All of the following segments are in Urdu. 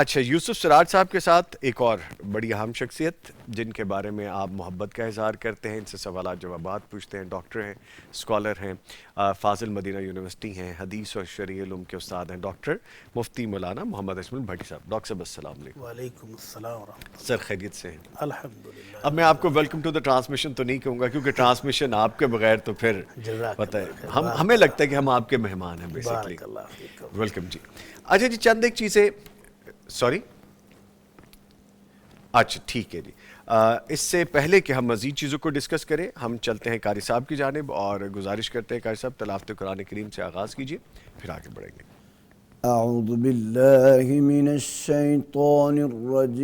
اچھا، یوسف سراج صاحب کے ساتھ ایک اور بڑی اہم شخصیت جن کے بارے میں آپ محبت کا اظہار کرتے ہیں، ان سے سوالات جوابات پوچھتے ہیں، ڈاکٹر ہیں، اسکالر ہیں، فاضل مدینہ یونیورسٹی ہیں، حدیث اور شرعی علوم کے استاد ہیں، ڈاکٹر مفتی مولانا محمد اشمل بھٹی صاحب۔ ڈاکٹر صاحب السلام علیکم۔ وعلیکم السلام ورحمۃ سر خیریت سے ہیں؟ اللہ الحمدللہ۔ اب میں آپ کو ویلکم ٹو دا ٹرانسمیشن تو نہیں کہوں گا، کیونکہ ٹرانسمیشن آپ کے بغیر تو پھر جزاک پتہ اللہ خیر، ہے ہمیں لگتا ہے کہ ہم آپ کے مہمان ہیں بیسکلی۔ بارک اللہ فیکم۔ ویلکم جی۔ اچھا جی، چند ایک چیزیں، سوری، اچھا ٹھیک ہے جی، اس سے پہلے کہ ہم مزید چیزوں کو ڈسکس کریں، ہم چلتے ہیں قاری صاحب کی جانب اور گزارش کرتے ہیں قاری صاحب تلاوت قرآن کریم سے آغاز کیجیے، پھر آگے بڑھیں گے۔ اعوذ باللہ من الشیطان الرجیم۔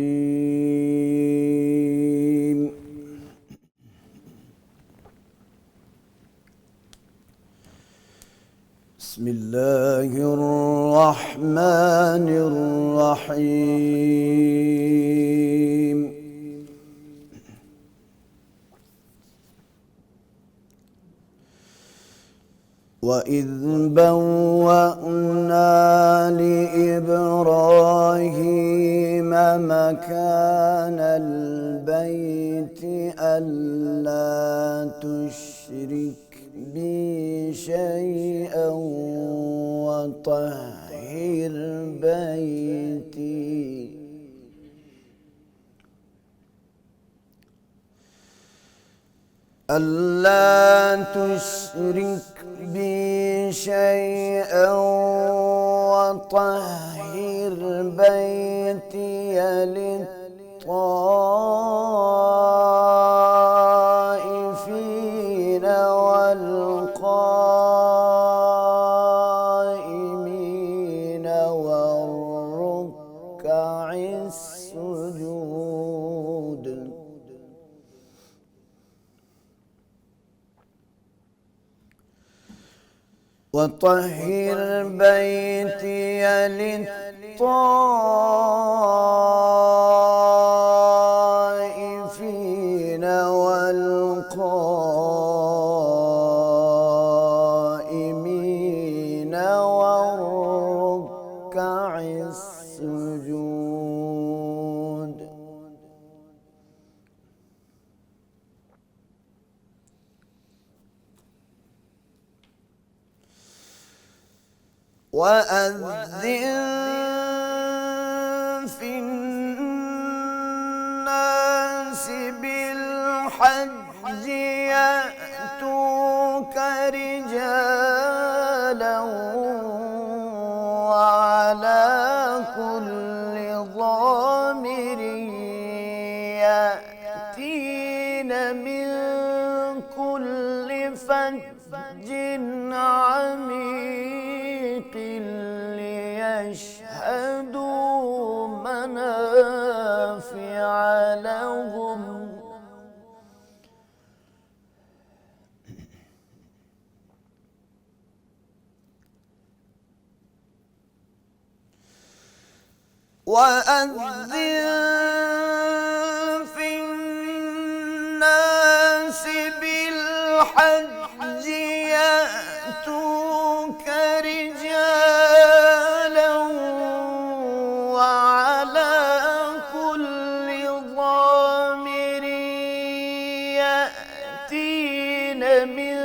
بسم اللہ الرحمن الرحیم۔ وَإِذْ بَوَّأْنَا لِإِبْرَاهِيمَ مَكَانَ الْبَيْتِ أَلَّا تُشْرِكْ بِي شَيْئًا وَطَهِّرْ بَيْتِي أَلَّا تُشْرِكْ بِي شَيْئًا وَطَهِّرْ بَيْتِيَ لِلطَّائِفِينَ وَالْقَائِمِينَ وَالرُّكَّعِ السُّجُودِ۔ وَطَهِّرْ بَيْتِيَ لِلطَّائِفِينَ وَالْقَائِمِينَ وَالرُّكَّعِ السُّجُودِ۔ وَأَذِّن فِي النَّاسِ بِالْحَجِّ يَأْتُوكَ رِجَالًا وَعَلَى كُلِّ ضَامِرٍ يَأْتِينَ مِن كُلِّ فَجٍّ عَمِيقٍ لِيَشْهَدُوا مَنَافِعَ لَهُمْ وَأَذِّن فِي النَّاسِ بِالْحَجِّ يَأْتُوكَ رِجَالًا وَعَلَى كُلِّ ضَامِرٍ يَأْتِينَ مِن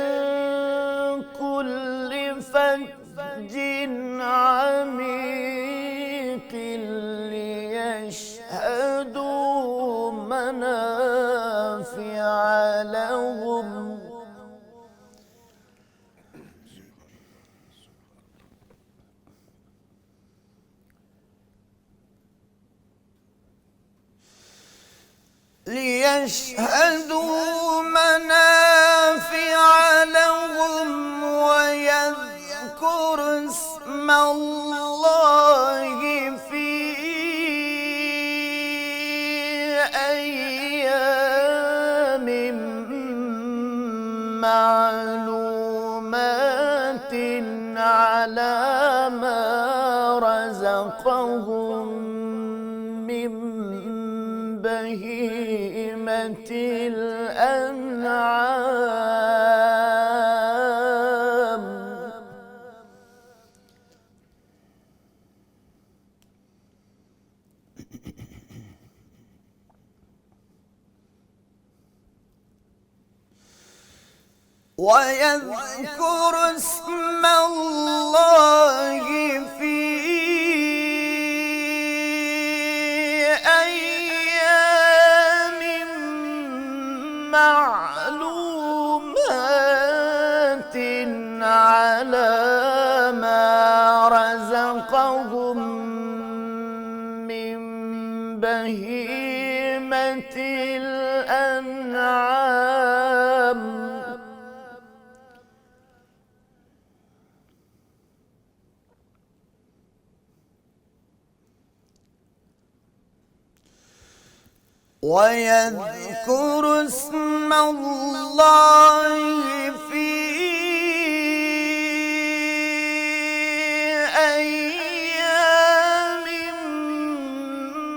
كُلِّ فَجٍّ عَمِيقٍ لِيَشْهَدُوا مَنَافِعَ لَهُمْ وَيَذْكُرُوا اسْمَ اللَّهِ فِي أَيَّامٍ مَّعْلُومَاتٍ عَلَى مَا رَزَقَهُم مِّن بَهِيمَةِ الْأَنْعَامِ وَيَذْكُرُ اسْمَ اللَّهِ فِي أَيَّامٍ مَّعْلُومَاتٍ عَلَى مَا رَزَقَهُم مِّن بَهِيمَةِ الْأَنْعَامِ وَيَذْكُرُ اسْمَ اللَّهِ فِي أَيَّامٍ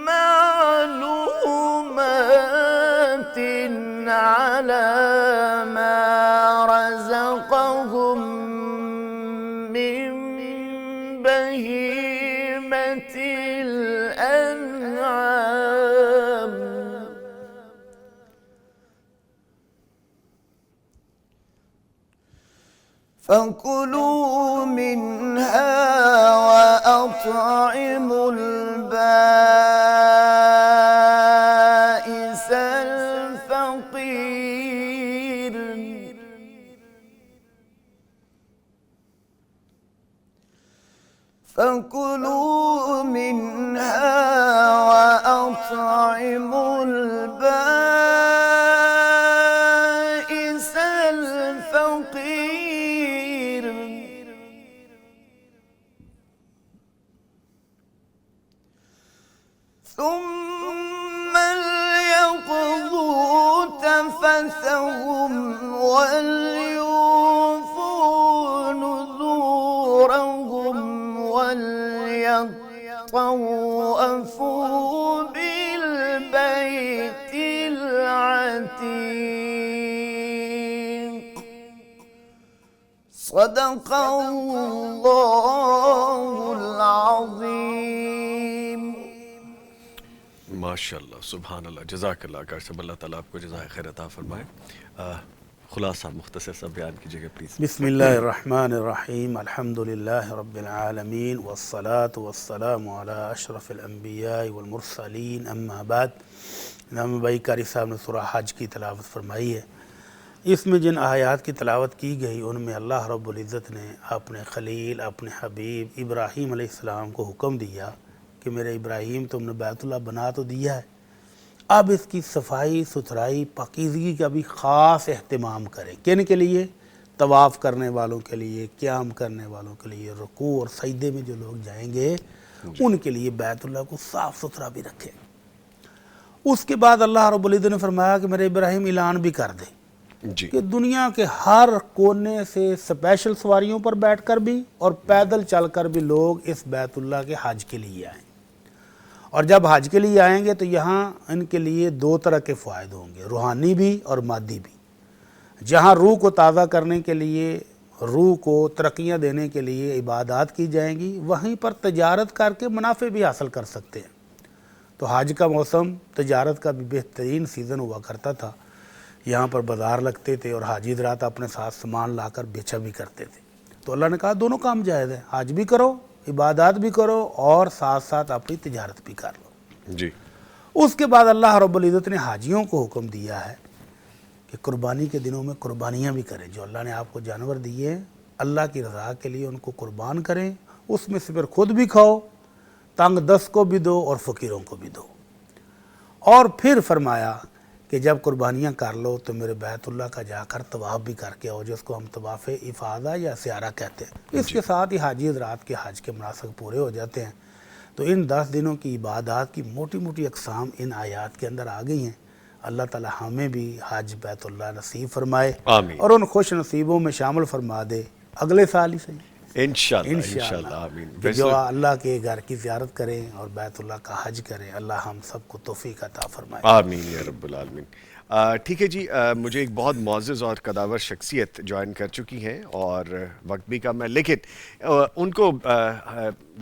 مَّعْلُومَاتٍ عَلَى مَا رَزَقَهُم مِّن بَهِيمَةِ الْأَنْعَامِ فَكُلُوا مِنْهَا وَأَطْعِمُوا الْبَائِسَ الْفَقِيرَ فَكُلُوا مِنْهَا وَأَطْعِمُوا الْبَائِسَ الْفَقِيرَ ثُمَّ لْيَقْضُوا تَفَثَهُمْ وَلْيُوفُوا نُذُورَهُمْ وَلْيَطَّوَّفُوا بِالْبَيْتِ الْعَتِيقِ صدق اللہ العظیم۔ ماشاءاللہ، سبحان اللہ، جزاک اللہ خیر صاحب، اللہ تعالیٰ آپ کو جزائے خیر عطا فرمائے۔ خلاصہ مختصر سا بیان کیجیے گا پلیز۔ بسم اللہ الرحمن الرحیم، الحمدللہ رب العالمین والصلاة والسلام علی اشرف الانبیاء والمرسلین، اما بعد۔ امام بھائی قاری صاحب نے سورہ حج کی تلاوت فرمائی ہے۔ اس میں جن آیات کی تلاوت کی گئی ان میں اللہ رب العزت نے اپنے خلیل، اپنے حبیب ابراہیم علیہ السلام کو حکم دیا کہ میرے ابراہیم تم نے بیت اللہ بنا تو دیا ہے، اب اس کی صفائی ستھرائی پاکیزگی کا بھی خاص اہتمام کریں۔ کن کے لیے؟ طواف کرنے والوں کے لیے، قیام کرنے والوں کے لیے، رکوع اور سجدے میں جو لوگ جائیں گے ان کے لیے بیت اللہ کو صاف ستھرا بھی رکھیں۔ اس کے بعد اللہ رب العزت نے فرمایا کہ میرے ابراہیم اعلان بھی کر دے کہ دنیا کے ہر کونے سے اسپیشل سواریوں پر بیٹھ کر بھی اور پیدل چل کر بھی لوگ اس بیت اللہ کے حج کے لیے آئیں، اور جب حج کے لیے آئیں گے تو یہاں ان کے لیے دو طرح کے فوائد ہوں گے، روحانی بھی اور مادی بھی۔ جہاں روح کو تازہ کرنے کے لیے، روح کو ترقیاں دینے کے لیے عبادات کی جائیں گی، وہیں پر تجارت کر کے منافع بھی حاصل کر سکتے ہیں۔ تو حج کا موسم تجارت کا بھی بہترین سیزن ہوا کرتا تھا، یہاں پر بازار لگتے تھے اور حاجی حضرات اپنے ساتھ سامان لا کر بیچا بھی کرتے تھے۔ تو اللہ نے کہا دونوں کام جائز ہے، حج بھی کرو، عبادات بھی کرو، اور ساتھ ساتھ اپنی تجارت بھی کر لو۔ جی۔ اس کے بعد اللہ رب العزت نے حاجیوں کو حکم دیا ہے کہ قربانی کے دنوں میں قربانیاں بھی کریں، جو اللہ نے آپ کو جانور دیے ہیں اللہ کی رضا کے لیے ان کو قربان کریں، اس میں سے پھر خود بھی کھاؤ، تنگ دست کو بھی دو اور فقیروں کو بھی دو۔ اور پھر فرمایا کہ جب قربانیاں کر لو تو میرے بیت اللہ کا جا کر طواف بھی کر کے آؤ، جس کو ہم طواف افاضہ یا سیارہ کہتے ہیں۔ اس کے ساتھ ہی حاجی حضرات کے حج کے مناسک پورے ہو جاتے ہیں۔ تو ان 10 دنوں کی عبادات کی موٹی موٹی اقسام ان آیات کے اندر آ گئی ہیں۔ اللہ تعالی ہمیں بھی حج بیت اللہ نصیب فرمائے، آمین، اور ان خوش نصیبوں میں شامل فرما دے اگلے سال ہی صحیح انشاءاللہ آمین۔ کہ جو اللہ کے گھر کی زیارت کریں اور بیت اللہ کا حج کریں، اللہ ہم سب کو توفیق عطا فرمائے، آمین یا رب العالمین۔ ٹھیک ہے جی، مجھے ایک بہت معزز اور قداور شخصیت جوائن کر چکی ہیں اور وقت بھی کم ہے، لیکن ان کو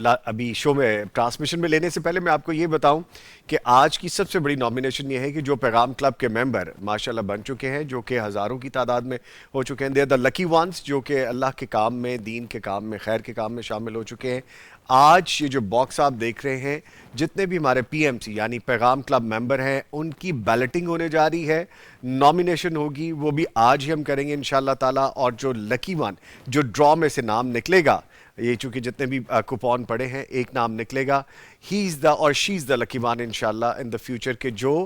ابھی شو میں ٹرانسمیشن میں لینے سے پہلے میں آپ کو یہ بتاؤں کہ آج کی سب سے بڑی نامینیشن یہ ہے کہ جو پیغام کلب کے ممبر ماشاءاللہ بن چکے ہیں، جو کہ ہزاروں کی تعداد میں ہو چکے ہیں، they are the lucky once, جو کہ اللہ کے کام میں، دین کے کام میں، خیر کے کام میں شامل ہو چکے ہیں۔ آج یہ جو باکس آپ دیکھ رہے ہیں، جتنے بھی ہمارے پی ایم سی یعنی پیغام کلب ممبر ہیں، ان کی بیلٹنگ ہونے جا رہی ہے، نامینیشن ہوگی، وہ بھی آج ہی ہم کریں گے انشاءاللہ تعالیٰ، اور جو لکی ون جو ڈرا میں سے نام نکلے گا، یہ چونکہ جتنے بھی کوپون پڑے ہیں ایک نام نکلے گا، ہی از دا اور شی از دا لکی ون انشاءاللہ ان دا فیوچر، کے جو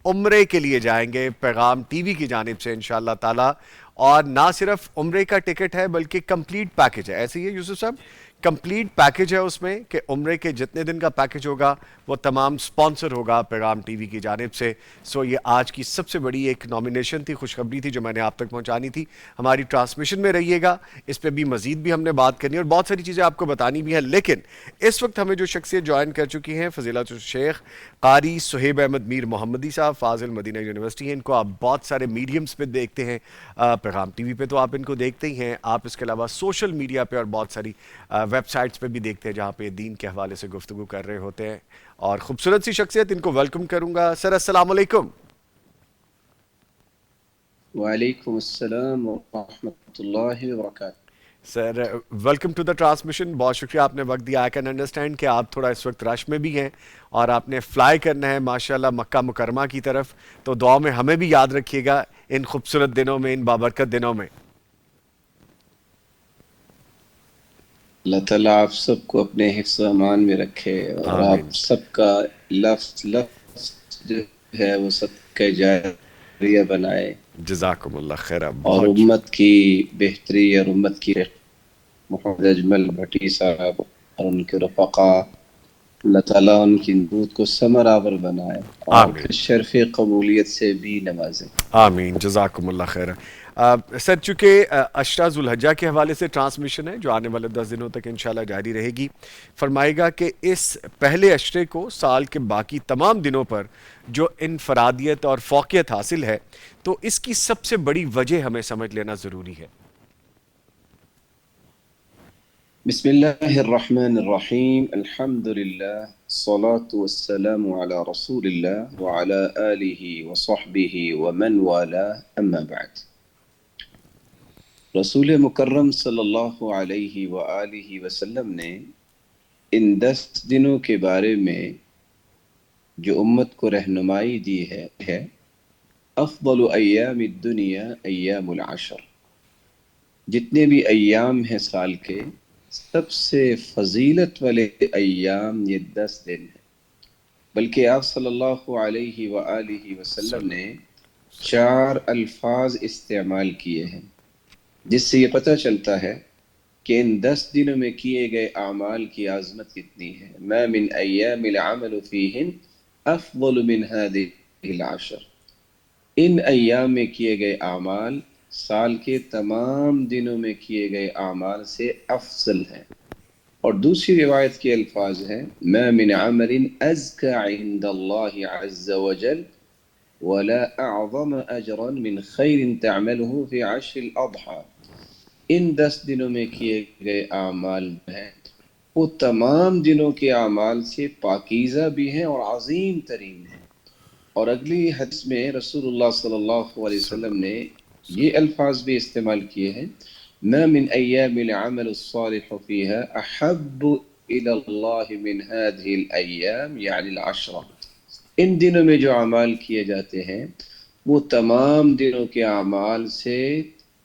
عمرے کے لیے جائیں گے پیغام ٹی وی کی جانب سے انشاءاللہ تعالیٰ۔ اور نہ صرف عمرے کا ٹکٹ ہے بلکہ کمپلیٹ پیکج ہے، ایسے ہی ہے یوسف صاحب، کمپلیٹ پیکج ہے اس میں، کہ عمرے کے جتنے دن کا پیکج ہوگا وہ تمام سپانسر ہوگا پیغام ٹی وی کی جانب سے۔ سو یہ آج کی سب سے بڑی ایک نامینیشن تھی، خوشخبری تھی جو میں نے آپ تک پہنچانی تھی۔ ہماری ٹرانسمیشن میں رہیے گا، اس پہ بھی مزید بھی ہم نے بات کرنی ہے اور بہت ساری چیزیں آپ کو بتانی بھی ہیں، لیکن اس وقت ہمیں جو شخصیت جوائن کر چکی ہیں، فضیلت الشیخ قاری صہیب احمد میر محمدی صاحب، فاضل مدینہ یونیورسٹی ہیں، ان کو آپ بہت سارے میڈیمز پہ دیکھتے ہیں، پیغام ٹی وی پہ تو آپ ان کو دیکھتے ہی ہیں، آپ اس کے علاوہ سوشل میڈیا پہ اور بہت ساری ویب سائٹس پہ بھی دیکھتے ہیں جہاں پہ دین کے حوالے سے گفتگو کر رہے ہوتے ہیں، اور خوبصورت سی شخصیت، ان کو ویلکم کروں گا۔ سر السلام علیکم۔ وعلیکم السلام ورحمۃ اللہ وبرکاتہ۔ Sir welcome to the transmission, بہت شکریہ آپ نے وقت دیا۔ آئی کین انڈرسٹینڈ کہ آپ تھوڑا اس وقت رش میں بھی ہیں اور آپ نے فلائی کرنا ہے ماشاءاللہ مکہ مکرمہ کی طرف، تو دعا میں ہمیں بھی یاد رکھیے گا ان خوبصورت دنوں میں، ان بابرکت دنوں میں۔ اللہ تعالیٰ آپ سب کو اپنے حفظ و امان میں رکھے، اور آمین۔ آپ سب کا لفظ جو ہے وہ صدقہ جاریہ بنائے، جزاکم اللہ خیر۔ اور بہت امت کی بہتری اور امت کی محمد اجمل بھٹی صاحب اور ان کے رفقا، اللہ تعالیٰ ان کی نبوت کو ثمر آور بنائے اور آمین۔ پھر شرف قبولیت سے بھی نوازے۔ آمین، جزاکم اللہ خیر۔ سر چونکہ عشرہ ذوالحجہ کے حوالے سے ٹرانسمیشن ہے جو آنے والے 10 دنوں تک انشاءاللہ جاری رہے گی، فرمائے گا کہ اس پہلے عشرے کو سال کے باقی تمام دنوں پر جو انفرادیت اور فوقیت حاصل ہے، تو اس کی سب سے بڑی وجہ ہمیں سمجھ لینا ضروری ہے۔ بسم اللہ الرحمن الرحیم، الحمد للہ، الصلاة والسلام علی رسول اللہ وعلی آلہ وصحبہ ومن والاه، اما بعد۔ رسول مکرم صلی اللہ علیہ وآلہ وسلم نے ان 10 دنوں کے بارے میں جو امت کو رہنمائی دی ہے، افضل ایام الدنیا ایام العشر، جتنے بھی ایام ہیں سال کے، سب سے فضیلت والے ایام یہ 10 دن ہیں۔ بلکہ آپ صلی اللہ علیہ وآلہ وسلم نے 4 الفاظ استعمال کیے ہیں، جس سے یہ پتہ چلتا ہے کہ ان 10 دنوں میں کیے گئے اعمال کی عظمت کتنی ہے۔ ما من ایام العمل فیہن افضل من هذه العشر، ان ایام میں کیے گئے اعمال سال کے تمام دنوں میں کیے گئے اعمال سے افضل ہیں۔ اور دوسری روایت کے الفاظ ہیں، ما من عمل ازکى عند اللہ عز وجل ولا اعظم اجرا من خیر تعمله في عشر الاضحى، ان 10 دنوں میں کیے گئے اعمال ہیں وہ تمام دنوں کے اعمال سے پاکیزہ بھی ہیں اور عظیم ترین ہیں۔ اور اگلی حدیث میں رسول اللہ صلی اللہ علیہ وسلم نے یہ الفاظ بھی استعمال کیے ہیں، ما من ایام العمل الصالح فيها احب الى اللہ من هذه الايام یعنی العشرہ، ان دنوں میں جو اعمال کیے جاتے ہیں وہ تمام دنوں کے اعمال سے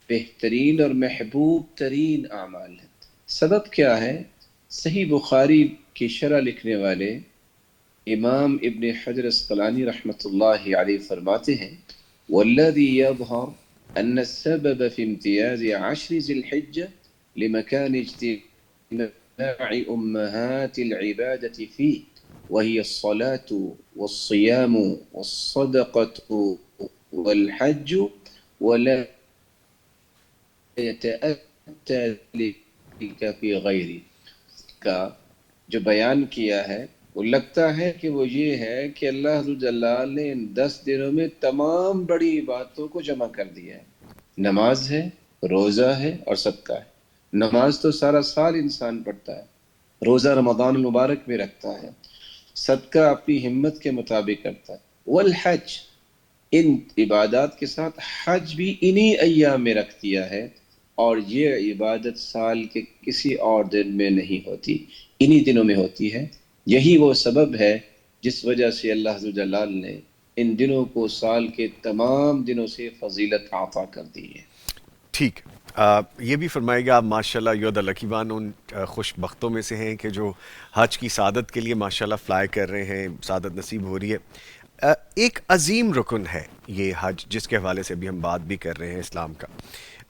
بہترین اور محبوب ترین اعمال ہیں۔ سبب کیا ہے؟ صحیح بخاری کی شرح لکھنے والے امام ابن حجر اسقلانی رحمۃ اللہ علیہ فرماتے ہیں، والذی یظہر ان السبب فی امتیاز عشر ذی الحجہ لمکان اجتماع امہات العبادة فیہ وہی الصلاة والصیام والصدقة والحج ولا يتأتى ذلك في غیری، کا جو بیان کیا ہے وہ لگتا ہے کہ وہ یہ ہے کہ اللہ ذوالجلال نے ان 10 دنوں میں تمام بڑی باتوں کو جمع کر دیا ہے۔ نماز ہے، روزہ ہے اور صدقہ ہے۔ نماز تو سارا سال انسان پڑھتا ہے، روزہ رمضان المبارک میں رکھتا ہے، صدقہ اپنی ہمت کے مطابق کرتا ہے، والحج، ان عبادات کے ساتھ حج بھی انہی ایام میں رکھ دیا ہے، اور یہ عبادت سال کے کسی اور دن میں نہیں ہوتی، انہی دنوں میں ہوتی ہے۔ یہی وہ سبب ہے جس وجہ سے اللہ ذو جلال نے ان دنوں کو سال کے تمام دنوں سے فضیلت عطا کر دی ہے۔ ٹھیک، یہ بھی فرمائے گا آپ ماشاءاللہ یو دا لکی ون، ان خوش بختوں میں سے ہیں کہ جو حج کی سعادت کے لیے ماشاءاللہ فلائی کر رہے ہیں، سعادت نصیب ہو رہی ہے۔ ایک عظیم رکن ہے یہ حج، جس کے حوالے سے بھی ہم بات بھی کر رہے ہیں اسلام کا،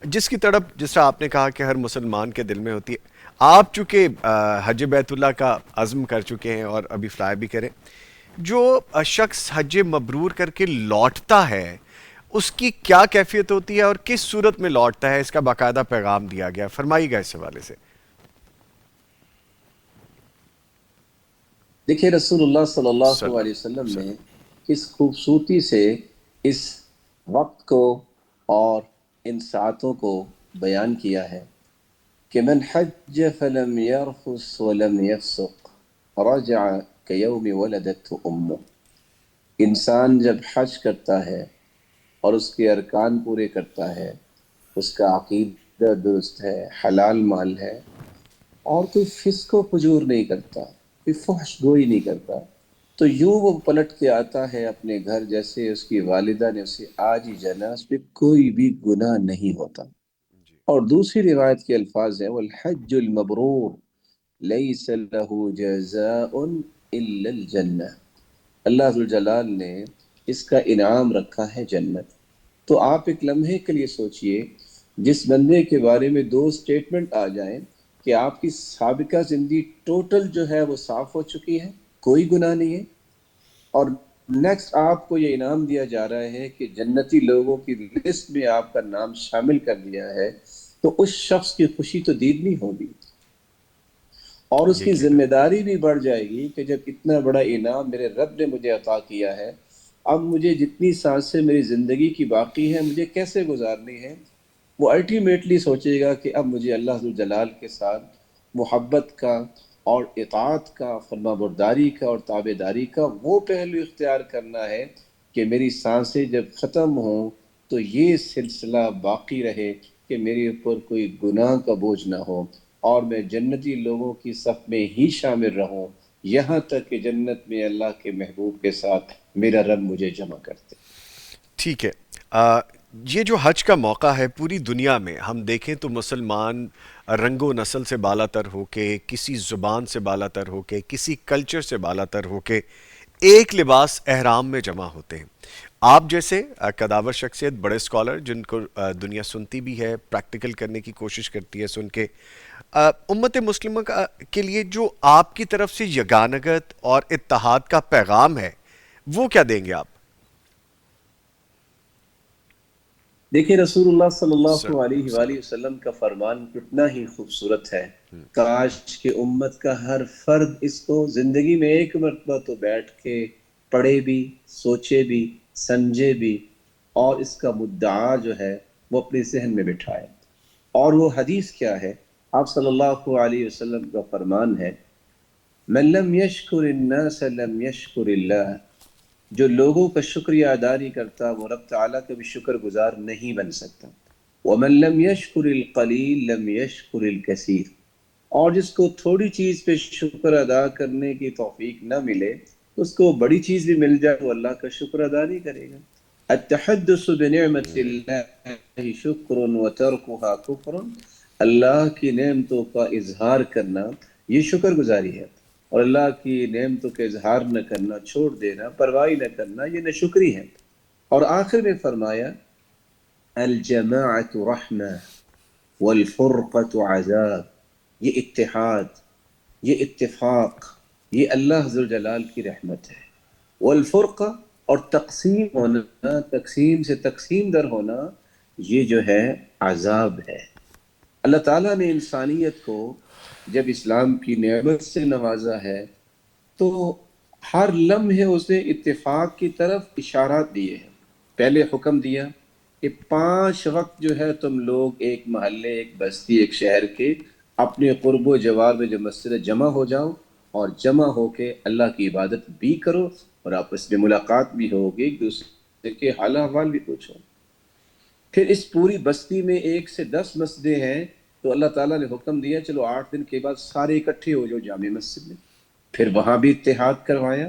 جس کی طرف جس طرح آپ نے کہا کہ ہر مسلمان کے دل میں ہوتی ہے۔ آپ چونکہ حج بیت اللہ کا عزم کر چکے ہیں اور ابھی فلائی بھی کریں، جو شخص حج مبرور کر کے لوٹتا ہے اس کی کیا کیفیت ہوتی ہے اور کس صورت میں لوٹتا ہے، اس کا باقاعدہ پیغام دیا گیا، فرمائیے گا اس حوالے سے۔ دیکھیں رسول اللہ صلی اللہ علیہ وسلم نے اس خوبصورتی سے اس وقت کو اور ان ساعتوں کو بیان کیا ہے کہ من حج فلم يرفث ولم يفسق رجع كيوم ولدته امه۔ انسان جب حج کرتا ہے اور اس کے ارکان پورے کرتا ہے، اس کا عقیدہ درست ہے، حلال مال ہے، اور کوئی فسق و فجور نہیں کرتا، کوئی فحش گوئی نہیں کرتا، تو یوں وہ پلٹ کے آتا ہے اپنے گھر جیسے اس کی والدہ نے اسے آج ہی جنا، اس پہ کوئی بھی گناہ نہیں ہوتا۔ اور دوسری روایت کے الفاظ ہیں والحج المبرور لیس له جزاء الا الجنہ، اللہ ذوالجلال نے اس کا انعام رکھا ہے جنت۔ تو آپ ایک لمحے کے لیے سوچئے، جس بندے کے بارے میں دو سٹیٹمنٹ آ جائیں کہ آپ کی سابقہ زندگی ٹوٹل جو ہے وہ صاف ہو چکی ہے، کوئی گناہ نہیں ہے، اور نیکسٹ آپ کو یہ انعام دیا جا رہا ہے کہ جنتی لوگوں کی لسٹ میں آپ کا نام شامل کر دیا ہے، تو اس شخص کی خوشی تو دیدنی ہوگی، اور اس کی ذمہ داری بھی بڑھ جائے گی کہ جب اتنا بڑا انعام میرے رب نے مجھے عطا کیا ہے، اب مجھے جتنی سانسیں میری زندگی کی باقی ہیں مجھے کیسے گزارنی ہے۔ وہ الٹیمیٹلی سوچے گا کہ اب مجھے اللہ ذو جلال کے ساتھ محبت کا اور اطاعت کا، فرما برداری کا اور تابع داری کا وہ پہلو اختیار کرنا ہے کہ میری سانسیں جب ختم ہوں تو یہ سلسلہ باقی رہے کہ میرے اوپر کوئی گناہ کا بوجھ نہ ہو، اور میں جنتی لوگوں کی صف میں ہی شامل رہوں، یہاں تک کہ جنت میں اللہ کے محبوب کے ساتھ میرا رب مجھے جمع کرتے۔ ٹھیک ہے، یہ جو حج کا موقع ہے پوری دنیا میں ہم دیکھیں تو مسلمان رنگ و نسل سے بالا تر ہو کے، کسی زبان سے بالا تر ہو کے، کسی کلچر سے بالا تر ہو کے ایک لباس احرام میں جمع ہوتے ہیں۔ آپ جیسے قداور شخصیت، بڑے اسکالر جن کو دنیا سنتی بھی ہے، پریکٹیکل کرنے کی کوشش کرتی ہے سن کے، امت مسلمہ کے لیے جو آپ کی طرف سے یگانگت اور اتحاد کا پیغام ہے وہ کیا دیں گے آپ؟ دیکھیں رسول اللہ صلی اللہ علیہ وآلہ وسلم کا فرمان کتنا ہی خوبصورت ہے، کاش کہ امت کا ہر فرد اس کو زندگی میں ایک مرتبہ تو بیٹھ کے پڑھے بھی، سوچے بھی، سمجھے بھی، اور اس کا مدعا جو ہے وہ اپنے ذہن میں بٹھائے۔ اور وہ حدیث کیا ہے؟ آپ صلی اللہ علیہ وسلم کا فرمان ہے من لم یشکر الناس لم یشکر اللہ، جو لوگوں کا شکریہ ادا نہیں کرتا وہ رب تعالیٰ کا بھی شکر گزار نہیں بن سکتا۔ وَمَن لَمْ يَشْكُرِ الْقَلِيلَ لَمْ يَشْكُرِ الْكَثِيرَ، اور جس کو تھوڑی چیز پہ شکر ادا کرنے کی توفیق نہ ملے، اس کو بڑی چیز بھی مل جائے تو اللہ کا شکر ادا نہیں کرے گا۔ التحدث بنعمت اللہ شکر وترکها کفر، اللہ کی نعمتوں کا اظہار کرنا یہ شکر گزاری ہے، اور اللہ کی نعمتوں کا اظہار نہ کرنا، چھوڑ دینا، پرواہ نہ کرنا، یہ ناشکری ہے۔ اور آخر میں فرمایا الجماعت رحمہ والفرقۃ عذاب، یہ اتحاد، یہ اتفاق، یہ اللہ ذوالجلال کی رحمت ہے۔ والفرقہ، اور تقسیم ہونا، تقسیم سے تقسیم در ہونا، یہ جو ہے عذاب ہے۔ اللہ تعالیٰ نے انسانیت کو جب اسلام کی نعمت سے نوازا ہے تو ہر لمحے اس نے اتفاق کی طرف اشارات دیے ہیں۔ پہلے حکم دیا کہ 5 وقت جو ہے تم لوگ ایک محلے، ایک بستی، ایک شہر کے اپنے قرب و جوار میں جو مسجد جمع ہو جاؤ اور جمع ہو کے اللہ کی عبادت بھی کرو اور آپس میں ملاقات بھی ہوگی، ایک دوسرے کے حال احوال بھی پوچھو۔ پھر اس پوری بستی میں 1 سے 10 مسجدیں ہیں تو اللہ تعالیٰ نے حکم دیا چلو 8 دن کے بعد سارے اکٹھے ہو جاؤ جامع مسجد میں، پھر وہاں بھی اتحاد کروایا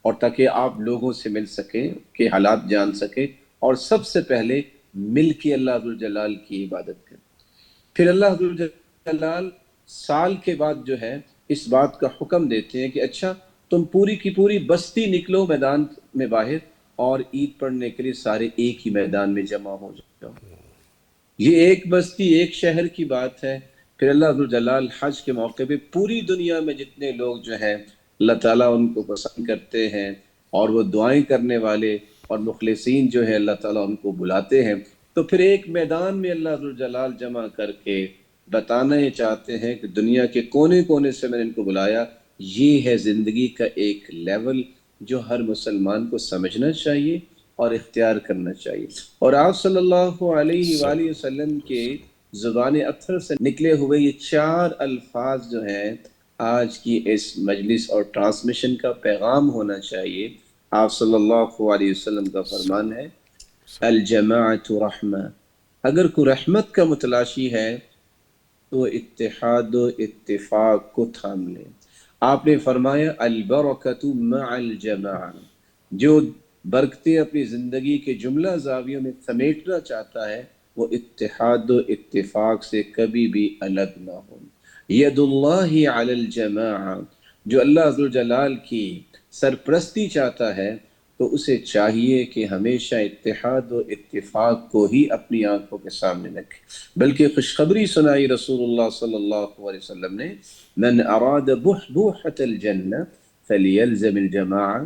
اور تاکہ آپ لوگوں سے مل سکیں، کہ حالات جان سکیں اور سب سے پہلے مل کے اللہ ذوالجلال کی عبادت کریں۔ پھر اللہ ذوالجلال سال کے بعد جو ہے اس بات کا حکم دیتے ہیں کہ اچھا تم پوری کی پوری بستی نکلو میدان میں باہر اور عید پڑھنے کے لیے سارے ایک ہی میدان میں جمع ہو جاؤ۔ یہ ایک بستی ایک شہر کی بات ہے۔ پھر اللہ ذوالجلال حج کے موقع پہ پوری دنیا میں جتنے لوگ جو ہیں اللہ تعالیٰ ان کو پسند کرتے ہیں اور وہ دعائیں کرنے والے اور مخلصین جو ہے اللہ تعالیٰ ان کو بلاتے ہیں، تو پھر ایک میدان میں اللہ ذوالجلال جمع کر کے بتانا یہ چاہتے ہیں کہ دنیا کے کونے کونے سے میں نے ان کو بلایا۔ یہ ہے زندگی کا ایک لیول جو ہر مسلمان کو سمجھنا چاہیے اور اختیار کرنا چاہیے۔ اور آپ صلی اللہ علیہ وآلہ وسلم کے زبان اطہر سے نکلے ہوئے یہ 4 الفاظ جو ہیں آج کی اس مجلس اور ٹرانسمیشن کا پیغام ہونا چاہیے۔ آپ صلی اللہ علیہ وسلم کا فرمان ہے الجماعت رحمہ، اگر کوئی رحمت کا متلاشی ہے تو اتحاد و اتفاق کو تھام لیں۔ آپ نے فرمایا البرکۃ مع الجماعہ، جو برکتیں اپنی زندگی کے جملہ زاویوں میں سمیٹنا چاہتا ہے وہ اتحاد و اتفاق سے کبھی بھی الگ نہ ہو۔ ید اللہ علی الجماعہ، جو اللہ ذوالجلال کی سرپرستی چاہتا ہے تو اسے چاہیے کہ ہمیشہ اتحاد و اتفاق کو ہی اپنی آنکھوں کے سامنے رکھے۔ بلکہ خوشخبری سنائی رسول اللہ صلی اللہ علیہ وسلم نے، من اراد بحبوحۃ الجنہ فلیلزم الجماعہ،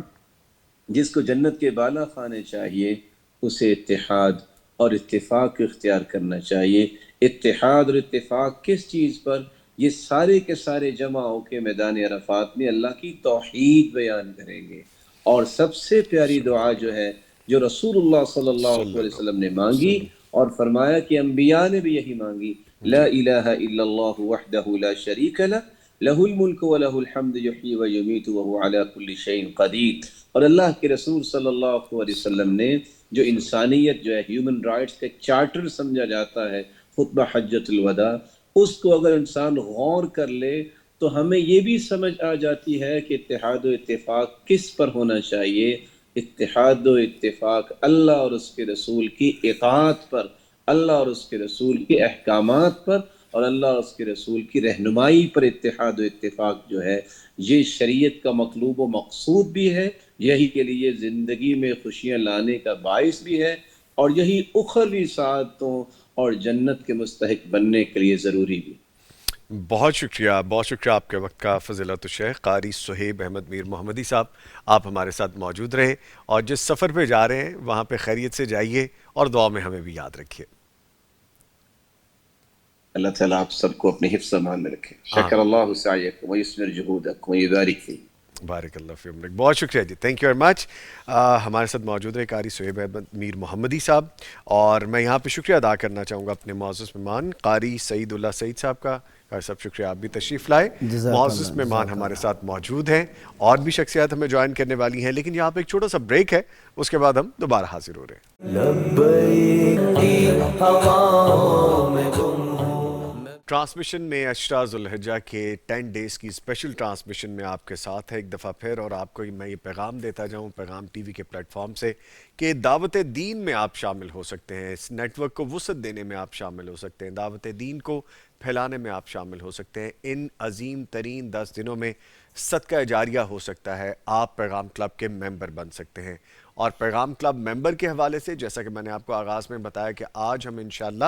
جس کو جنت کے بالا خانے چاہیے اسے اتحاد اور اتفاق اختیار کرنا چاہیے۔ اتحاد اور اتفاق کس چیز پر؟ یہ سارے کے سارے جمع ہو کے میدان عرفات میں اللہ کی توحید بیان کریں گے، اور سب سے پیاری دعا جو ہے جو رسول اللہ صلی اللہ علیہ وسلم نے مانگی اور فرمایا کہ انبیاء نے بھی یہی مانگی، لا الہ الا اللہ وحدہ لا شریک لہ لہ الملک و لہ الحمد یحیی و یمیت وہو علی کل شیء قدیر۔ اور اللہ کے رسول صلی اللہ علیہ وسلم نے جو انسانیت جو ہے ہیومن رائٹس کا چارٹر سمجھا جاتا ہے خطبہ حجۃ الوداع، اس کو اگر انسان غور کر لے تو ہمیں یہ بھی سمجھ آ جاتی ہے کہ اتحاد و اتفاق کس پر ہونا چاہیے۔ اتحاد و اتفاق اللہ اور اس کے رسول کی اطاعت پر، اللہ اور اس کے رسول کے احکامات پر اور اللہ اور اس کے رسول کی رہنمائی پر اتحاد و اتفاق جو ہے یہ شریعت کا مطلوب و مقصود بھی ہے، یہی کے لیے زندگی میں خوشیاں لانے کا باعث بھی ہے، اور یہی اخروی سعادتوں اور جنت کے مستحق بننے کے لیے ضروری بھی۔ بہت شکریہ آپ کے وقت کا فضیلت الشیخ قاری صہیب احمد میر محمدی صاحب، آپ ہمارے ساتھ موجود رہے، اور جس سفر پہ جا رہے ہیں وہاں پہ خیریت سے جائیے اور دعا میں ہمیں بھی یاد رکھیے۔ اللہ تعالیٰ آپ سب کو اپنے حفظ امان میں رکھے۔ شکر اللہ سعیکم ویثمر جہودکم ویبارک فیکم۔ بارک اللہ فی عمرک، بہت شکریہ جی، تھینک یو ویری مچ۔ ہمارے ساتھ موجود ہے قاری صہیب احمد میر محمدی صاحب، اور میں یہاں پہ شکریہ ادا کرنا چاہوں گا اپنے معزز مہمان قاری سعید اللہ سعید صاحب کا۔ قاری صاحب شکریہ، آپ بھی تشریف لائے۔ معزز مہمان ہمارے ساتھ موجود ہیں، اور بھی شخصیات ہمیں جوائن کرنے والی ہیں، لیکن یہاں پہ ایک چھوٹا سا بریک ہے، اس کے بعد ہم دوبارہ حاضر ہو رہے ہیں۔ لبیک کی ہواؤں میں گم ہوں۔ ٹرانسمیشن میں اشرا ذوالحجہ کے 10 ڈیز کی اسپیشل ٹرانسمیشن میں آپ کے ساتھ ہے ایک دفعہ پھر، اور آپ کو میں یہ پیغام دیتا جاؤں پیغام ٹی وی کے پلیٹ فارم سے کہ دعوت دین میں آپ شامل ہو سکتے ہیں، اس نیٹ ورک کو وسعت دینے میں آپ شامل ہو سکتے ہیں، دعوت دین کو پھیلانے میں آپ شامل ہو سکتے ہیں۔ ان عظیم ترین 10 دنوں میں صدقہ جاریہ ہو سکتا ہے، آپ پیغام کلب کے ممبر بن سکتے ہیں۔ اور پیغام کلب ممبر کے حوالے سے جیسا کہ میں نے آپ کو آغاز میں بتایا کہ آج ہم انشاءاللہ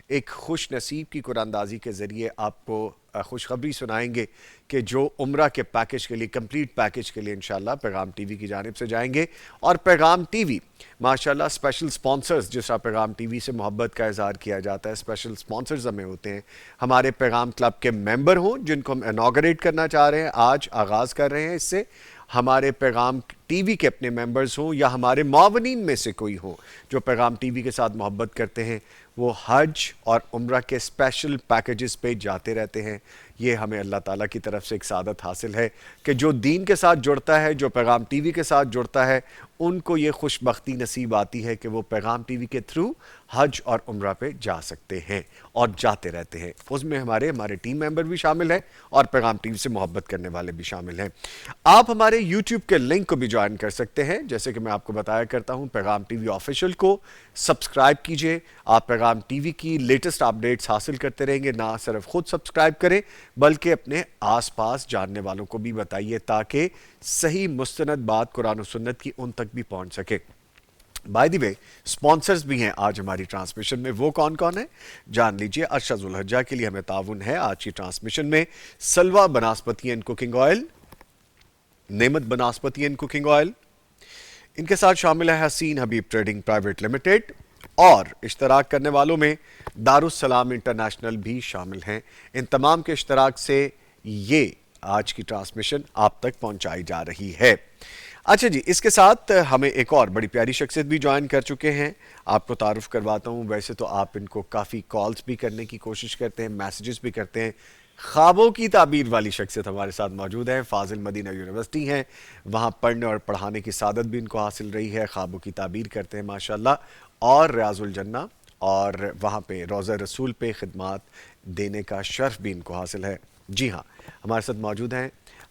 ایک خوش نصیب کی قرآن اندازی کے ذریعے آپ کو خوشخبری سنائیں گے کہ جو عمرہ کے پیکج کے لیے، کمپلیٹ پیکج کے لیے انشاءاللہ پیغام ٹی وی کی جانب سے جائیں گے، اور پیغام ٹی وی ماشاءاللہ اسپیشل سپانسرز، جس طرح پیغام ٹی وی سے محبت کا اظہار کیا جاتا ہے، اسپیشل سپانسرز ہمیں ہوتے ہیں ہمارے پیغام کلب کے ممبر ہوں، جن کو ہم انوگریٹ کرنا چاہ رہے ہیں، آج آغاز کر رہے ہیں اس سے۔ ہمارے پیغام ٹی وی کے اپنے ممبرز ہوں یا ہمارے معاونین میں سے کوئی ہو جو پیغام ٹی وی کے ساتھ محبت کرتے ہیں، وہ حج اور عمرہ کے اسپیشل پیکیجز پہ جاتے رہتے ہیں۔ یہ ہمیں اللہ تعالیٰ کی طرف سے ایک سعادت حاصل ہے کہ جو دین کے ساتھ جڑتا ہے، جو پیغام ٹی وی کے ساتھ جڑتا ہے، ان کو یہ خوش بختی نصیب آتی ہے کہ وہ پیغام ٹی وی کے تھرو حج اور عمرہ پہ جا سکتے ہیں اور جاتے رہتے ہیں۔ اس میں ہمارے ٹیم ممبر بھی شامل ہیں اور پیغام ٹی وی سے محبت کرنے والے بھی شامل ہیں۔ آپ ہمارے یوٹیوب کے لنک کو بھی جوائن کر سکتے ہیں، جیسے کہ میں آپ کو بتایا کرتا ہوں، پیغام ٹی وی آفیشیل کو سبسکرائب کیجئے۔ آپ پیغام ٹی وی کی لیٹسٹ اپڈیٹس حاصل کرتے رہیں گے، نہ صرف خود سبسکرائب کریں بلکہ اپنے آس پاس جاننے والوں کو بھی بتائیے تاکہ صحیح مستند بات قرآن و سنت کی ان تک بھی پہنچ سکے۔ بائی دی وے اسپانسرز بھی ہیں آج ہماری ٹرانسمیشن میں، وہ کون کون ہیں جان لیجئے۔ ارشد ذوالحجہ کے لیے ہمیں تعاون ہے آج کی ٹرانسمیشن میں سلوا بناسپتی اینڈ کوکنگ آئل، نعمت بناسپتی اینڈ کوکنگ آئل، ان کے ساتھ شامل ہے حسین حبیب ٹریڈنگ پرائیویٹ لمیٹڈ، اور اشتراک کرنے والوں میں دارالسلام انٹرنیشنل بھی شامل ہیں۔ ان تمام کے اشتراک سے یہ آج کی ٹرانسمیشن آپ تک پہنچائی جا رہی ہے۔ اچھا جی، اس کے ساتھ ہمیں ایک اور بڑی پیاری شخصیت بھی جوائن کر چکے ہیں، آپ کو تعارف کرواتا ہوں۔ ویسے تو آپ ان کو کافی کالز بھی کرنے کی کوشش کرتے ہیں، میسیجز بھی کرتے ہیں۔ خوابوں کی تعبیر والی شخصیت ہمارے ساتھ موجود ہے، فاضل مدینہ یونیورسٹی ہیں، وہاں پڑھنے اور پڑھانے کی سعادت بھی ان کو حاصل رہی ہے، خوابوں کی تعبیر کرتے ہیں ماشاءاللہ، اور ریاض الجنہ اور وہاں پہ روضہ رسول پہ خدمات دینے کا شرف بھی ان کو حاصل ہے۔ جی ہاں، ہمارے ساتھ موجود ہیں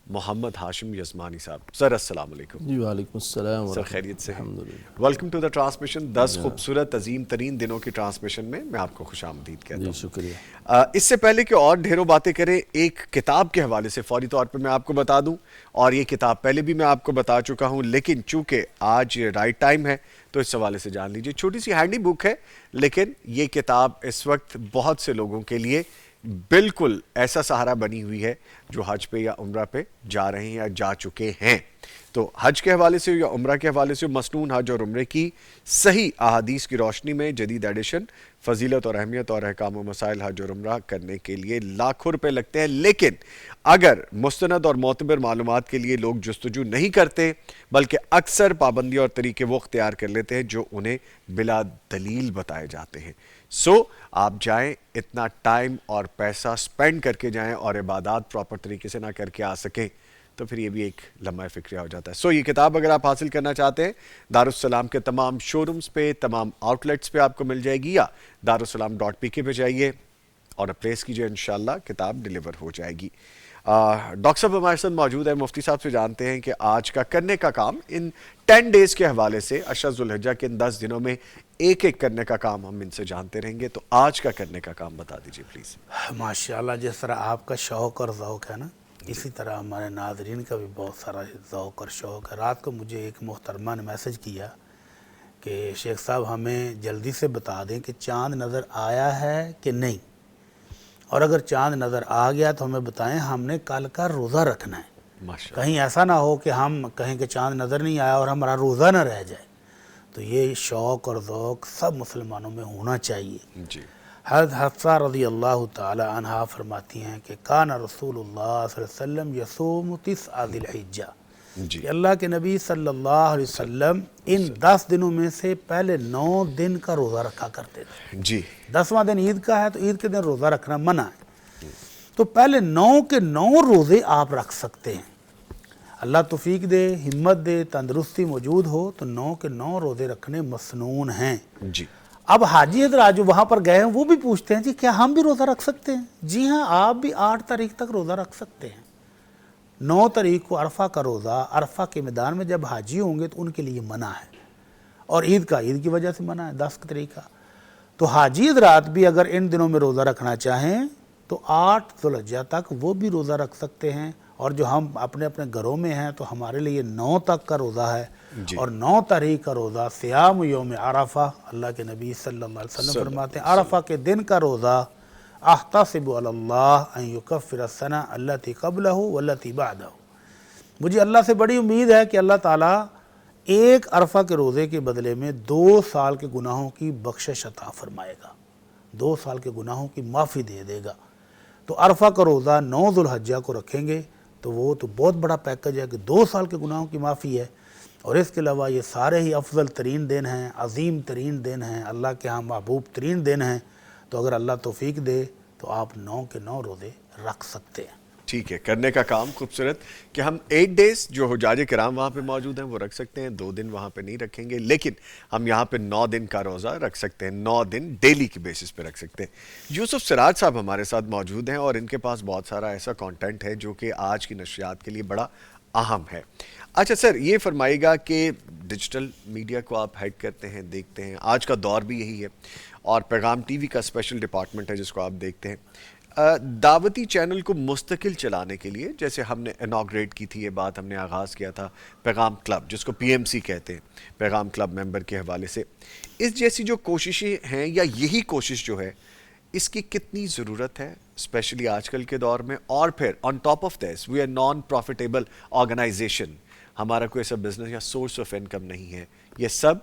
محمد ہاشم یزمانی صاحب۔ سر السلام علیکم۔ جی وعلیکم السلام سر خیریت سے ہیں؟ الحمدللہ۔ Welcome to the transmission. 10 خوبصورت عظیم ترین دنوں کی ٹرانسمیشن میں میں آپ کو خوش آمدید کہتا جی ہوں۔ شکریہ۔ اس سے پہلے کہ اور ڈھیروں باتیں کریں، ایک کتاب کے حوالے سے فوری طور پہ میں آپ کو بتا دوں، اور یہ کتاب پہلے بھی میں آپ کو بتا چکا ہوں، لیکن چونکہ آج رائٹ ٹائم ہے تو اس حوالے سے جان لیجئے۔ چھوٹی سی ہینڈی بک ہے، لیکن یہ کتاب اس وقت بہت سے لوگوں کے لیے بالکل ایسا سہارا بنی ہوئی ہے جو حج پہ یا عمرہ پہ جا رہے ہیں یا جا چکے ہیں۔ تو حج کے حوالے سے یا عمرہ کے حوالے سے مسنون حج اور عمرے کی صحیح احادیث کی روشنی میں جدید ایڈیشن، فضیلت اور اہمیت اور احکام و مسائل حج اور عمرہ کرنے کے لیے لاکھوں روپے لگتے ہیں، لیکن اگر مستند اور معتبر معلومات کے لیے لوگ جستجو نہیں کرتے بلکہ اکثر پابندی اور طریقے وہ اختیار کر لیتے ہیں جو انہیں بلا دلیل بتائے جاتے ہیں۔ آپ جائیں، اتنا ٹائم اور پیسہ سپینڈ کر کے جائیں اور عبادات پراپر طریقے سے نہ کر کے آ سکیں تو پھر یہ بھی ایک لمحہ فکریہ ہو جاتا ہے۔ یہ کتاب اگر آپ حاصل کرنا چاہتے ہیں، دارالسلام کے تمام شو رومز پہ، تمام آؤٹ لیٹس پہ آپ کو مل جائے گی، یا darussalam.pk پہ جائیے اور پلیس کیجئے، انشاءاللہ کتاب ڈیلیور ہو جائے گی۔ ڈاکٹر صاحب ہمارے ساتھ موجود ہیں، مفتی صاحب سے جانتے ہیں کہ آج کا کرنے کا کام ان 10 ڈیز کے حوالے سے، اشرف ذوالحجہ کے ان 10 دنوں میں ایک ایک کرنے کا کام ہم ان سے جانتے رہیں گے، تو آج کا کرنے کا کام بتا دیجئے پلیز۔ ماشاءاللہ، جس طرح آپ کا شوق اور ذوق ہے نا، اسی طرح ہمارے ناظرین کا بھی بہت سارا ذوق اور شوق ہے۔ رات کو مجھے ایک محترمہ نے میسج کیا کہ شیخ صاحب ہمیں جلدی سے بتا دیں کہ چاند نظر آیا ہے کہ نہیں، اور اگر چاند نظر آ گیا تو ہمیں بتائیں، ہم نے کل کا روزہ رکھنا ہے۔ ماشاءاللہ، کہیں ایسا نہ ہو کہ ہم کہیں کہ چاند نظر نہیں آیا اور ہمارا روزہ نہ رہ جائے۔ تو یہ شوق اور ذوق سب مسلمانوں میں ہونا چاہیے۔ جی، حضرت حفصہ رضی اللہ تعالی عنہا فرماتی ہیں کہ کان رسول اللہ صلی اللہ علیہ وسلم یصوم 9 ذی الحجہ، جی، کہ اللہ کے نبی صلی اللہ علیہ وسلم ان 10 دنوں میں سے پہلے 9 دن کا روزہ رکھا کرتے تھے۔ جی، 10واں دن عید کا ہے تو عید کے دن روزہ رکھنا منع ہے، تو پہلے 9 کے 9 روزے آپ رکھ سکتے ہیں۔ اللہ توفیق دے، ہمت دے، تندرستی موجود ہو تو 9 کے 9 روزے رکھنے مسنون ہیں۔ جی، اب حاجی حضرات جو وہاں پر گئے ہیں وہ بھی پوچھتے ہیں جی کیا ہم بھی روزہ رکھ سکتے ہیں؟ جی ہاں، آپ بھی 8 تاریخ تک روزہ رکھ سکتے ہیں۔ 9 تاریخ کو عرفہ کا روزہ، عرفہ کے میدان میں جب حاجی ہوں گے تو ان کے لیے منع ہے، اور عید کی وجہ سے منع ہے 10 تاریخ کا۔ تو حاجی حضرات بھی اگر ان دنوں میں روزہ رکھنا چاہیں تو 8 ذوالحجہ تک وہ بھی روزہ رکھ سکتے ہیں، اور جو ہم اپنے اپنے گھروں میں ہیں تو ہمارے لیے 9 تک کا روزہ ہے، اور 9 تاریخ کا روزہ صیام یوم عرفہ، اللہ کے نبی صلی اللہ علیہ وسلم فرماتے ہیں عرفہ کے دن کا روزہ احتسب علی اللہ ان یکفر السنہ التی قبلہ والتی بعدہ، مجھے اللہ سے بڑی امید ہے کہ اللہ تعالیٰ ایک عرفہ کے روزے کے بدلے میں 2 سال کے گناہوں کی بخشش عطا فرمائے گا، 2 سال کے گناہوں کی معافی دے دے گا۔ تو عرفہ کا روزہ 9 ذوالحجہ کو رکھیں گے تو وہ تو بہت بڑا پیکج ہے کہ 2 سال کے گناہوں کی معافی ہے۔ اور اس کے علاوہ یہ سارے ہی افضل ترین دن ہیں، عظیم ترین دن ہیں، اللہ کے ہاں محبوب ترین دن ہیں، تو اگر اللہ توفیق دے تو آپ 9 کے 9 روزے رکھ سکتے ہیں۔ ٹھیک ہے، کرنے کا کام خوبصورت کہ ہم 8 ڈیز جو حجاج کرام وہاں پہ موجود ہیں وہ رکھ سکتے ہیں، 2 دن وہاں پہ نہیں رکھیں گے، لیکن ہم یہاں پہ 9 دن کا روزہ رکھ سکتے ہیں، 9 دن ڈیلی کی بیسس پہ رکھ سکتے ہیں۔ یوسف سراج صاحب ہمارے ساتھ موجود ہیں اور ان کے پاس بہت سارا ایسا کانٹینٹ ہے جو کہ آج کی نشریات کے لیے بڑا اہم ہے۔ اچھا سر، یہ فرمائے گا کہ ڈیجیٹل میڈیا کو آپ ہیڈ کرتے ہیں، دیکھتے ہیں، آج کا دور بھی یہی ہے، اور پیغام ٹی وی کا اسپیشل ڈپارٹمنٹ ہے جس کو آپ دیکھتے ہیں۔ دعوتی چینل کو مستقل چلانے کے لیے، جیسے ہم نے انوگریٹ کی تھی، یہ بات ہم نے آغاز کیا تھا پیغام کلب، جس کو پی ایم سی کہتے ہیں، پیغام کلب ممبر کے حوالے سے، اس جیسی جو کوششیں ہیں یا یہی کوشش جو ہے، اس کی کتنی ضرورت ہے اسپیشلی آج کل کے دور میں؟ اور پھر on top of this we are non profitable organisation, ہمارا کوئی ایسا بزنس یا سورس آف انکم نہیں ہے، یہ سب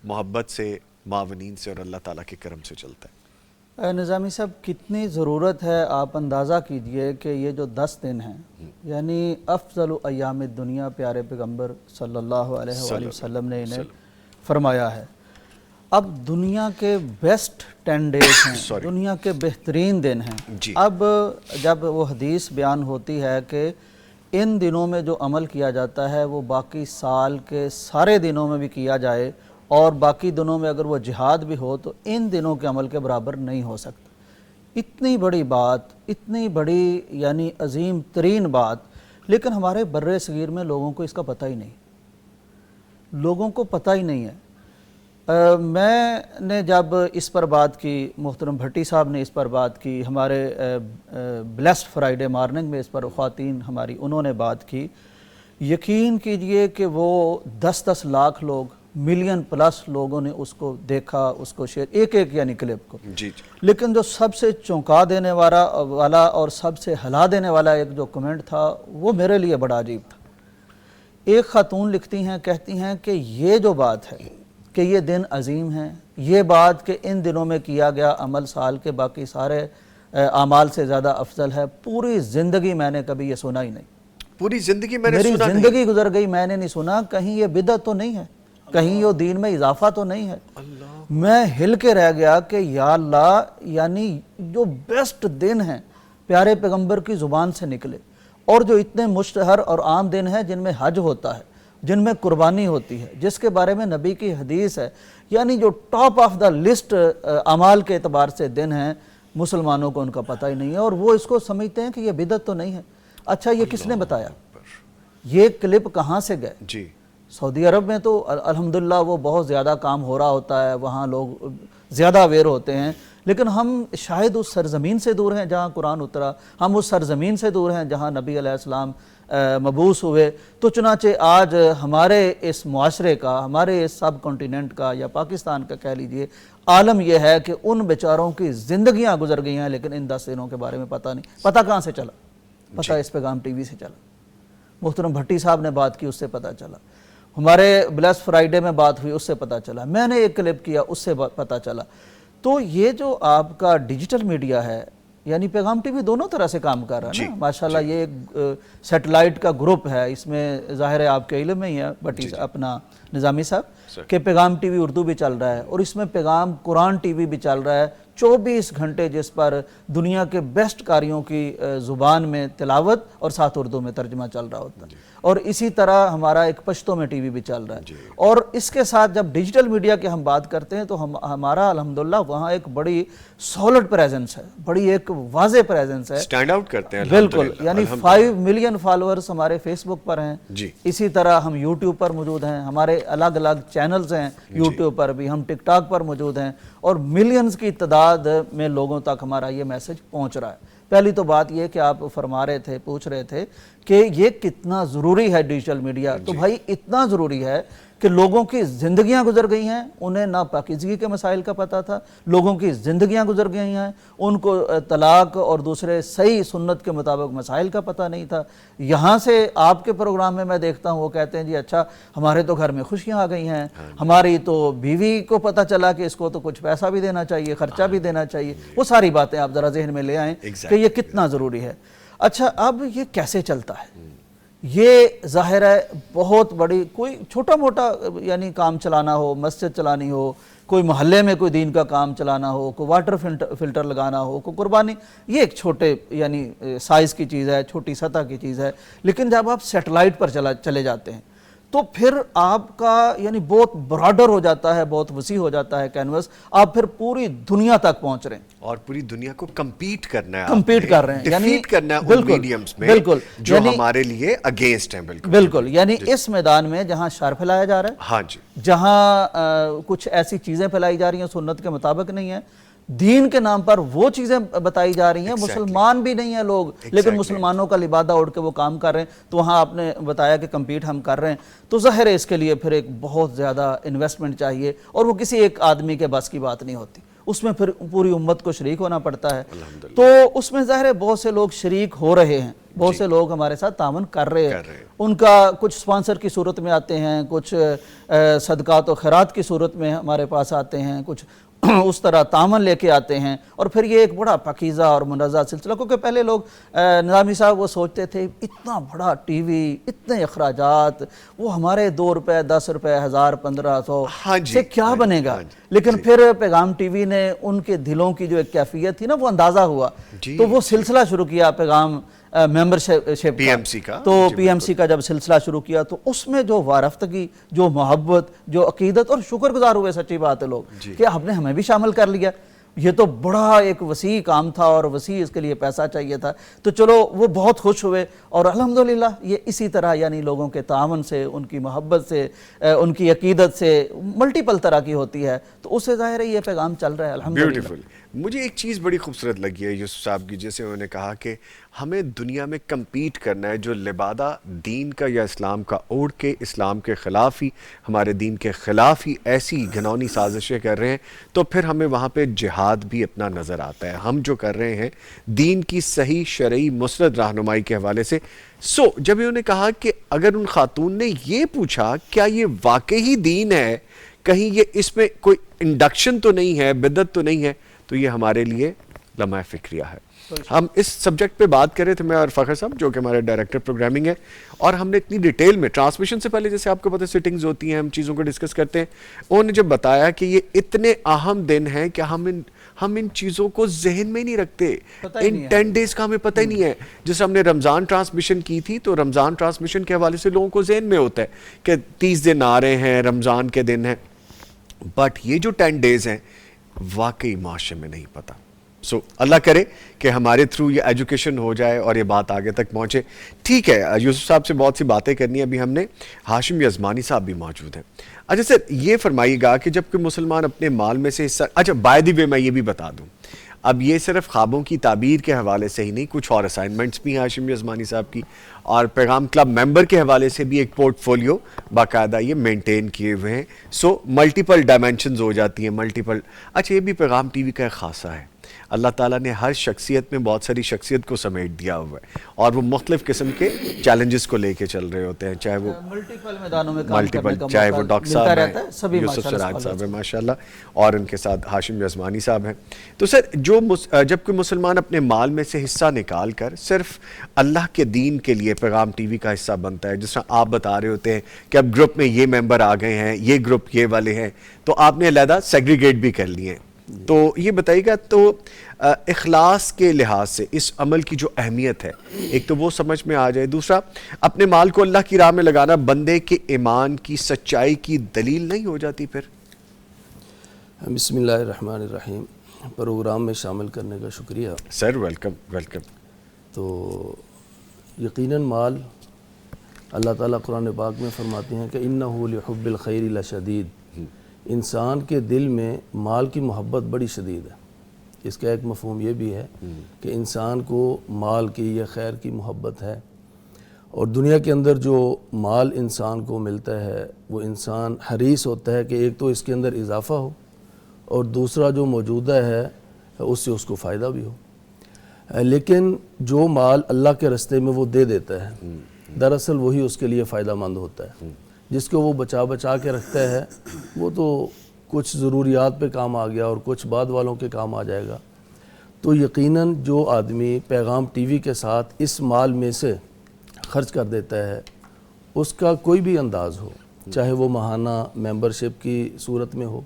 محبت سے، معاونین سے اور اللہ تعالیٰ کے کرم سے چلتا ہے۔ نظامی صاحب، کتنی ضرورت ہے آپ اندازہ کیجئے کہ یہ جو 10 دن ہیں، یعنی افضل ایام الدنیا پیارے پیغمبر صلی اللہ علیہ وآلہ وسلم نے انہیں فرمایا ہے۔ اب دنیا کے بیسٹ 10 ڈیز ہیں، دنیا کے بہترین دن ہیں۔ اب جب وہ حدیث بیان ہوتی ہے کہ ان دنوں میں جو عمل کیا جاتا ہے وہ باقی سال کے سارے دنوں میں بھی کیا جائے، اور باقی دنوں میں اگر وہ جہاد بھی ہو تو ان دنوں کے عمل کے برابر نہیں ہو سکتا۔ اتنی بڑی بات، اتنی بڑی یعنی عظیم ترین بات، لیکن ہمارے بر صغیر میں لوگوں کو اس کا پتہ ہی نہیں، لوگوں کو پتہ ہی نہیں ہے۔ میں نے جب اس پر بات کی، محترم بھٹی صاحب نے اس پر بات کی، ہمارے بلیسڈ فرائیڈے مارننگ میں اس پر خواتین ہماری انہوں نے بات کی، یقین کیجئے کہ وہ 10-10 لاکھ لوگ، ملین پلس لوگوں نے اس کو دیکھا، اس کو شیئر، ایک یعنی کلپ کو۔ لیکن جو سب سے چونکا دینے والا اور سب سے ہلا دینے والا ایک جو کمنٹ تھا وہ میرے لیے بڑا عجیب تھا۔ ایک خاتون لکھتی ہیں، کہتی ہیں کہ یہ جو بات ہے کہ یہ دن عظیم ہیں، یہ بات کہ ان دنوں میں کیا گیا عمل سال کے باقی سارے اعمال سے زیادہ افضل ہے، پوری زندگی میں نے کبھی یہ سنا ہی نہیں، پوری زندگی میں نے میری سنا نہیں، زندگی گزر گئی میں نے نہیں سنا۔ کہیں یہ بدعت تو نہیں ہے، کہیں یہ دین میں اضافہ تو نہیں ہے؟ میں ہل کے رہ گیا کہ یا اللہ، یعنی جو بیسٹ دن ہیں پیارے پیغمبر کی زبان سے نکلے، اور جو اتنے مشتہر اور عام دن ہیں جن میں حج ہوتا ہے، جن میں قربانی ہوتی ہے، جس کے بارے میں نبی کی حدیث ہے، یعنی جو ٹاپ آف دا لسٹ اعمال کے اعتبار سے دن ہیں، مسلمانوں کو ان کا پتہ ہی نہیں ہے، اور وہ اس کو سمجھتے ہیں کہ یہ بدعت تو نہیں ہے۔ اچھا، یہ کس نے بتایا؟ یہ کلپ کہاں سے گئے؟ جی، سعودی عرب میں تو الحمدللہ وہ بہت زیادہ کام ہو رہا ہوتا ہے، وہاں لوگ زیادہ اویئر ہوتے ہیں، لیکن ہم شاید اس سرزمین سے دور ہیں جہاں قرآن اترا، ہم اس سرزمین سے دور ہیں جہاں نبی علیہ السلام مبعوث ہوئے۔ تو چنانچہ آج ہمارے اس معاشرے کا، ہمارے اس سب کانٹیننٹ کا یا پاکستان کا کہہ لیجئے، عالم یہ ہے کہ ان بیچاروں کی زندگیاں گزر گئی ہیں، لیکن ان 10 دنوں کے بارے میں پتہ نہیں۔ پتہ کہاں سے چلا؟ پتہ اس پیغام ٹی وی سے چلا، محترم بھٹی صاحب نے بات کی، اس سے پتہ چلا، ہمارے بلیس فرائیڈے میں بات ہوئی، اس سے پتہ چلا، میں نے ایک کلپ کیا، اس سے پتہ چلا۔ تو یہ جو آپ کا ڈیجیٹل میڈیا ہے، یعنی پیغام ٹی وی دونوں طرح سے کام کر رہا ہے نا، ماشاءاللہ۔ یہ ایک سیٹلائٹ کا گروپ ہے، اس میں ظاہر ہے آپ کے علم میں ہی ہے بٹی اپنا نظامی صاحب کہ پیغام ٹی وی اردو بھی چل رہا ہے، اور اس میں پیغام قرآن ٹی وی بھی چل رہا ہے 24 گھنٹے، جس پر دنیا کے بیسٹ قاریوں کی زبان میں تلاوت اور ساتھ اردو میں ترجمہ چل رہا ہوتا ہے، اور اسی طرح ہمارا ایک پشتو میں ٹی وی بھی چل رہا ہے۔ اور اس کے ساتھ جب ڈیجیٹل میڈیا کی ہم بات کرتے ہیں تو ہمارا الحمدللہ وہاں ایک بڑی سولڈ پریزنس ہے، بڑی ایک واضح پریزنس ہے، سٹینڈ آؤٹ کرتے ہیں بالکل۔ یعنی 5 ملین فالورز ہمارے فیس بک پر ہیں، اسی طرح ہم یوٹیوب پر موجود ہیں، ہمارے الگ الگ چینلز ہیں یوٹیوب پر بھی، ہم ٹک ٹاک پر موجود ہیں، اور ملینز کی تعداد میں لوگوں تک ہمارا یہ میسج پہنچ رہا ہے۔ پہلی تو بات یہ کہ آپ فرما رہے تھے، پوچھ رہے تھے کہ یہ کتنا ضروری ہے ڈیجیٹل میڈیا، تو بھائی اتنا ضروری ہے کہ لوگوں کی زندگیاں گزر گئی ہیں، انہیں نہ پاکیزگی کے مسائل کا پتہ تھا، لوگوں کی زندگیاں گزر گئی ہیں، ان کو طلاق اور دوسرے صحیح سنت کے مطابق مسائل کا پتہ نہیں تھا۔ یہاں سے آپ کے پروگرام میں دیکھتا ہوں وہ کہتے ہیں جی اچھا ہمارے تو گھر میں خوشیاں آ گئی ہیں، ہماری تو بیوی کو پتہ چلا کہ اس کو تو کچھ پیسہ بھی دینا چاہیے، خرچہ بھی دینا چاہیے، وہ ساری باتیں آپ ذرا ذہن میں لے آئیں کہ یہ کتنا ضروری ہے۔ اچھا، اب یہ کیسے چلتا ہے؟ یہ ظاہر ہے بہت بڑی، کوئی چھوٹا موٹا یعنی کام چلانا ہو، مسجد چلانی ہو، کوئی محلے میں کوئی دین کا کام چلانا ہو، کوئی واٹر فلٹر لگانا ہو، کوئی قربانی، یہ ایک چھوٹے یعنی سائز کی چیز ہے، چھوٹی سطح کی چیز ہے. لیکن جب آپ سیٹلائٹ پر چلے جاتے ہیں تو پھر آپ کا یعنی بہت براڈر ہو جاتا ہے، بہت وسیع ہو جاتا ہے کینوس. آپ پھر پوری دنیا تک پہنچ رہے ہیں اور پوری دنیا کو کمپیٹ کرنا ہے، کمپیٹ کر رہے ہیں، ڈیفیٹ کرنا ہے ان میڈیمز میں بالکل جو ہمارے لیے اگینسٹ ہیں. بالکل یعنی اس میدان میں جہاں شر پھیلایا جا رہا ہے، ہاں جی، جہاں کچھ ایسی چیزیں پھیلائی جا رہی ہیں سنت کے مطابق نہیں ہیں، دین کے نام پر وہ چیزیں بتائی جا رہی ہیں، مسلمان بھی نہیں ہیں لوگ لیکن مسلمانوں کا لبادہ اوڑھ کے وہ کام کر رہے ہیں. تو وہاں آپ نے بتایا کہ کمپیٹ ہم کر رہے ہیں، تو ظاہر ہے اس کے لیے پھر ایک بہت زیادہ انویسٹمنٹ چاہیے، اور وہ کسی ایک آدمی کے بس کی بات نہیں ہوتی، اس میں پھر پوری امت کو شریک ہونا پڑتا ہے. تو اس میں ظاہر ہے بہت سے لوگ شریک ہو رہے ہیں، بہت سے لوگ ہمارے ساتھ تعاون کر رہے ہیں. ان کا کچھ سپانسر کی صورت میں آتے ہیں، کچھ صدقات و خیرات کی صورت میں ہمارے پاس آتے ہیں، کچھ اس طرح تعاون لے کے آتے ہیں. اور پھر یہ ایک بڑا پاکیزہ اور منرزہ سلسلہ، کیونکہ پہلے لوگ نظامی صاحب وہ سوچتے تھے اتنا بڑا ٹی وی، اتنے اخراجات، وہ ہمارے 2 روپے 10 روپے 1000 1500 سے کیا بنے گا. لیکن پھر پیغام ٹی وی نے ان کے دلوں کی جو ایک کیفیت تھی نا وہ اندازہ ہوا، تو وہ سلسلہ شروع کیا پیغام ممبرشپ کا. تو پی ایم سی کا جب سلسلہ شروع کیا تو اس میں جو وارفتگی، جو محبت، جو عقیدت، اور شکر گزار ہوئے سچی بات ہے لوگ کہ آپ نے ہمیں بھی شامل کر لیا. یہ تو بڑا ایک وسیع کام تھا اور وسیع اس کے لیے پیسہ چاہیے تھا. تو چلو وہ بہت خوش ہوئے، اور الحمدللہ یہ اسی طرح یعنی لوگوں کے تعاون سے، ان کی محبت سے، ان کی عقیدت سے ملٹیپل طرح کی ہوتی ہے، تو اس سے ظاہر ہے یہ پیغام چل رہا ہے الحمدللہ. بیوٹیفل. مجھے ایک چیز بڑی خوبصورت لگی ہے یوسف صاحب کی، جیسے انہوں نے کہا کہ ہمیں دنیا میں کمپیٹ کرنا ہے، جو لبادہ دین کا یا اسلام کا اوڑھ کے اسلام کے خلاف ہی، ہمارے دین کے خلاف ہی ایسی گھنونی سازشیں کر رہے ہیں، تو پھر ہمیں وہاں پہ جہاد بھی اپنا نظر آتا ہے. ہم جو کر رہے ہیں دین کی صحیح شرعی مسند رہنمائی کے حوالے سے. جب انہوں نے کہا کہ اگر ان خاتون نے یہ پوچھا کیا یہ واقعی دین ہے، کہیں یہ اس میں کوئی انڈکشن تو نہیں ہے، بدعت تو نہیں ہے، تو یہ ہمارے لیے لمحہ فکریہ ہے. ہم اس سبجیکٹ پہ بات کر رہے تھے، میں اور فخر صاحب جو کہ ہمارے ڈائریکٹر پروگرامنگ ہے، اور ہم نے اتنی ڈیٹیل میں ٹرانسمیشن سے پہلے جیسے آپ کو پتہ سیٹنگز ہوتی ہیں، ہم چیزوں کو ڈسکس کرتے ہیں. انہوں نے جب بتایا کہ یہ اتنے اہم دن ہیں کہ ہم ان چیزوں کو ذہن میں نہیں رکھتے، ان 10 ڈیز کا ہمیں پتہ ہی نہیں ہے. جیسے ہم نے رمضان ٹرانسمیشن کی تھی، تو رمضان ٹرانسمیشن کے حوالے سے لوگوں کو ذہن میں ہوتا ہے کہ 30 دن آ رہے ہیں، رمضان کے دن ہیں، بٹ یہ جو 10 ڈیز ہیں واقعی معاشرے میں نہیں پتہ. اللہ کرے کہ ہمارے تھرو یہ ایجوکیشن ہو جائے اور یہ بات آگے تک پہنچے. ٹھیک ہے، یوسف صاحب سے بہت سی باتیں کرنی ہیں. ابھی ہم نے ہاشم یزمانی صاحب بھی موجود ہیں. اچھا سر، یہ فرمائیے گا کہ جب کوئی مسلمان اپنے مال میں سے حصہ، اچھا بائی دی وے میں یہ بھی بتا دوں، اب یہ صرف خوابوں کی تعبیر کے حوالے سے ہی نہیں، کچھ اور اسائنمنٹس بھی ہیں ہاشم یزمانی صاحب کی، اور پیغام کلب ممبر کے حوالے سے بھی ایک پورٹ فولیو باقاعدہ یہ مینٹین کیے ہوئے ہیں. ملٹیپل ڈائمینشنز ہو جاتی ہیں، ملٹیپل. اچھا، یہ بھی پیغام ٹی وی کا ایک خاصہ ہے، اللہ تعالیٰ نے ہر شخصیت میں بہت ساری شخصیت کو سمیٹ دیا ہوا ہے، اور وہ مختلف قسم کے چیلنجز کو لے کے چل رہے ہوتے ہیں، چاہے وہ ملٹیپل میدانوں میں کام کرنے کا چاہے وہ ڈاکٹر صاحب ہیں، یوسف سراج صاحب ہیں ماشاءاللہ، اور ان کے ساتھ ہاشم یزمانی صاحب ہیں. تو سر، جب کوئی مسلمان اپنے مال میں سے حصہ نکال کر صرف اللہ کے دین کے لیے پیغام ٹی وی کا حصہ بنتا ہے، جس طرح آپ بتا رہے ہوتے ہیں کہ اب گروپ میں یہ ممبر آ گئے ہیں، یہ گروپ یہ والے ہیں، تو آپ نے علیحدہ سیگریگیٹ بھی کر لیے ہیں. تو یہ بتائیے گا، تو اخلاص کے لحاظ سے اس عمل کی جو اہمیت ہے، ایک تو وہ سمجھ میں آ جائے، دوسرا اپنے مال کو اللہ کی راہ میں لگانا بندے کے ایمان کی سچائی کی دلیل نہیں ہو جاتی پھر؟ بسم اللہ الرحمن الرحیم. پروگرام میں شامل کرنے کا شکریہ سر. ویلکم. تو یقیناً مال، اللہ تعالیٰ قرآن پاک میں فرماتے ہیں کہ اِنَّهُ لِحُبِّ الْخَيْرِ لَشَدِيدٌ. انسان کے دل میں مال کی محبت بڑی شدید ہے. اس کا ایک مفہوم یہ بھی ہے کہ انسان کو مال کی یا خیر کی محبت ہے، اور دنیا کے اندر جو مال انسان کو ملتا ہے وہ انسان حریص ہوتا ہے کہ ایک تو اس کے اندر اضافہ ہو، اور دوسرا جو موجودہ ہے اس سے اس کو فائدہ بھی ہو. لیکن جو مال اللہ کے راستے میں وہ دے دیتا ہے، دراصل وہی اس کے لیے فائدہ مند ہوتا ہے. جس کو وہ بچا کے رکھتا ہے وہ تو کچھ ضروریات پہ کام آ گیا اور کچھ بعد والوں کے کام آ جائے گا. تو یقیناً جو آدمی پیغام ٹی وی کے ساتھ اس مال میں سے خرچ کر دیتا ہے اس کا کوئی بھی انداز ہو، چاہے وہ ماہانہ ممبرشپ کی صورت میں ہو،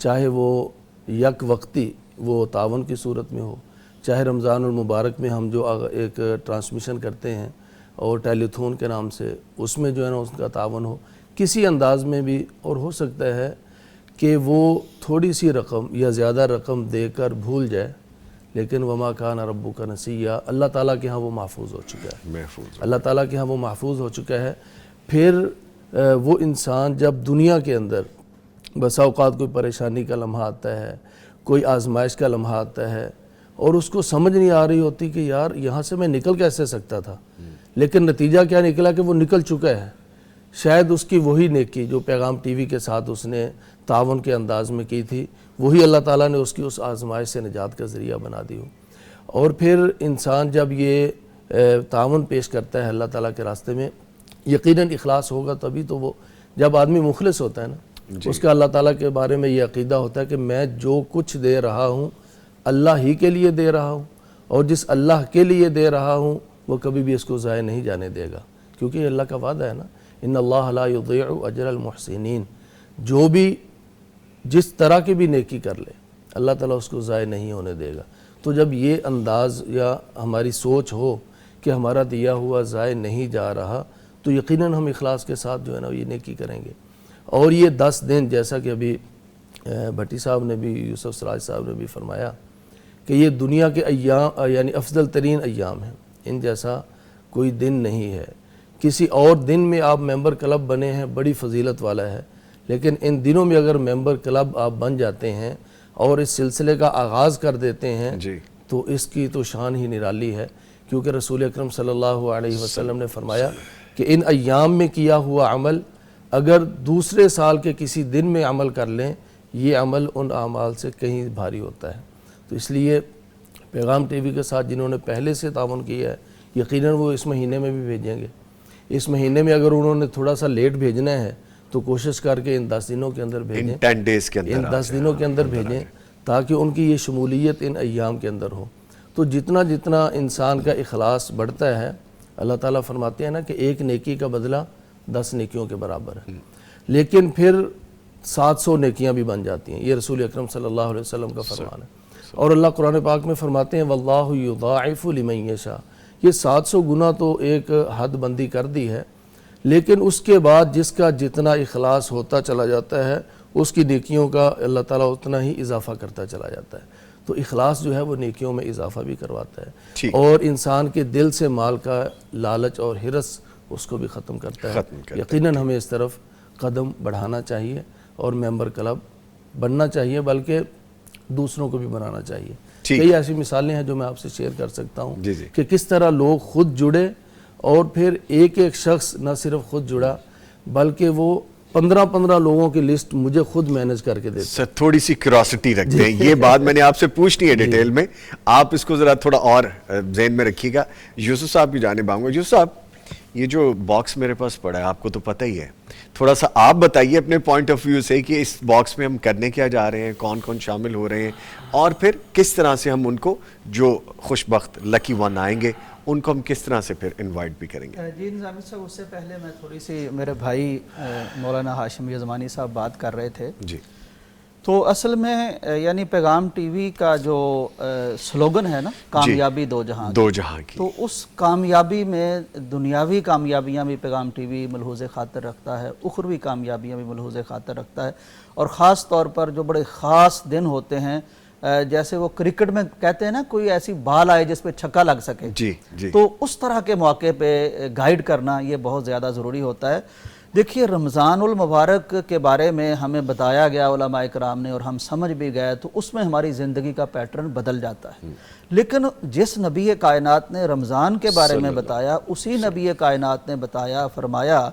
چاہے وہ یک وقتی وہ تعاون کی صورت میں ہو، چاہے رمضان المبارک میں ہم جو ایک ٹرانسمیشن کرتے ہیں اور ٹیلیتھون کے نام سے اس میں جو ہے نا اس کا تعاون ہو، کسی انداز میں بھی، اور ہو سکتا ہے کہ وہ تھوڑی سی رقم یا زیادہ رقم دے کر بھول جائے، لیکن وما کان ربک نسیا، اللہ تعالیٰ کے ہاں وہ محفوظ ہو چکا ہے، محفوظ اللہ تعالیٰ کے ہاں وہ محفوظ ہو چکا ہے۔ پھر وہ انسان جب دنیا کے اندر بسا اوقات کوئی پریشانی کا لمحہ آتا ہے، کوئی آزمائش کا لمحہ آتا ہے اور اس کو سمجھ نہیں آ رہی ہوتی کہ یار یہاں سے میں نکل کیسے سکتا تھا، لیکن نتیجہ کیا نکلا کہ وہ نکل چکا ہے۔ شاید اس کی وہی نیکی جو پیغام ٹی وی کے ساتھ اس نے تعاون کے انداز میں کی تھی، وہی اللہ تعالیٰ نے اس کی اس آزمائش سے نجات کا ذریعہ بنا دی ہو۔ اور پھر انسان جب یہ تعاون پیش کرتا ہے اللہ تعالیٰ کے راستے میں، یقیناً اخلاص ہوگا تبھی تو وہ، جب آدمی مخلص ہوتا ہے نا، اس کا اللہ تعالیٰ کے بارے میں یہ عقیدہ ہوتا ہے کہ میں جو کچھ دے رہا ہوں اللہ ہی کے لیے دے رہا ہوں، اور جس اللہ کے لیے دے رہا ہوں وہ کبھی بھی اس کو ضائع نہیں جانے دے گا، کیونکہ یہ اللہ کا وعدہ ہے نا، ان اللہ لا یضیع اجر المحسنین، جو بھی جس طرح کی بھی نیکی کر لے اللہ تعالیٰ اس کو ضائع نہیں ہونے دے گا۔ تو جب یہ انداز یا ہماری سوچ ہو کہ ہمارا دیا ہوا ضائع نہیں جا رہا، تو یقیناً ہم اخلاص کے ساتھ جو ہے نا یہ نیکی کریں گے۔ اور یہ 10 دن جیسا کہ ابھی بھٹی صاحب نے بھی، یوسف سراج صاحب نے بھی فرمایا کہ یہ دنیا کے ایام یعنی افضل ترین ایام ہیں، ان جیسا کوئی دن نہیں ہے۔ کسی اور دن میں آپ ممبر کلب بنے ہیں بڑی فضیلت والا ہے، لیکن ان دنوں میں اگر ممبر کلب آپ بن جاتے ہیں اور اس سلسلے کا آغاز کر دیتے ہیں تو اس کی تو شان ہی نرالی ہے، کیونکہ رسول اکرم صلی اللہ علیہ وسلم نے فرمایا کہ ان ایام میں کیا ہوا عمل اگر دوسرے سال کے کسی دن میں عمل کر لیں، یہ عمل ان اعمال سے کہیں بھاری ہوتا ہے۔ تو اس لیے پیغام ٹی وی کے ساتھ جنہوں نے پہلے سے تعاون کیا ہے، یقیناً وہ اس مہینے میں بھی بھیجیں گے۔ اس مہینے میں اگر انہوں نے تھوڑا سا لیٹ بھیجنا ہے تو کوشش کر کے ان 10 دنوں کے اندر بھیجیں، ان 10 دنوں کے اندر بھیجیں، تاکہ ان کی یہ شمولیت ان ایام کے اندر ہو۔ تو جتنا جتنا انسان کا اخلاص بڑھتا ہے، اللہ تعالیٰ فرماتے ہیں نا کہ ایک نیکی کا بدلہ 10 نیکیوں کے برابر ہے، لیکن پھر 700 نیکیاں بھی بن جاتی ہیں، یہ رسول اکرم صلی اللہ علیہ وسلم کا فرمان ہے۔ اور اللہ قرآن پاک میں فرماتے ہیں واللہ یضاعف لمن یشاء، یہ 700 گنا تو ایک حد بندی کر دی ہے، لیکن اس کے بعد جس کا جتنا اخلاص ہوتا چلا جاتا ہے اس کی نیکیوں کا اللہ تعالیٰ اتنا ہی اضافہ کرتا چلا جاتا ہے۔ تو اخلاص جو ہے وہ نیکیوں میں اضافہ بھی کرواتا ہے، اور انسان کے دل سے مال کا لالچ اور ہرس اس کو بھی ختم کرتا ہے۔ یقیناً ہمیں اس طرف قدم بڑھانا چاہیے اور ممبر کلب بننا چاہیے، بلکہ دوسروں کو بھی بنانا چاہیے۔ کئی ایسی مثالیں ہیں جو میں آپ سے شیئر کر سکتا ہوں کہ کس طرح لوگ خود جڑے، اور پھر ایک ایک شخص نہ صرف خود جڑا بلکہ وہ 15 لوگوں کی لسٹ مجھے خود مینج کر کے دیتے۔ سر تھوڑی سی کیوریوسٹی رکھتے ہیں، یہ بات میں نے آپ سے پوچھنی ہے ڈیٹیل میں، آپ اس کو ذرا تھوڑا اور ذہن میں رکھیے گا۔ یوسف صاحب کی جانب آؤں گا۔ یوسف صاحب، یہ جو باکس میرے پاس پڑا ہے آپ کو تو پتہ ہی ہے، تھوڑا سا آپ بتائیے اپنے پوائنٹ آف ویو سے کہ اس باکس میں ہم کرنے کیا جا رہے ہیں، کون کون شامل ہو رہے ہیں، اور پھر کس طرح سے ہم ان کو جو خوش بخت لکی ون آئیں گے ان کو ہم کس طرح سے پھر انوائٹ بھی کریں گے۔ جی نظامی صاحب، اس سے پہلے میں تھوڑی سی، میرے بھائی مولانا ہاشم یزمانی صاحب بات کر رہے تھے، جی تو اصل میں یعنی پیغام ٹی وی کا جو سلوگن ہے نا، کامیابی دو جہاں کی، تو اس کامیابی میں دنیاوی کامیابیاں بھی پیغام ٹی وی ملحوظ خاطر رکھتا ہے، اخروی کامیابیاں بھی ملحوظ خاطر رکھتا ہے، اور خاص طور پر جو بڑے خاص دن ہوتے ہیں، جیسے وہ کرکٹ میں کہتے ہیں نا کوئی ایسی بال آئے جس پہ چھکا لگ سکے، تو اس طرح کے موقع پہ گائیڈ کرنا یہ بہت زیادہ ضروری ہوتا ہے۔ دیکھیے، رمضان المبارک کے بارے میں ہمیں بتایا گیا علماء کرام نے، اور ہم سمجھ بھی گئے، تو اس میں ہماری زندگی کا پیٹرن بدل جاتا ہے۔ لیکن جس نبی کائنات نے رمضان کے بارے میں بتایا، اسی نبی کائنات نے بتایا، فرمایا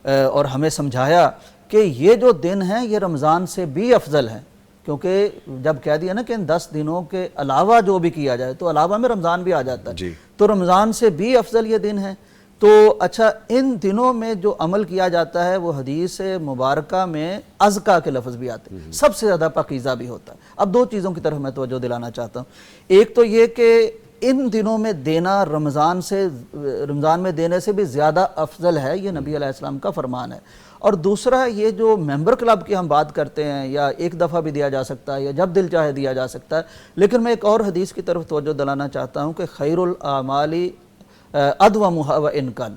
اور ہمیں سمجھایا کہ یہ جو دن ہیں یہ رمضان سے بھی افضل ہیں، کیونکہ جب کہہ دیا نا کہ ان 10 دنوں کے علاوہ جو بھی کیا جائے تو علاوہ میں رمضان بھی آ جاتا ہے، تو رمضان سے بھی افضل یہ دن ہے۔ تو اچھا، ان دنوں میں جو عمل کیا جاتا ہے وہ حدیث مبارکہ میں ازکا کے لفظ بھی آتے ہیں، سب سے زیادہ پاکیزہ بھی ہوتا ہے۔ اب 2 چیزوں کی طرف میں توجہ دلانا چاہتا ہوں۔ ایک تو یہ کہ ان دنوں میں دینا رمضان میں دینے سے بھی زیادہ افضل ہے، یہ نبی علیہ السلام کا فرمان ہے۔ اور دوسرا یہ جو ممبر کلب کی ہم بات کرتے ہیں، یا ایک دفعہ بھی دیا جا سکتا ہے یا جب دل چاہے دیا جا سکتا ہے، لیکن میں ایک اور حدیث کی طرف توجہ دلانا چاہتا ہوں کہ خیر الاعمال ادومھا وان قل،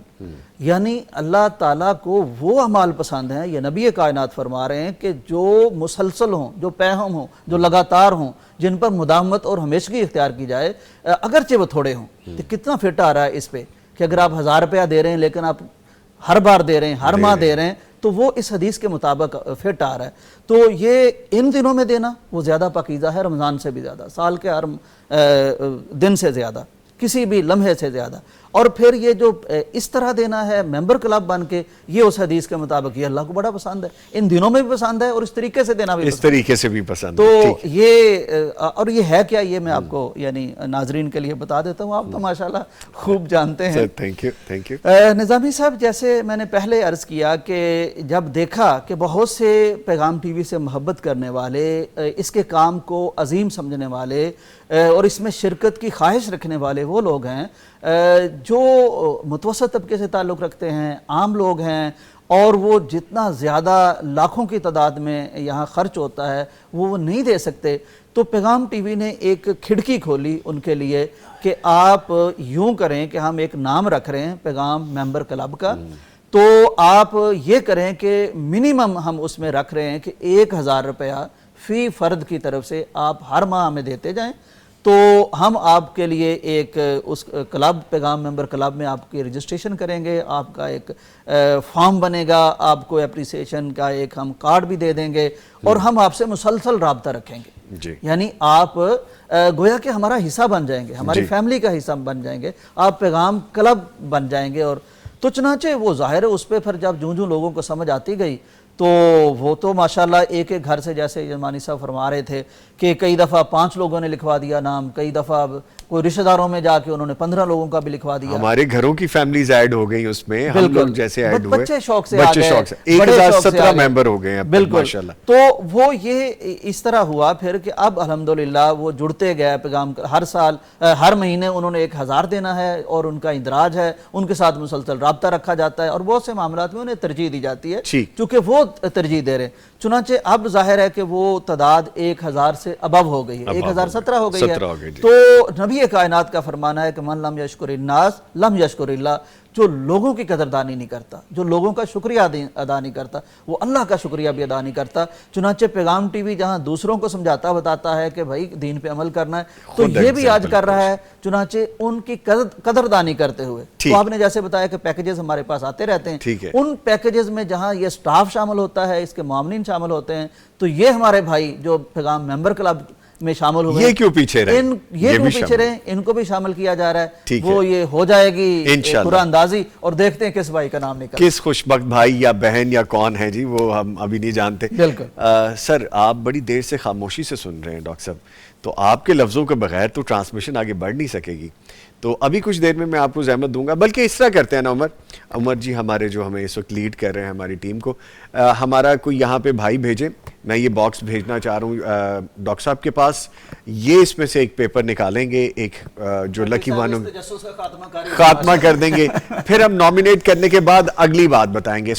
یعنی اللہ تعالیٰ کو وہ اعمال پسند ہیں، یہ نبی کائنات فرما رہے ہیں کہ جو مسلسل ہوں، جو پیہم ہوں، جو لگاتار ہوں، جن پر مداومت اور ہمیشگی اختیار کی جائے، اگرچہ وہ تھوڑے ہوں۔ تو کتنا فٹ آ رہا ہے اس پہ کہ اگر آپ 1000 روپیہ دے رہے ہیں لیکن آپ ہر بار دے رہے ہیں، ہر ماہ دے رہے ہیں، تو وہ اس حدیث کے مطابق فٹ آ رہا ہے۔ تو یہ ان دنوں میں دینا وہ زیادہ پاکیزہ ہے، رمضان سے بھی زیادہ، سال کے ہر دن سے زیادہ، کسی بھی لمحے سے زیادہ۔ اور پھر یہ جو اس طرح دینا ہے ممبر کلب بن کے، یہ اس حدیث کے مطابق یہ اللہ کو بڑا پسند ہے، ان دنوں میں بھی پسند ہے اور اس طریقے سے دینا بھی پسند ہے، اس طریقے سے بھی پسند ہے۔ تو یہ اور یہ ہے کیا، یہ میں آپ کو یعنی ناظرین کے لیے بتا دیتا ہوں، آپ تو ماشاءاللہ خوب جانتے ہیں۔ Thank you. نظامی صاحب، جیسے میں نے پہلے عرض کیا کہ جب دیکھا کہ بہت سے پیغام ٹی وی سے محبت کرنے والے، اس کے کام کو عظیم سمجھنے والے اور اس میں شرکت کی خواہش رکھنے والے وہ لوگ ہیں جو متوسط طبقے سے تعلق رکھتے ہیں، عام لوگ ہیں، اور وہ جتنا زیادہ لاکھوں کی تعداد میں یہاں خرچ ہوتا ہے وہ نہیں دے سکتے، تو پیغام ٹی وی نے ایک کھڑکی کھولی ان کے لیے کہ آپ یوں کریں کہ ہم ایک نام رکھ رہے ہیں پیغام ممبر کلب کا، تو آپ یہ کریں کہ منیمم ہم اس میں رکھ رہے ہیں کہ 1000 روپیہ فی فرد کی طرف سے آپ ہر ماہ ہمیں دیتے جائیں، تو ہم آپ کے لیے ایک اس کلب پیغام ممبر کلب میں آپ کی رجسٹریشن کریں گے، آپ کا ایک فارم بنے گا، آپ کو اپریسیشن کا ایک ہم کارڈ بھی دے دیں گے، اور ہم آپ سے مسلسل رابطہ رکھیں گے، یعنی آپ گویا کہ ہمارا حصہ بن جائیں گے، ہماری فیملی کا حصہ بن جائیں گے، آپ پیغام کلب بن جائیں گے۔ اور تو چنانچہ وہ ظاہر ہے اس پہ پھر جب جوں لوگوں کو سمجھ آتی گئی تو وہ تو ماشاءاللہ ایک ایک گھر سے، جیسے یمانی صاحب فرما رہے تھے کہ کئی دفعہ 5 لوگوں نے لکھوا دیا نام، کئی دفعہ کوئی رشتہ داروں میں جا کے انہوں نے 15 لوگوں کا بھی لکھوا دیا۔ ہمارے گھروں کی فیملیز ایڈ ہو گئی اس میں، ہم لوگ جیسے ایڈ ہوئے، بچے شوق سے آ گئے، 1017 ممبر ہو گئے ہیں ماشاءاللہ۔ تو وہ یہ اس طرح ہوا پھر کہ اب الحمدللہ وہ جڑتے گئے پیغام، ہر سال ہر مہینے انہوں نے 1000 دینا ہے، اور ان کا اندراج ہے، ان کے ساتھ مسلسل رابطہ رکھا جاتا ہے، اور بہت سے معاملات میں انہیں ترجیح دی جاتی ہے چونکہ وہ ترجیح دے رہے ہیں۔ چنانچہ اب ظاہر ہے کہ وہ تعداد 1000 سے ابو ہو گئی ہے، 1017 ہو گئی ہے۔ تو نبی کائنات کا فرمانا ہے کہ من لم یشکر الناس لم یشکر اللہ، جو لوگوں کی قدردانی نہیں کرتا، جو لوگوں کا شکریہ ادا نہیں کرتا، وہ اللہ کا شکریہ بھی ادا نہیں کرتا۔ چنانچہ پیغام ٹی وی جہاں دوسروں کو سمجھاتا بتاتا ہے کہ بھائی دین پہ عمل کرنا ہے، تو یہ بھی آج کر رہا ہے، چنانچہ ان کی قدردانی کرتے ہوئے۔ تو آپ نے جیسے بتایا کہ پیکیجز ہمارے پاس آتے رہتے ہیں، ان پیکیجز میں جہاں یہ سٹاف شامل ہوتا ہے، اس کے معاونین شامل ہوتے ہیں، تو یہ ہمارے بھائی جو پیغام ممبر کلب میں شامل ہوئے، یہ کیوں پیچھے رہے، ان کو بھی شامل کیا جا رہا ہے۔ وہ یہ ہو جائے گی قرآن اندازی، اور دیکھتے ہیں کس بھائی کا نام نکلتا ہے، کس خوشبخت بھائی یا بہن یا کون ہے جی، وہ ہم ابھی نہیں جانتے۔ سر آپ بڑی دیر سے خاموشی سے سن رہے ہیں ڈاکٹر صاحب، تو آپ کے لفظوں کے بغیر تو ٹرانسمیشن آگے بڑھ نہیں سکے گی، تو ابھی کچھ دیر میں آپ کو زحمت دوں گا، بلکہ اس طرح کرتے ہیں نا عمر جی، ہمارے جو ہمیں اس وقت لیڈ کر رہے ہیں ہماری ٹیم کو، ہمارا کوئی یہاں پہ بھائی بھیجیں، میں یہ باکس بھیجنا چاہ رہا ہوں ڈاکٹر صاحب کے پاس، یہ اس میں سے ایک پیپر نکالیں گے، ایک جو لکی وانوں خاتمہ کر دیں گے، پھر ہم نامینیٹ کرنے کے بعد اگلی بات بتائیں گے۔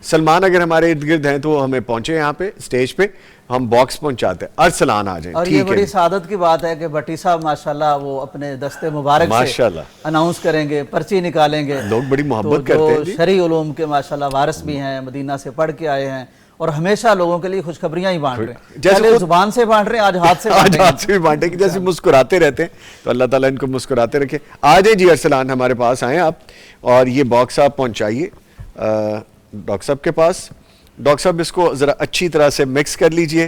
سلمان اگر ہمارے ارد گرد ہیں تو ہمیں پہنچے یہاں پہ اسٹیج پہ، ہم باکس پہنچاتے ہیں، ارسلان آ جائیں۔ اور یہ بڑی سعادت کی بات ہے کہ بٹی صاحب ماشاءاللہ وہ اپنے دستے مبارک سے اناؤنس کریں گے، پرچی نکالیں گے، لوگ بڑی محبت کرتے ہیں، شرعی علوم کے ماشاءاللہ وارث بھی ہیں، مدینہ سے پڑھ کے آئے ہیں، اور ہمیشہ لوگوں کے لیے خوشخبریاں ہی بانٹ رہے ہیں، جیسے زبان سے بانٹ رہے ہیں، آج ہاتھ سے بھی بانٹیں گے، جیسے مسکراتے رہتے ہیں، تو اللہ تعالیٰ ان کو مسکراتے رکھے۔ آ جائیں جی ارسلان، ہمارے پاس آئیں آپ، اور یہ باکس آپ پہنچائیے ڈاکٹر صاحب کے پاس۔ ڈاکٹر صاحب اس کو ذرا اچھی طرح سے مکس کر لیجئے،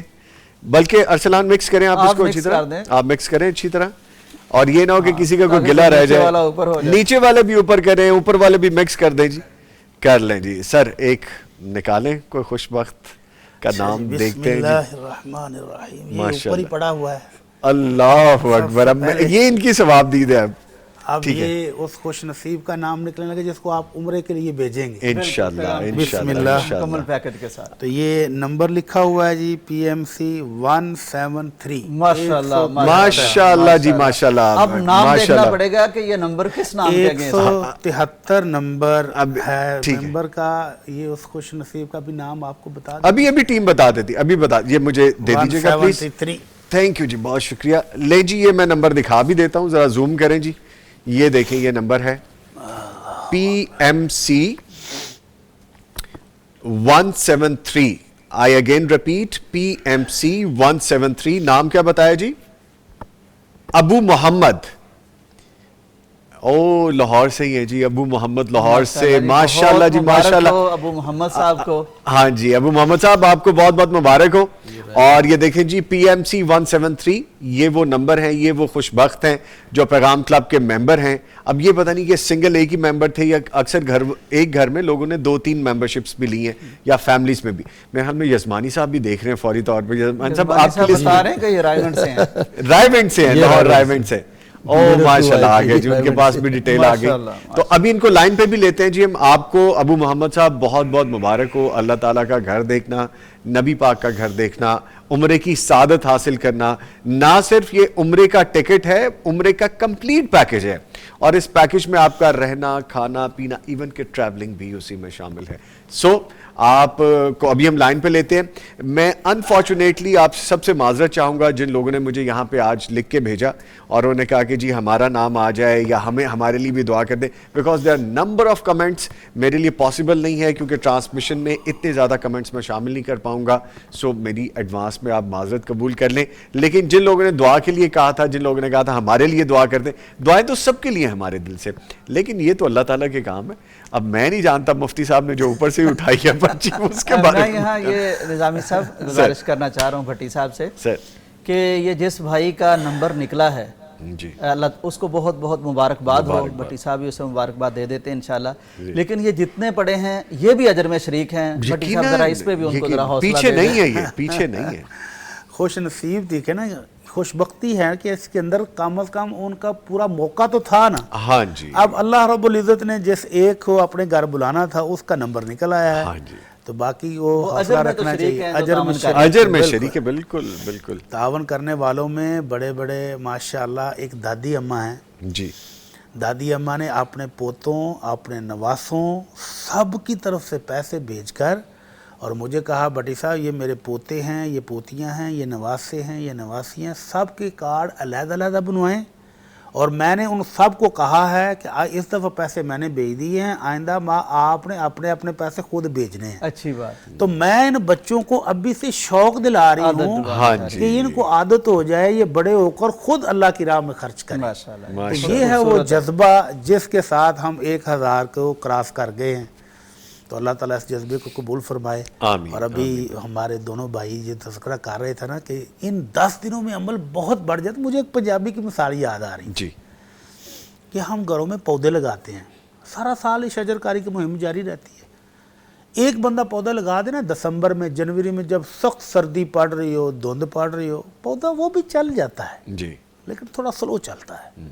بلکہ ارسلان مکس کریں آپ اس کو اچھی طرح، آپ مکس کریں اچھی طرح، اور یہ نہ ہو کہ کسی کا کوئی گلا رہ جائے، نیچے والے بھی اوپر کریں، اوپر والے بھی مکس کر دیں جی، کر لیں جی۔ سر ایک نکالیں کوئی خوشبخت کا نام، دیکھتے ہیں۔ بسم اللہ الرحمن الرحیم، یہ اوپر ہی پڑا ہوا ہے۔ اللہ اکبر، یہ ان کی ثواب دید ہے اب۔ اب یہ اس خوش نصیب کا نام نکلنے لگے جس کو آپ عمرے کے لیے بھیجیں گے انشاءاللہ بسم اللہ مکمل پیکٹ کے ساتھ. تو یہ نمبر لکھا ہوا ہے جی PMC 173. ماشاءاللہ ماشاءاللہ جی ماشاءاللہ. اب نام دیکھنا پڑے گا کہ یہ نمبر کس نام کے گئے. 173 نمبر ہے ممبر کا. یہ اس خوش نصیب کا بھی نام آپ کو بتا دیں. ابھی ٹیم بتا دیتی, ابھی بتا, یہ مجھے دے دیجیے گا پلیز. 173. تھینک یو جی, بہت شکریہ. لے جی یہ میں نمبر دکھا بھی دیتا ہوں, ذرا زوم کریں جی. یہ دیکھیں یہ نمبر ہے PMC 173. I again repeat PMC 173. نام کیا بتایا جی؟ ابو محمد. او لاہور سے ہی ہے جی, ابو محمد لاہور سے. ماشاءاللہ جی ماشاءاللہ. ابو محمد صاحب کو. ہاں جی ابو محمد صاحب آپ کو بہت بہت مبارک ہو. اور یہ دیکھیں جی PMC 173, یہ وہ نمبر ہیں, یہ وہ خوش بخت ہیں جو پیغام کلب کے ممبر ہیں. اب یہ پتہ نہیں کہ سنگل ایک ہی ممبر تھے یا اکثر ایک گھر میں لوگوں نے 2-3 ممبرشپس بھی لی ہیں یا فیملیز میں بھی. میرے خیال میں یزمانی صاحب بھی دیکھ رہے ہیں فوری طور پر. یزمانی صاحب آپ کے لیے بتا رہے ہیں کہ یہ رائے گنج سے ہیں. رائے گنج سے ہیں, لاہور رائے گنج سے. او ماشاءاللہ آگے جی, ان کے پاس بھی ڈیٹیل آگئی. تو ابھی ان کو لائن پہ بھی لیتے ہیں جی ہم. آپ کو ابو محمد صاحب بہت بہت مبارک ہو. اللہ تعالیٰ کا گھر دیکھنا, نبی پاک کا گھر دیکھنا, عمرے کی سعادت حاصل کرنا. نہ صرف یہ عمرے کا ٹکٹ ہے, عمرے کا کمپلیٹ پیکج ہے. اور اس پیکج میں آپ کا رہنا, کھانا, پینا, ایون کہ ٹریولنگ بھی اسی میں شامل ہے. سو آپ کو ابھی ہم لائن پہ لیتے ہیں. میں انفارچونیٹلی آپ سب سے معذرت چاہوں گا جن لوگوں نے مجھے یہاں پہ آج لکھ کے بھیجا اور انہوں نے کہا کہ جی ہمارا نام آ جائے یا ہمارے لیے بھی دعا کر دیں, because there number of comments. میرے لیے پاسبل نہیں ہے کیونکہ ٹرانسمیشن میں اتنے زیادہ کمنٹس میں شامل نہیں کر پاؤں گا. سو میری ایڈوانس میں آپ معذرت قبول کر لیں. لیکن جن لوگوں نے دعا کے لیے کہا تھا, جن لوگوں نے کہا تھا ہمارے لیے دعا کر دیں, دعائیں تو سب کے لیے ہمارے دل سے, لیکن یہ تو اللہ تعالیٰ کے کام ہے. اب میں نہیں جانتا مفتی صاحب نے جو اوپر سے اٹھائی ہے پرچی اس کے بارے میں یہاں یہ نظامی صاحب گزارش کرنا چاہ رہا ہوں بھٹی صاحب سے کہ یہ جس بھائی کا نمبر نکلا ہے جی اللہ اس کو بہت بہت مبارکباد ہو. بھٹی صاحب بھی اسے مبارکباد دے دیتے ہیں انشاءاللہ. لیکن یہ جتنے پڑے ہیں یہ بھی اجر میں شریک ہیں. بھٹی صاحب ذرا اس پہ بھی ان کو ذرا حوصلہ پیچھے نہیں ہے, یہ پیچھے نہیں ہے. خوش نصیب دیکھے نا, خوش بختی ہے کہ اس کے اندر کم از کم ان کا پورا موقع تو تھا نا. ہاں جی. اب اللہ رب العزت نے جس ایک کو اپنے گھر بلانا تھا اس کا نمبر نکل آیا ہے. ہاں جی. تو باقی وہ حوصلہ رکھنا چاہیے. اجر میں شریک ہے. بالکل بالکل. تعاون کرنے والوں میں بڑے بڑے ماشاءاللہ ایک دادی اماں ہیں جی. دادی اماں نے اپنے پوتوں, اپنے نواسوں سب کی طرف سے پیسے بھیج کر اور مجھے کہا بھٹی صاحب یہ میرے پوتے ہیں, یہ پوتیاں ہیں, یہ نواسے ہیں, یہ نواسیاں, سب کے کارڈ علیحدہ علیحدہ بنوائیں. اور میں نے ان سب کو کہا ہے کہ اس دفعہ پیسے میں نے بھیج دیے ہیں, آئندہ آپ نے اپنے اپنے پیسے خود بھیجنے ہیں. اچھی بات. تو میں ان بچوں کو ابھی سے شوق دلا رہی ہوں کہ ان کو عادت ہو جائے یہ بڑے ہو کر خود اللہ کی راہ میں خرچ کریں. تو یہ ہے وہ جذبہ جس کے ساتھ ہم 1000 کو کراس کر گئے ہیں. تو اللہ تعالیٰ اس جذبے کو قبول فرمائے. اور ابھی ہمارے دونوں بھائی یہ تذکرہ کر رہے تھے نا کہ ان 10 دنوں میں عمل بہت بڑھ جاتا. مجھے ایک پنجابی کی مثال یاد آ رہی جی کہ ہم گھروں میں پودے لگاتے ہیں, سارا سال شجر کاری کی مہم جاری رہتی ہے. ایک بندہ پودا لگا دے نا دسمبر میں, جنوری میں جب سخت سردی پڑ رہی ہو, دھند پڑ رہی ہو, پودا وہ بھی چل جاتا ہے جی, لیکن تھوڑا سلو چلتا ہے.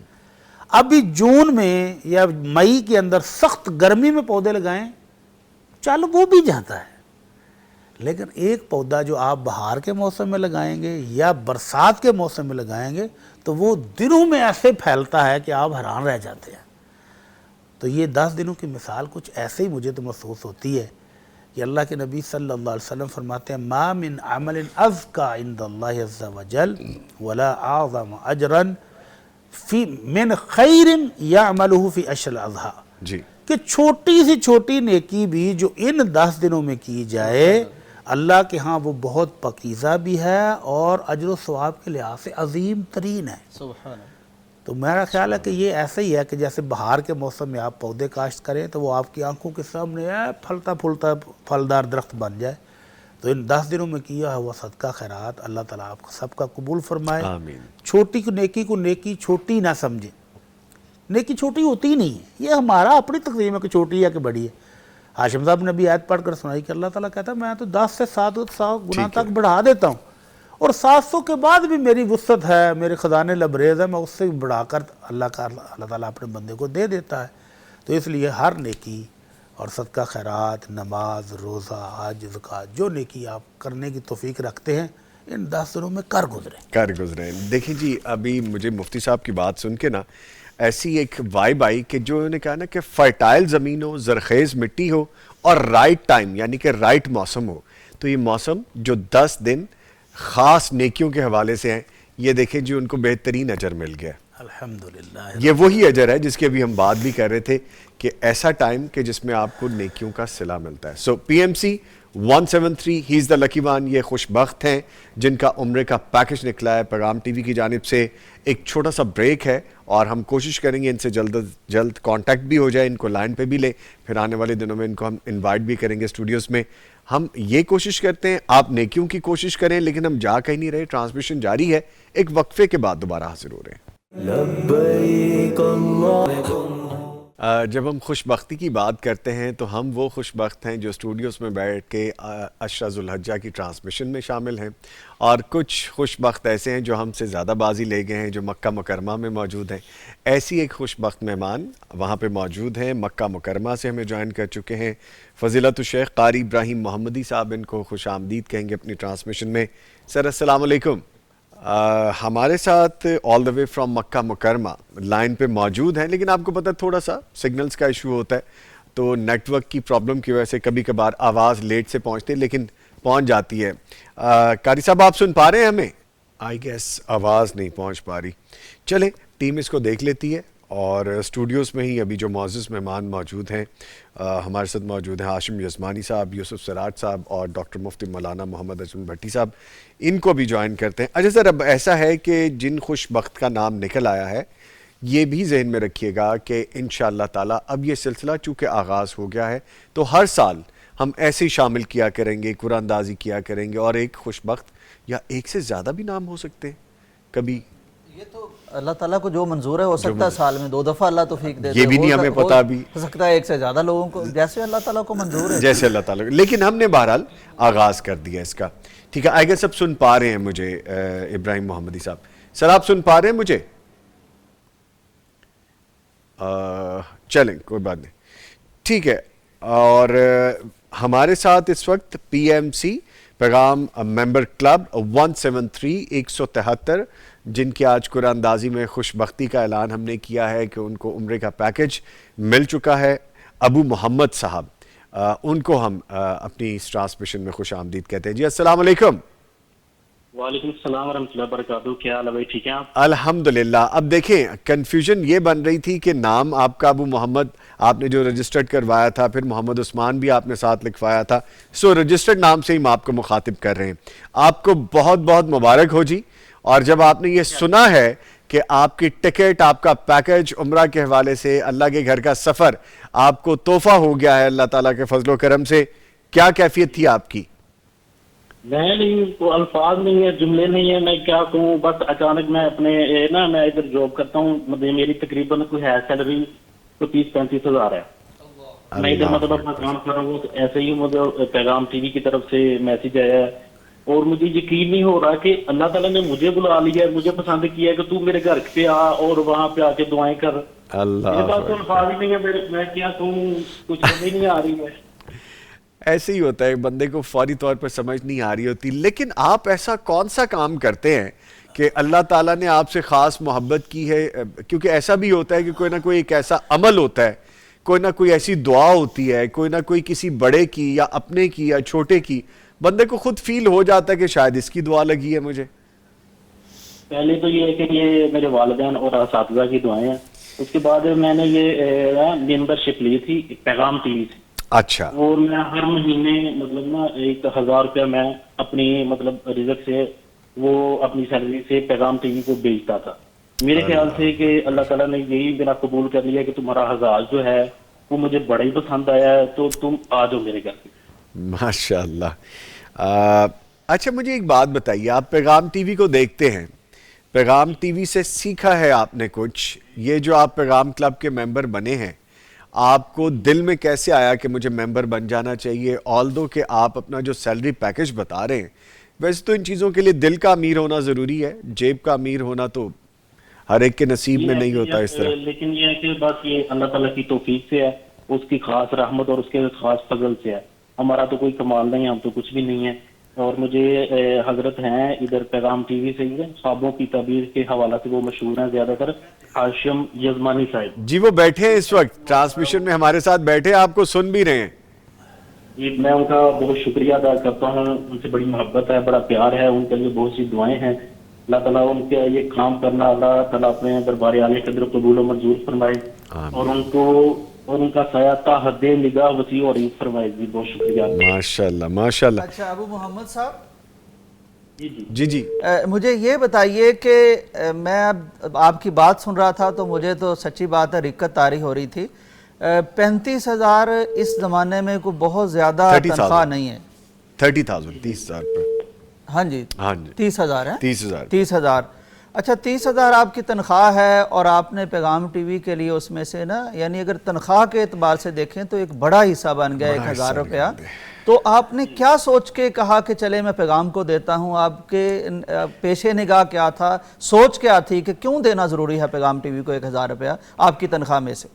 ابھی جون میں یا مئی کے اندر سخت گرمی میں پودے لگائیں, چل وہ بھی جاتا ہے. لیکن ایک پودا جو آپ بہار کے موسم میں لگائیں گے یا برسات کے موسم میں لگائیں گے تو وہ دنوں میں ایسے پھیلتا ہے کہ آپ حیران رہ جاتے ہیں. تو یہ 10 دنوں کی مثال کچھ ایسے ہی مجھے تو محسوس ہوتی ہے کہ اللہ کے نبی صلی اللہ علیہ وسلم فرماتے ہیں ما من عمل ازکا عند اللہ عز وجل ولا اعظم اجرا من خیر یعملہ فی عشر الاضحیٰ. جی کہ چھوٹی سی چھوٹی نیکی بھی جو ان 10 دنوں میں کی جائے اللہ کے ہاں وہ بہت پاکیزہ بھی ہے اور اجر و ثواب کے لحاظ سے عظیم ترین ہے. سبحان اللہ. تو میرا خیال ہے کہ یہ ایسا ہی ہے کہ جیسے بہار کے موسم میں آپ پودے کاشت کریں تو وہ آپ کی آنکھوں کے سامنے پھلتا پھولتا پھلدار درخت بن جائے. تو ان 10 دنوں میں کیا ہوا صدقہ خیرات اللہ تعالیٰ آپ سب کا قبول فرمائے. آمین. چھوٹی کو نیکی چھوٹی نہ سمجھیں. نیکی چھوٹی ہوتی ہی نہیں ہے, یہ ہمارا اپنی تقسیم ہے کہ چھوٹی ہے کہ بڑی ہے. ہاشم صاحب نے بھی آیت پڑھ کر سنائی کہ اللہ تعالیٰ کہتا ہے میں تو 10 سے 7 گنا تک بڑھا دیتا ہوں اور 700 کے بعد بھی میری وسعت ہے, میرے خزانے لبریز ہے, میں اس سے بھی بڑھا کر اللہ تعالیٰ اپنے بندے کو دے دیتا ہے. تو اس لیے ہر نیکی اور صدقہ خیرات, نماز, روزہ, حج, زکوٰۃ, جو نیکی آپ کرنے کی توفیق رکھتے ہیں ان 10 دنوں میں کر گزریں. دیکھیں جی, ابھی مجھے مفتی صاحب کی بات سن کے نا ایسی ایک وائب آئی کہ جو انہوں نے کہا نا کہ فرٹائل زمین ہو, زرخیز مٹی ہو اور رائٹ ٹائم یعنی کہ رائٹ موسم ہو. تو یہ موسم جو 10 دن خاص نیکیوں کے حوالے سے ہیں, یہ دیکھیں جی ان کو بہترین اجر مل گیا. الحمدللہ. یہ وہی اجر ہے جس کی ابھی ہم بات بھی کر رہے تھے کہ ایسا ٹائم کہ جس میں آپ کو نیکیوں کا صلہ ملتا ہے. سو PMC 173 ہی از دا لکی ون. یہ خوش بخت ہیں جن کا عمرے کا پیکج نکلا ہے پیغام ٹی وی کی جانب سے. ایک چھوٹا سا بریک ہے اور ہم کوشش کریں گے ان سے جلد از جلد کانٹیکٹ بھی ہو جائے, ان کو لائن پہ بھی لیں, پھر آنے والے دنوں میں ان کو ہم انوائٹ بھی کریں گے اسٹوڈیوز میں. ہم یہ کوشش کرتے ہیں آپ نیکیوں کی کوشش کریں, لیکن ہم جا کہیں نہیں رہے, ٹرانسمیشن جاری ہے. ایک وقفے کے بعد دوبارہ حاضر ہو رہے ہیں. جب ہم خوش بختی کی بات کرتے ہیں تو ہم وہ خوش بخت ہیں جو اسٹوڈیوز میں بیٹھ کے عشرہ ذوالحجہ کی ٹرانسمیشن میں شامل ہیں, اور کچھ خوش بخت ایسے ہیں جو ہم سے زیادہ بازی لے گئے ہیں, جو مکہ مکرمہ میں موجود ہیں. ایسی ایک خوش بخت مہمان وہاں پہ موجود ہیں, مکہ مکرمہ سے ہمیں جوائن کر چکے ہیں فضیلت الشیخ قاری ابراہیم محمدی صاحب. ان کو خوش آمدید کہیں گے اپنی ٹرانسمیشن میں. سر السلام علیکم. ہمارے ساتھ آل دا وے فرام مکہ مکرمہ لائن پہ موجود ہیں, لیکن آپ کو پتہ تھوڑا سا سگنلز کا ایشو ہوتا ہے, تو نیٹ ورک کی پرابلم کی وجہ سے کبھی کبھار آواز لیٹ سے پہنچتی ہے لیکن پہنچ جاتی ہے. قاری صاحب آپ سن پا رہے ہیں ہمیں؟ آئی گیس آواز نہیں پہنچ پا رہی. چلیں ٹیم اس کو دیکھ لیتی ہے, اور اسٹوڈیوز میں ہی ابھی جو معزز مہمان موجود ہیں ہمارے ساتھ موجود ہیں ہاشم یزمانی صاحب, یوسف سراج صاحب اور ڈاکٹر مفتی مولانا محمد اجمل بھٹی صاحب. ان کو بھی جوائن کرتے ہیں. اچھا سر, اب ایسا ہے کہ جن خوش بخت کا نام نکل آیا ہے یہ بھی ذہن میں رکھیے گا کہ انشاءاللہ تعالی اب یہ سلسلہ چونکہ آغاز ہو گیا ہے تو ہر سال ہم ایسے ہی شامل کیا کریں گے, قرآن اندازی کیا کریں گے, اور ایک خوش بخت یا ایک سے زیادہ بھی نام ہو سکتے ہیں کبھی. یہ تو اللہ تعالیٰ کو جو منظور ہے ہو سکتا ہے سال میں 2 دفعہ اللہ توفیق دے دے. یہ بھی نہیں ہمیں پتا بھی ہو سکتا ہے ایک سے زیادہ لوگوں کو, جیسے اللہ تعالیٰ کو منظور ہے, جیسے اللہ تعالیٰ. لیکن ہم نے بہرحال آغاز کر دیا اس کا. ٹھیک ہے, آئی گیس سب سن پا رہے ہیں مجھے ابراہیم محمدی صاحب. سر آپ سن پا رہے ہیں مجھے؟ چلیں کوئی بات نہیں, ٹھیک ہے. اور ہمارے ساتھ اس وقت PMC پیغام ممبر کلب 173 173 جن کی آج قرآن اندازی میں خوش بختی کا اعلان ہم نے کیا ہے کہ ان کو عمرے کا پیکج مل چکا ہے, ابو محمد صاحب. ان کو ہم اپنی اس ٹرانسمیشن میں خوش آمدید کہتے ہیں. جی السلام علیکم. وعلیکم السلام ورحمۃ اللہ وبرکاتہ. کیا حال ہے بھائی, ٹھیک ہیں آپ؟ الحمدللہ. اب دیکھیں کنفیوژن یہ بن رہی تھی کہ نام آپ کا ابو محمد آپ نے جو رجسٹرڈ کروایا تھا, پھر محمد عثمان بھی آپ نے ساتھ لکھوایا تھا, سو رجسٹرڈ نام سے ہی ہم آپ کو مخاطب کر رہے ہیں. آپ کو بہت بہت مبارک ہو جی. اور جب آپ نے یہ سنا ہے کہ آپ کی ٹکٹ, آپ کا پیکج عمرہ کے حوالے سے, اللہ کے گھر کا سفر آپ کو تحفہ ہو گیا ہے اللہ تعالیٰ کے فضل و کرم سے, کیا کیفیت تھی آپ کی؟ میں نہیں, الفاظ نہیں ہے, جملے نہیں ہے, میں کیا کہوں. بس اچانک میں اپنے نا, میں ادھر جاب کرتا ہوں, میری تقریباً کوئی ہے سیلری تو 30-35 ہزار ہے. میں ادھر مطلب اپنا کام کر رہا ہوں, تو ایسے ہی مجھے پیغام ٹی وی کی طرف سے میسج آیا ہے, اور مجھے یقین نہیں ہو رہا کہ اللہ تعالیٰ نے مجھے بلا لیا ہے, مجھے پسند کیا ہے کہ تو میرے گھر پہ آ اور وہاں پہ آ کے دعائیں کر. میرے پاس تو الفاظ ہی نہیں ہے, میں کیا کہوں, کچھ سمجھ نہیں آ رہی ہے. ایسے ہی ہوتا ہے, بندے کو فوری طور پر سمجھ نہیں آ رہی ہوتی. لیکن آپ ایسا کون سا کام کرتے ہیں کہ اللہ تعالیٰ نے آپ سے خاص محبت کی ہے؟ کیونکہ ایسا بھی ہوتا ہے کہ کوئی نہ کوئی ایک ایسا عمل ہوتا ہے, کوئی نہ کوئی ایسی دعا ہوتی ہے, کوئی نہ کوئی کسی بڑے کی یا اپنے کی یا چھوٹے کی, بندے کو خود فیل ہو جاتا ہے کہ شاید اس کی دعا لگی ہے مجھے. پہلے تو یہ ہے کہ یہ میرے والدین اور اساتذہ کی دعائیں ہیں. اس کے بعد میں نے یہ ممبر شپ لی تھی پیغام ٹی وی سے. اچھا. اور میں ہر مہینے مطلب نا 1000 روپیہ میں اپنی مطلب رزق سے, وہ اپنی سیلری سے پیغام ٹی وی کو بیچتا تھا. میرے خیال سے کہ اللہ تعالیٰ نے یہی میرا قبول کر لیا کہ تمہارا 1000 جو ہے وہ مجھے بڑا ہی پسند آیا ہے, تو تم آ جاؤ میرے گھر پہ. ماشاء اللہ. اچھا مجھے ایک بات بتائیے, آپ پیغام ٹی وی کو دیکھتے ہیں, پیغام ٹی وی سے سیکھا ہے آپ نے کچھ؟ یہ جو آپ پیغام کلب کے ممبر بنے ہیں, آپ کو دل میں کیسے آیا کہ مجھے ممبر بن جانا چاہیے؟ آلدو کہ آپ اپنا جو سیلری پیکج بتا رہے ہیں ویسے تو ان چیزوں کے لیے دل کا امیر ہونا ضروری ہے، جیب کا امیر ہونا تو ہر ایک کے نصیب میں نہیں ہوتا اس طرح. لیکن یہ ہے کہ بس یہ اللہ تعالیٰ کی توفیق سے ہے، اس کی خاص رحمت اور اس کے خاص فضل سے ہے. ہمارا تو کوئی کمال نہیں ہے، ہم تو کچھ بھی نہیں ہے. اور مجھے حضرت ہیں ادھر پیغام ٹی وی سے ہی ہے، خوابوں کی تعبیر کے حوالہ سے وہ مشہور ہیں زیادہ تر، ہاشم یزمانی صاحب. جی وہ بیٹھے ہیں اس وقت ٹرانسمیشن میں ہمارے ساتھ بیٹھے، آپ کو سن بھی رہے ہیں. جی میں ان کا بہت شکریہ ادا کرتا ہوں، ان سے بڑی محبت ہے، بڑا پیار ہے، ان کے لیے بہت سی دعائیں ہیں. اللہ تعالیٰ ان کے یہ کام کرنا اللہ تعالیٰ اپنے دربار عالی قدر قبول و منظور فرمائے اور ان کو اور ان کا سایہ تا حد نگاہ وسیع اور عید فرمائے. جی بہت شکریہ. ماشاءاللہ ماشاءاللہ. اچھا ابو محمد صاحب جی جی مجھے یہ بتائیے کہ میں اب آپ کی بات سن رہا تھا تو مجھے تو سچی بات ہے رکت طاری ہو رہی تھی. 35,000 اس زمانے میں کوئی بہت زیادہ تنخواہ نہیں ہے. 30,000 30,000 پر. ہاں جی 30,000 ہے. 30,000. اچھا 30,000 آپ کی تنخواہ ہے اور آپ نے پیغام ٹی وی کے لیے اس میں سے نا یعنی اگر تنخواہ کے اعتبار سے دیکھیں تو ایک بڑا حصہ بن گیا 1,000 روپیہ. تو آپ نے کیا سوچ کے کہا کہ چلے میں پیغام کو دیتا ہوں؟ آپ کے پیش نگاہ کیا تھا، سوچ کیا تھی کہ کیوں دینا ضروری ہے پیغام ٹی وی کو 1,000 روپیہ آپ کی تنخواہ میں سے؟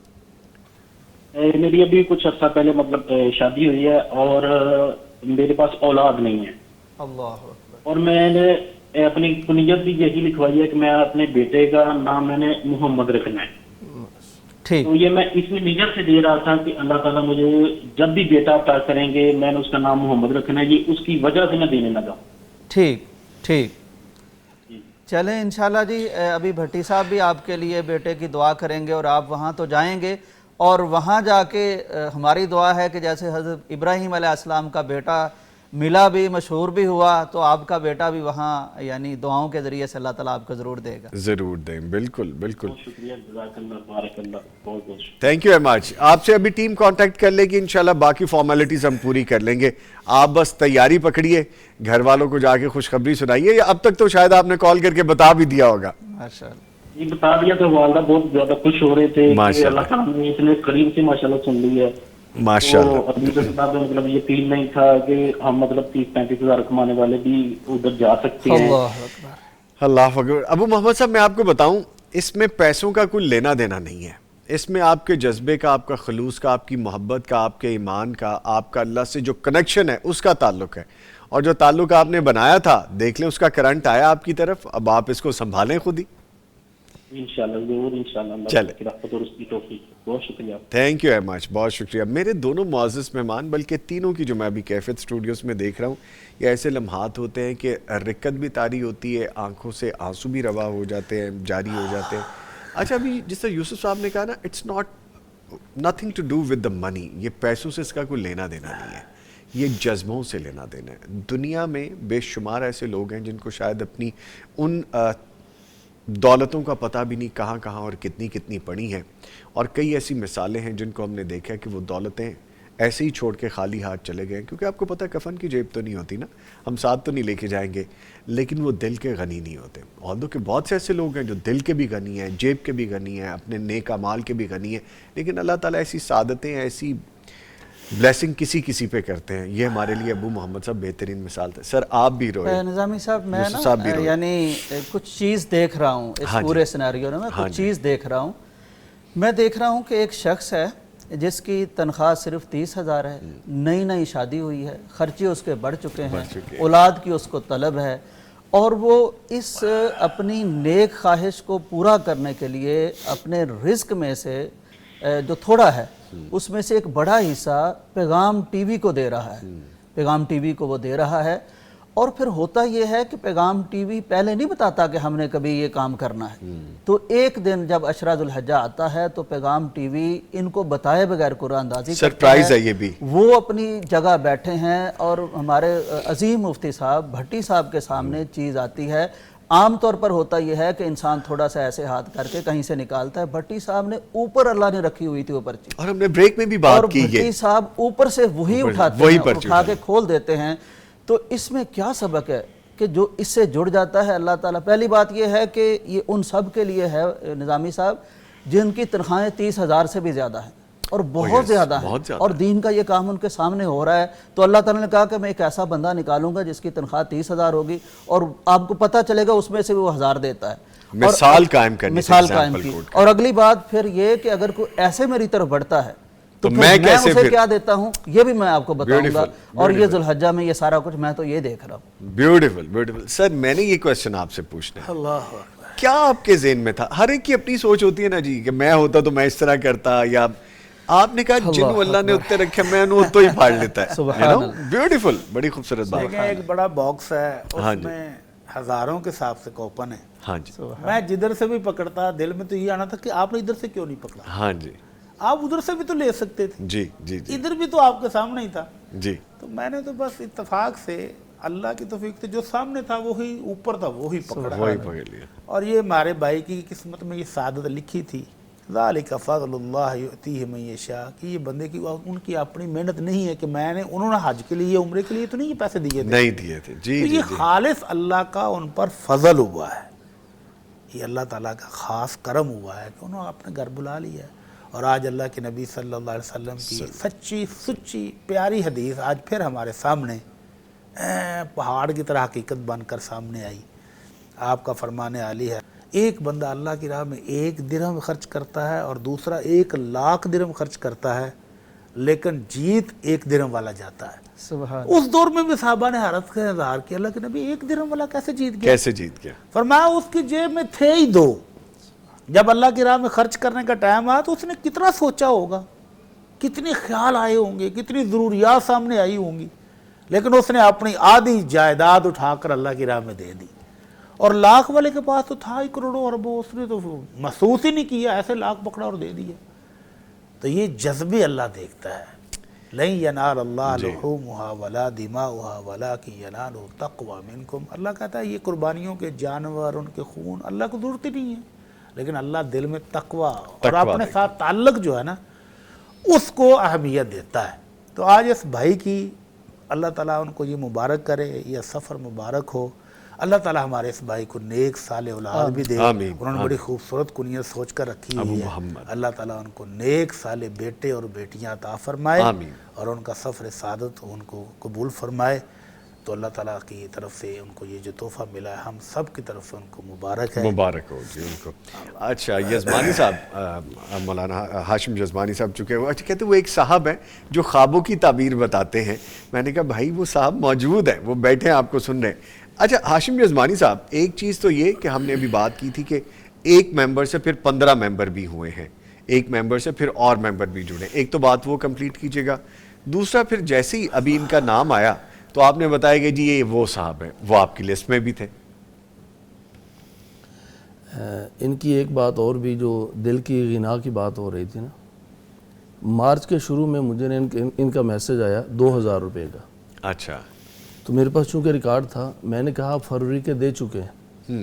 میری ابھی کچھ عرصہ پہلے مطلب شادی ہوئی ہے اور میرے پاس اولاد نہیں ہے. اللہ اور میں نے اپنی کنیت بھی یہی لکھوائی ہے کہ میں اپنے بیٹے کا نام میں نے محمد رکھنا ہے. ٹھیک. تو یہ میں اس میں نیت سے دے رہا تھا کہ اللہ تعالیٰ مجھے جب بھی بیٹا عطا کریں گے میں نے اس کا نام محمد رکھنا ہے، یہ اس کی وجہ سے میں دینے لگا. ٹھیک ٹھیک. چلیں انشاءاللہ جی ابھی بھٹی صاحب بھی آپ کے لیے بیٹے کی دعا کریں گے اور آپ وہاں تو جائیں گے اور وہاں جا کے ہماری دعا ہے کہ جیسے حضرت ابراہیم علیہ السلام کا بیٹا ملا بھی مشہور بھی ہوا تو آپ کا بیٹا بھی وہاں یعنی دعاؤں کے ذریعے سے اللہ تعالیٰ آپ کو ضرور دے گا. ضرور دیں. بالکل بالکل. شکریہ، جزاک اللہ، بارک اللہ، بہت بہت شکریہ. Thank you very much. آپ سے ابھی ٹیم کانٹیکٹ کر لے گی انشاءاللہ، باقی فارمیلٹیز ہم پوری کر لیں گے. آپ بس تیاری پکڑیے، گھر والوں کو جا کے خوشخبری سنائیے. یا اب تک تو شاید آپ نے کال کر کے بتا بھی دیا ہوگا. ماشاءاللہ. یہ بتا دیا تو والدہ بہت زیادہ خوش ہو رہے تھے کہ اللہ تعالیٰ نے اتنے قریب سے ماشاءاللہ سن لی ہے. ماشاءاللہ. ابھی تو مطلب یقین نہیں تھا کہ ہم مطلب 30-35,000 کمانے والے بھی ادھر جا سکتے ہیں. اللہ اکبر. اللہ اکبر. ابو محمد صاحب میں آپ کو بتاؤں اس میں پیسوں کا کوئی لینا دینا نہیں ہے. اس میں آپ کے جذبے کا، آپ کا خلوص کا، آپ کی محبت کا، آپ کے ایمان کا، آپ کا اللہ سے جو کنیکشن ہے اس کا تعلق ہے. اور جو تعلق آپ نے بنایا تھا دیکھ لیں اس کا کرنٹ آیا آپ کی طرف. اب آپ اس کو سنبھالیں خود ہی. انشاءاللہ ضرور انشاءاللہ اللہ کی رحمت اور اس کی توفیق. بہت شکریہ. تھینک یو ویری مچ. بہت شکریہ. میرے دونوں معزز مہمان بلکہ تینوں کی جو میں ابھی کیفیت اسٹوڈیوز میں دیکھ رہا ہوں یہ ایسے لمحات ہوتے ہیں کہ رکت بھی طاری ہوتی ہے، آنکھوں سے آنسو بھی روا ہو جاتے ہیں، جاری ہو جاتے ہیں. اچھا ابھی جس طرح یوسف صاحب نے کہا نا it's not nothing to do with the money. یہ پیسوں سے اس کا کوئی لینا دینا نہیں ہے، یہ جذبوں سے لینا دینا ہے. دنیا میں بے شمار ایسے لوگ ہیں جن کو شاید اپنی ان دولتوں کا پتہ بھی نہیں کہاں کہاں اور کتنی کتنی پڑی ہیں. اور کئی ایسی مثالیں ہیں جن کو ہم نے دیکھا کہ وہ دولتیں ایسے ہی چھوڑ کے خالی ہاتھ چلے گئے کیونکہ آپ کو پتہ ہے کفن کی جیب تو نہیں ہوتی نا، ہم ساتھ تو نہیں لے کے جائیں گے، لیکن وہ دل کے غنی نہیں ہوتے. although کہ بہت سے ایسے لوگ ہیں جو دل کے بھی غنی ہیں، جیب کے بھی غنی ہیں، اپنے نیک اعمال کے بھی غنی ہیں، لیکن اللہ تعالیٰ ایسی سعادتیں ایسی بلیسنگ کسی کسی پہ کرتے ہیں. یہ ہمارے لیے ابو محمد صاحب بہترین مثال تھے. سر آپ بھی روئے. نظامی صاحب میں نا یعنی کچھ چیز دیکھ رہا ہوں اس پورے سیناریو میں کچھ چیز دیکھ رہا ہوں. میں دیکھ رہا ہوں کہ ایک شخص ہے جس کی تنخواہ صرف 30,000 ہے، نئی شادی ہوئی ہے، خرچے اس کے بڑھ چکے ہیں، اولاد کی اس کو طلب ہے اور وہ اس اپنی نیک خواہش کو پورا کرنے کے لیے اپنے رزق میں سے جو تھوڑا ہے اس میں سے ایک بڑا حصہ پیغام ٹی وی کو دے رہا ہے. پیغام ٹی وی کو وہ دے رہا ہے اور پھر ہوتا یہ ہے کہ پیغام ٹی وی پہلے نہیں بتاتا کہ ہم نے کبھی یہ کام کرنا ہے. تو ایک دن جب عشرہ ذو الحجہ آتا ہے تو پیغام ٹی وی ان کو بتائے بغیر قرآن اندازی سرپرائز ہے. یہ بھی وہ اپنی جگہ بیٹھے ہیں اور ہمارے عظیم مفتی صاحب بھٹی صاحب کے سامنے چیز آتی ہے. عام طور پر ہوتا یہ ہے کہ انسان تھوڑا سا ایسے ہاتھ کر کے کہیں سے نکالتا ہے. بھٹی صاحب نے اوپر اللہ نے رکھی ہوئی تھی اوپر چیز اور ہم نے بریک میں بھی بات کی ہے. بھٹی صاحب اوپر سے وہی اٹھاتے ہیں، اٹھا کے کھول دیتے ہیں. تو اس میں کیا سبق ہے کہ جو اس سے جڑ جاتا ہے اللہ تعالیٰ. پہلی بات یہ ہے کہ یہ ان سب کے لیے ہے نظامی صاحب جن کی تنخواہیں 30,000 سے بھی زیادہ ہیں. اور بہت زیادہ ہے، اور دین کا یہ کام ان کے سامنے ہو رہا ہے. تو اللہ تعالیٰ نے کہا کہ میں ایک ایسا بندہ نکالوں گا جس کی تنخواہ 30,000 ہوگی، اور آپ کو پتہ چلے گا اس میں سے وہ 1000 دیتا ہے. مثال قائم کرنی، مثال قائم کی. اور اگلی بات پھر یہ کہ اگر کوئی ایسے میری طرف بڑھتا ہے تو میں اسے کیا دیتا ہوں یہ بھی میں آپ کو بتاؤں گا. اور یہ ذوالحجہ میں یہ سارا کچھ میں تو یہ دیکھ رہا ہوں. Beautiful beautiful. سر میں نے یہ کویسچن آپ سے پوچھنا ہے، اللہ کیا آپ کے ذہن میں تھا؟ ہر ایک کی اپنی سوچ ہوتی ہے نا جی، کہ میں ہوتا تو میں اس طرح کرتا، یا آپ نے کہا جنوں اللہ نے اتنے رکھے میں انہوں تو ہی پھاڑ لیتا ہے. بیوٹیفل، بڑی خوبصورت بات. دیکھیں ایک بڑا باکس ہے، اس میں ہزاروں کے حساب سے کوپن ہے. ہاں جی. میں جدھر سے بھی پکڑتا دل میں تو یہ آنا تھا کہ آپ نے ادھر سے کیوں نہیں پکڑا. ہاں جی. آپ ادھر سے بھی تو لے سکتے تھے. جی جی جی. ادھر بھی تو آپ کے سامنے ہی تھا. جی. تو میں نے تو بس اتفاق سے اللہ کی توفیق سے جو سامنے تھا وہی اوپر تھا وہی پکڑا، وہی پکڑ لیا. اور یہ ہمارے بھائی کی قسمت میں یہ سعادت لکھی تھی، ذالک فضل اللہ یؤتیہ من یشاء، کہ یہ بندے کی ان کی اپنی محنت نہیں ہے کہ میں نے انہوں نے حج کے لیے عمرے کے لیے تو نہیں یہ پیسے دیے تھے، نہیں دیے تھے. جی تو یہ خالص اللہ کا ان پر فضل ہوا ہے. یہ اللہ تعالیٰ کا خاص کرم ہوا ہے کہ انہوں نے اپنے گھر بلا لیا ہے. اور آج اللہ کے نبی صلی اللہ علیہ وسلم کی سچی سچی پیاری حدیث آج پھر ہمارے سامنے پہاڑ کی طرح حقیقت بن کر سامنے آئی. آپ کا فرمان عالی ہے، ایک بندہ اللہ کی راہ میں 1 درہم خرچ کرتا ہے اور دوسرا 1,00,000 درہم خرچ کرتا ہے، لیکن جیت 1 درہم والا جاتا ہے. سبحان. اس دور میں بھی صحابہ نے حیرت کا اظہار کیا، اللہ کے نبی 1 درہم والا کیسے جیت گیا؟ کیسے جیت گیا؟ فرمایا اس کی جیب میں تھے ہی 2. جب اللہ کی راہ میں خرچ کرنے کا ٹائم آیا تو اس نے کتنا سوچا ہوگا، کتنے خیال آئے ہوں گے، کتنی ضروریات سامنے آئی ہوں گی، لیکن اس نے اپنی آدھی جائیداد اٹھا کر اللہ کی راہ میں دے دی. اور 1,00,000 والے کے پاس تو تھا ہی کروڑوں اربوں، اس نے تو محسوس ہی نہیں کیا، ایسے 1,00,000 پکڑا اور دے دیا. تو یہ جذبے اللہ دیکھتا ہے. لن ینال اللہ لحومها ولا دماؤها ولکن ینالہ التقوی منکم. اللہ کہتا ہے یہ قربانیوں کے جانور، ان کے خون اللہ کو ضرورت ہی نہیں ہے، لیکن اللہ دل میں تقوی اور اپنے ساتھ تعلق جو ہے نا اس کو اہمیت دیتا ہے. تو آج اس بھائی کی اللہ تعالیٰ ان کو یہ مبارک کرے، یہ سفر مبارک ہو. اللہ تعالیٰ ہمارے اس بھائی کو نیک صالح اولاد بھی دے. انہوں نے بڑی خوبصورت کنیت سوچ کر رکھی ہوئی ہے. اللہ تعالیٰ ان کو نیک صالح بیٹے اور بیٹیاں عطا فرمائے اور ان کا سفر سعادت ان کو قبول فرمائے. تو اللہ تعالیٰ کی طرف سے ان کو یہ جو تحفہ ملا ہے ہم سب کی طرف سے ان کو مبارک ہے. مبارک ہو جی ان کو. اچھا یزمانی صاحب، مولانا ہاشم یزمانی صاحب چکے ہوئے، اچھا کہتے ہیں وہ ایک صاحب ہیں جو خوابوں کی تعبیر بتاتے ہیں. میں نے کہا بھائی وہ صاحب موجود ہیں، وہ بیٹھے ہیں آپ کو سن رہے ہیں. اچھا ہاشم یزمانی صاحب، ایک چیز تو یہ کہ ہم نے ابھی بات کی تھی کہ ایک ممبر سے پھر 15 ممبر بھی ہوئے ہیں، ایک ممبر سے پھر اور ممبر بھی جڑے. ایک تو بات وہ کمپلیٹ کیجیے گا. دوسرا پھر جیسے ہی ابھی ان کا نام آیا تو آپ نے بتایا کہ جی یہ وہ صاحب ہیں، وہ آپ کی لسٹ میں بھی تھے. ان کی ایک بات اور بھی جو دل کی غنا کی بات ہو رہی تھی نا، مارچ کے شروع میں مجھے نے ان کا میسج آیا 2,000 روپے کا. اچھا. تو میرے پاس چونکہ ریکارڈ تھا، میں نے کہا آپ فروری کے دے چکے ہیں.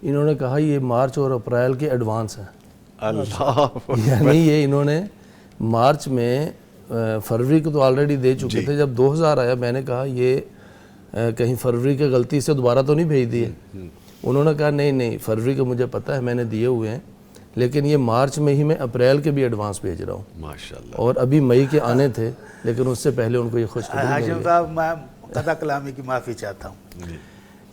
انہوں نے کہا یہ مارچ اور اپریل کے ایڈوانس ہیں. اللہ یعنی یہ انہوں نے مارچ میں فروری کو تو آلریڈی دے چکے تھے. جب 2,000 آیا میں نے کہا یہ کہیں فروری کے غلطی سے دوبارہ تو نہیں بھیج دیے. انہوں نے کہا نہیں فروری کا مجھے پتہ ہے میں نے دیے ہوئے ہیں، لیکن یہ مارچ میں ہی میں اپریل کے بھی ایڈوانس بھیج رہا ہوں. ماشاءاللہ. اور ابھی مئی کے آنے تھے لیکن اس سے پہلے ان کو یہ خوشخبری. ہاشم صاحب میں قطع کلامی کی معافی چاہتا ہوں.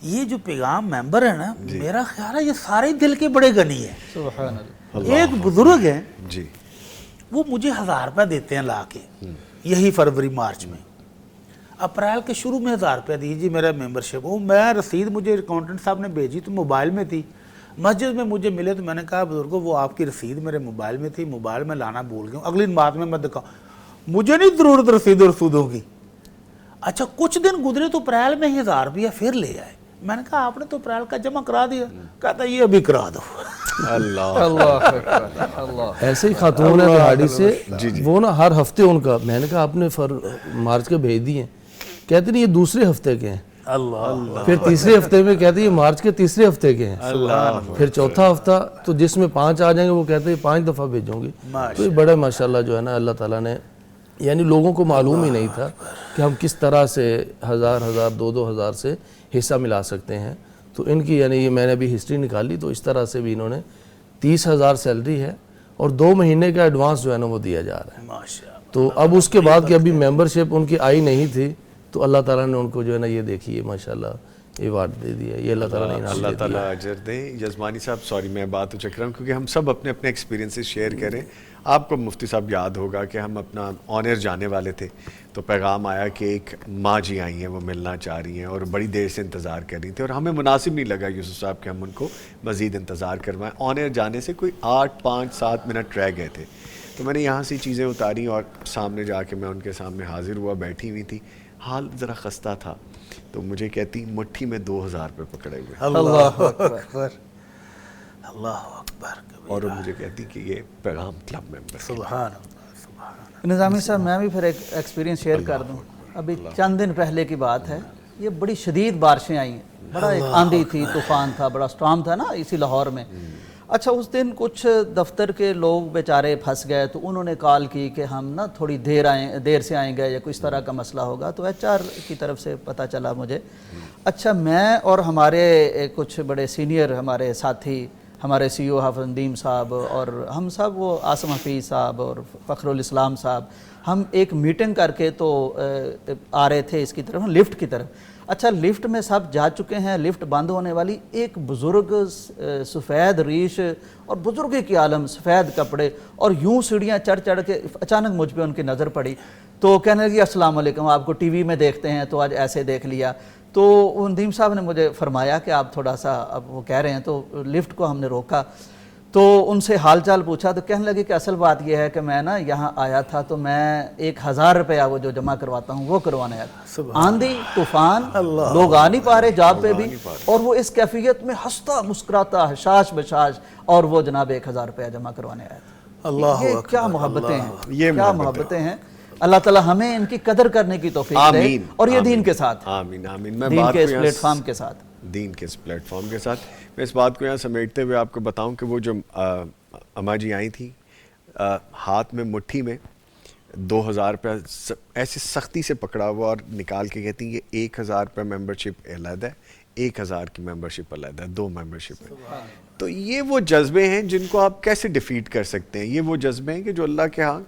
یہ جو پیغام ممبر ہے نا، میرا خیال ہے یہ سارے دل کے بڑے غنی ہیں. سبحان اللہ. ایک بزرگ ہیں جی، وہ مجھے 1,000 روپے دیتے ہیں لا کے، یہی فروری مارچ میں. اپریل کے شروع میں 1,000 روپے دیجیے میرا ممبرشپ. وہ میں رسید مجھے اکاؤنٹنٹ صاحب نے بھیجی تو موبائل میں تھی. مسجد میں مجھے ملے تو میں نے کہا بزرگوں وہ آپ کی رسید میرے موبائل میں تھی، موبائل میں لانا بھول گیا ہوں، اگلی بات میں دکھاؤں. مجھے نہیں ضرورت رسید اور رسودوں کی. اچھا کچھ دن گزرے تو اپریل میں 1,000 روپیہ پھر لے آئے. میں نے کہا آپ نے تو اپریل کا جمع کرا دیا. کہتا یہ ابھی کرا دو. اللہ ایسے ہی خاتون ہے دہاڑی سے، وہ نا ہر ہفتے ان کا، میں نے کہا آپ نے مارچ کے بھیج دیے، کہتے نہیں یہ دوسرے ہفتے کے ہیں. اللہ. پھر تیسرے ہفتے میں کہتے ہیں یہ مارچ کے تیسرے ہفتے کے ہیں. پھر چوتھا ہفتہ تو جس میں 5 آ جائیں گے وہ کہتے ہیں 5 دفعہ بھیجوں گی. تو یہ بڑے ماشاءاللہ جو ہے نا اللہ تعالیٰ نے، یعنی لوگوں کو معلوم ہی نہیں تھا کہ ہم کس طرح سے 1,000 2,000 سے حصہ ملا سکتے ہیں. تو ان کی یعنی یہ میں نے ابھی ہسٹری نکالی تو اس طرح سے بھی انہوں نے 30,000 سیلری ہے اور 2 مہینے کا ایڈوانس جو ہے نا وہ دیا جا رہا ہے. ماشاء اللہ. تو اب اس کے بعد کہ ابھی ممبرشپ ان کی آئی نہیں تھی تو اللہ تعالیٰ نے ان کو جو ہے نا یہ دیکھیے ماشاءاللہ ایوارڈ دے دیا. یہ اللہ تعالیٰ نے انعام اللہ دے دیا. تعالیٰ اجر دیں. یزمانی صاحب سوری میں بات تو چک رہا ہوں کیونکہ ہم سب اپنے اپنے ایکسپیرینسز شیئر کریں. آپ کو مفتی صاحب یاد ہوگا کہ ہم اپنا آنر جانے والے تھے تو پیغام آیا کہ ایک ماں جی آئی ہیں, وہ ملنا چاہ رہی ہیں اور بڑی دیر سے انتظار کر رہی تھیں, اور ہمیں مناسب نہیں لگا یوسف صاحب کہ ہم ان کو مزید انتظار کروائیں. آنر جانے سے کوئی 8-5-7 منٹ رہ گئے تھے تو میں نے یہاں سے چیزیں اتاری اور سامنے جا کے میں ان کے سامنے حاضر ہوا. بیٹھی ہوئی تھی, حال ذرا خستہ تھا, تو مجھے کہتی مٹھی میں 2000 روپے پکڑے ہوئے, اللہ اکبر, اللہ اکبر. اور وہ مجھے کہتی کہ یہ پیغام کلب ممبر. سبحان اللہ, سبحان اللہ. نظامی صاحب میں بھی پھر ایک ایکسپیرینس شیئر کر دوں. ابھی چند دن پہلے کی بات ہے, یہ بڑی شدید بارشیں آئی ہیں, بڑا ایک آندھی تھی, طوفان تھا, بڑا سٹارم تھا نا اسی لاہور میں. اچھا اس دن کچھ دفتر کے لوگ بیچارے پھنس گئے تو انہوں نے کال کی کہ ہم نا تھوڑی دیر سے آئیں گے یا کوئی اس طرح کا مسئلہ ہوگا. تو HR کی طرف سے پتہ چلا مجھے. اچھا میں اور ہمارے کچھ بڑے سینئر ہمارے ساتھی, ہمارے CEO حافظ ندیم صاحب اور ہم سب, وہ عاصم حفیظ صاحب اور فخر الاسلام صاحب, ہم ایک میٹنگ کر کے تو آ رہے تھے اس کی طرف, لفٹ کی طرف. اچھا لفٹ میں سب جا چکے ہیں, لفٹ بند ہونے والی, ایک بزرگ سفید ریش اور بزرگی کی عالم, سفید کپڑے, اور یوں سیڑھیاں چڑھ کے اچانک مجھ پہ ان کی نظر پڑی تو کہنے لگی السلام علیکم, آپ کو TV میں دیکھتے ہیں تو آج ایسے دیکھ لیا. تو ندیم صاحب نے مجھے فرمایا کہ آپ تھوڑا سا, اب وہ کہہ رہے ہیں تو لفٹ کو ہم نے روکا تو ان سے حال چال پوچھا تو کہنے لگے کہ اصل بات یہ ہے کہ میں نا یہاں آیا تھا تو میں 1000 روپیہ وہ جو جمع کرواتا ہوں وہ کروانے آیا تھا. آندھی طوفان, لوگ آ نہیں پا رہے جاب پہ بھی, اور وہ اس کیفیت میں ہنستا مسکراتا حشاش بشاش, اور وہ جناب 1000 روپیہ جمع کروانے آیا تھا. اللہ یہ کیا محبتیں ہیں, کیا محبتیں ہیں. اللہ تعالیٰ ہمیں ان کی قدر کرنے کی توفیق دے, اور یہ دین کے ساتھ, آمین آمین. میں دین بات کے اس کو پلیٹ فارم کے ساتھ, دین کے اس پلیٹ فارم کے ساتھ میں اس بات کو یہاں سمیٹتے ہوئے آپ کو بتاؤں کہ وہ جو اماں جی آئی تھیں, ہاتھ میں مٹھی میں 2000 روپیہ ایسے سختی سے پکڑا ہوا اور نکال کے کہتی ہیں یہ 1000 روپے ممبرشپ علیحدہ ہے, 1000 کی ممبرشپ علیحدہ ہے, 2 ممبرشپ ہے. تو یہ وہ جذبے ہیں جن کو آپ کیسے ڈیفیٹ کر سکتے ہیں. یہ وہ جذبے ہیں کہ جو اللہ کے ہاں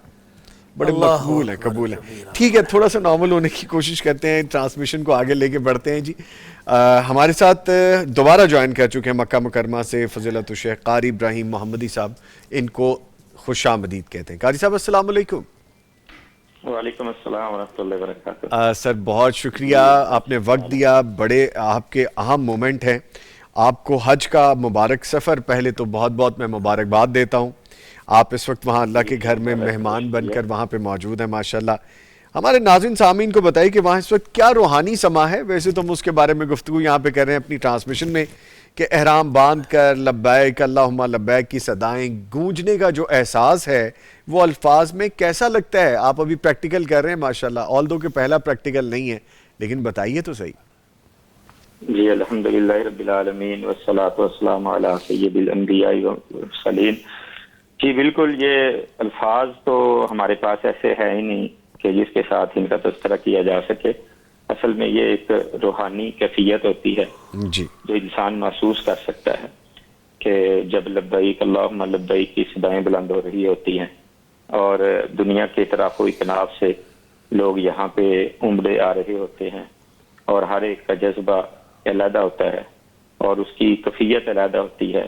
بڑے مقبول ہیں, قبول ہیں. ٹھیک ہے, تھوڑا سا نارمل ہونے کی کوشش کرتے ہیں, ٹرانسمیشن کو آگے لے کے بڑھتے ہیں. جی ہمارے ساتھ دوبارہ جوائن کر چکے ہیں مکہ مکرمہ سے فضیلت الشیخ قاری ابراہیم محمدی صاحب, ان کو خوش آمدید کہتے ہیں. قاری صاحب السلام علیکم. وعلیکم السلام ورحمۃ اللہ وبرکاتہ. سر بہت شکریہ, آپ نے وقت دیا, بڑے آپ کے اہم مومنٹ ہیں. آپ کو حج کا مبارک سفر پہلے تو بہت بہت میں مبارکباد دیتا ہوں. آپ اس وقت وہاں اللہ کے گھر میں مہمان بن کر وہاں پہ موجود ہیں ماشاءاللہ. ہمارے ناظرین سامعین کو بتائیے کہ وہاں اس وقت کیا روحانی سما ہے. ویسے تو ہم اس کے بارے میں گفتگو یہاں پہ کر رہے ہیں اپنی ٹرانسمیشن میں کہ احرام باندھ کر لبیک اللہم لبیک کی صدائیں گونجنے کا جو احساس ہے وہ الفاظ میں کیسا لگتا ہے. آپ ابھی پریکٹیکل کر رہے ہیں ماشاءاللہ, آلدو کہ پہلا پریکٹیکل نہیں ہے, لیکن بتائیے تو صحیح. جی الحمدللہ رب العالمین والصلاة والسلام علی سید الانبیاء والمرسلین. جی بالکل, یہ الفاظ تو ہمارے پاس ایسے ہے ہی نہیں کہ جس کے ساتھ ان کا تذکرہ کیا جا سکے. اصل میں یہ ایک روحانی کیفیت ہوتی ہے جی جو انسان محسوس کر سکتا ہے کہ جب لبیک اللہم لبیک کی صدائیں بلند ہو رہی ہوتی ہیں اور دنیا کے اطراف و اکناف سے لوگ یہاں پہ عمرے آ رہے ہوتے ہیں, اور ہر ایک کا جذبہ علیحدہ ہوتا ہے اور اس کی کیفیت علیحدہ ہوتی ہے,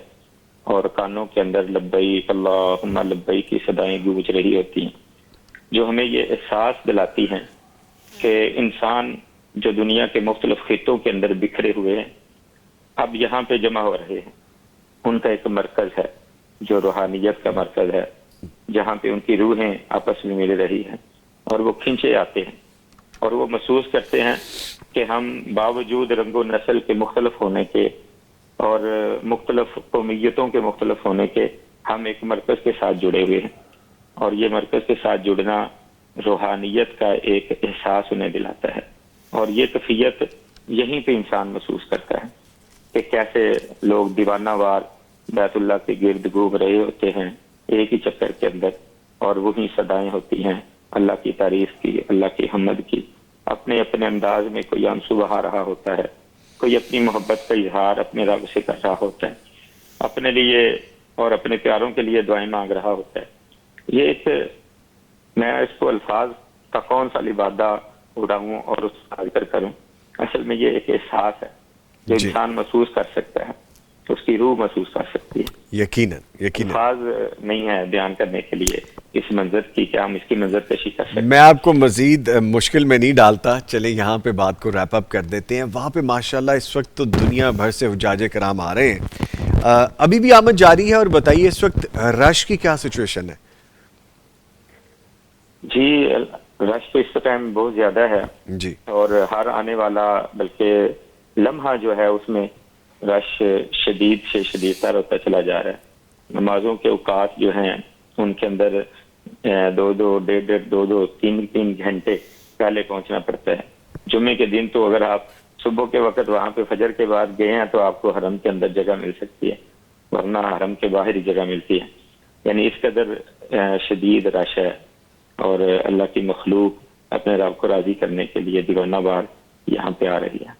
اور کانوں کے اندر لبیک اللہم لبیک کی صدائیں گونج رہی ہوتی ہیں, جو ہمیں یہ احساس دلاتی ہیں کہ انسان جو دنیا کے مختلف خطوں کے اندر بکھرے ہوئے ہیں اب یہاں پہ جمع ہو رہے ہیں. ان کا ایک مرکز ہے جو روحانیت کا مرکز ہے, جہاں پہ ان کی روحیں آپس میں مل رہی ہیں اور وہ کھنچے آتے ہیں اور وہ محسوس کرتے ہیں کہ ہم باوجود رنگ و نسل کے مختلف ہونے کے اور مختلف قومیتوں کے مختلف ہونے کے ہم ایک مرکز کے ساتھ جڑے ہوئے ہیں, اور یہ مرکز کے ساتھ جڑنا روحانیت کا ایک احساس انہیں دلاتا ہے. اور یہ کیفیت یہیں پہ انسان محسوس کرتا ہے کہ کیسے لوگ دیوانہ وار بیت اللہ کے گرد گھوم رہے ہوتے ہیں ایک ہی چکر کے اندر, اور وہی صدائیں ہوتی ہیں اللہ کی تعریف کی, اللہ کی حمد کی. اپنے اپنے انداز میں کوئی آنسو بہا رہا ہوتا ہے, کوئی اپنی محبت کا اظہار اپنے رب سے کر رہا ہوتا ہے, اپنے لیے اور اپنے پیاروں کے لیے دعائیں مانگ رہا ہوتا ہے. یہ ایک، میں اس کو الفاظ کا کون سا لبادہ اڑاؤں اور اس کا ذکر کروں، اصل میں یہ ایک احساس ہے جو انسان محسوس کر سکتا ہے، اس کی روح محسوس کر سکتی ہے. یقیناً الفاظ نہیں ہے بیان کرنے کے لیے اس منظر کی کہ ہم اس کی منظر کشی کر سکتے ہیں. میں آپ کو مزید مشکل میں نہیں ڈالتا، چلیں یہاں پہ بات کو ریپ اپ کر دیتے ہیں. وہاں پہ ماشاءاللہ اس وقت تو دنیا بھر سے حجاج کرام آ رہے ہیں، ابھی بھی آمد جاری ہے، اور بتائیے اس وقت رش کی کیا سچویشن ہے؟ جی رش تو اس ٹائم بہت زیادہ ہے جی، اور ہر آنے والا بلکہ لمحہ جو ہے اس میں رش شدید سے شدید تر ہوتا چلا جا رہا ہے. نمازوں کے اوقات جو ہیں ان کے اندر 2-3 گھنٹے پہلے پہنچنا پڑتا ہے. جمعے کے دن تو اگر آپ صبح کے وقت وہاں پہ فجر کے بعد گئے ہیں تو آپ کو حرم کے اندر جگہ مل سکتی ہے، ورنہ حرم کے باہر ہی جگہ ملتی ہے. یعنی اس قدر شدید رش ہے، اور اللہ کی مخلوق اپنے رب کو راضی کرنے کے لیے دیوانہ بار یہاں پہ آ رہی ہے.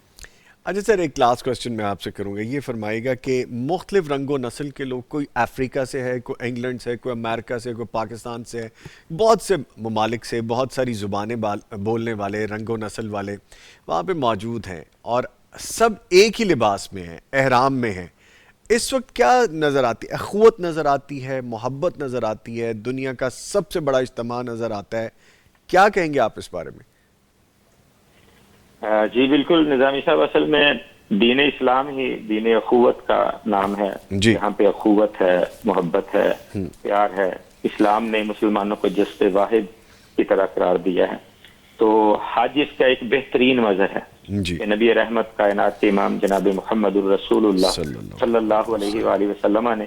اچھا سر، ایک لاسٹ کوسچن میں آپ سے کروں گا، یہ فرمائے گا کہ مختلف رنگ و نسل کے لوگ، کوئی افریقہ سے ہے، کوئی انگلینڈ سے، کوئی امریکہ سے، کوئی پاکستان سے ہے، بہت سے ممالک سے، بہت ساری زبانیں بولنے والے، رنگ و نسل والے وہاں پہ موجود ہیں، اور سب ایک ہی لباس میں ہیں، احرام میں ہیں. اس وقت کیا نظر آتی ہے؟ اخوت نظر آتی ہے، محبت نظر آتی ہے، دنیا کا سب سے بڑا اجتماع نظر آتا ہے. کیا کہیں گے آپ اس بارے میں؟ جی بالکل نظامی صاحب، اصل میں دین اسلام ہی دین اخوت کا نام ہے. جی، یہاں پہ اخوت ہے، محبت ہے، پیار ہے. اسلام نے مسلمانوں کو جذب واحد کی طرح قرار دیا ہے. تو حج اس کا ایک بہترین مظہر ہے کہ نبی رحمت کائنات کے امام جناب محمد الرسول اللہ صلی اللہ علیہ وآلہ وسلم نے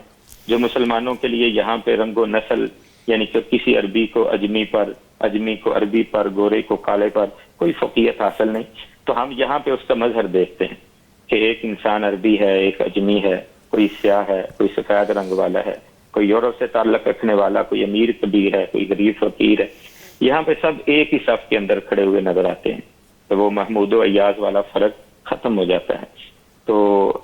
جو مسلمانوں کے لیے یہاں پہ رنگ و نسل، یعنی کہ کسی عربی کو اجمی پر، اجمی کو عربی پر، گورے کو کالے پر کوئی فوقیت حاصل نہیں. تو ہم یہاں پہ اس کا مظہر دیکھتے ہیں کہ ایک انسان عربی ہے، ایک اجمی ہے، کوئی سیاہ ہے، کوئی سفید رنگ والا ہے، کوئی یورپ سے تعلق رکھنے والا، کوئی امیر کبیر ہے، کوئی غریب فقیر ہے. یہاں پہ سب ایک ہی صف کے اندر کھڑے ہوئے نظر آتے ہیں. تو وہ محمود و ایاز والا فرق ختم ہو جاتا ہے. تو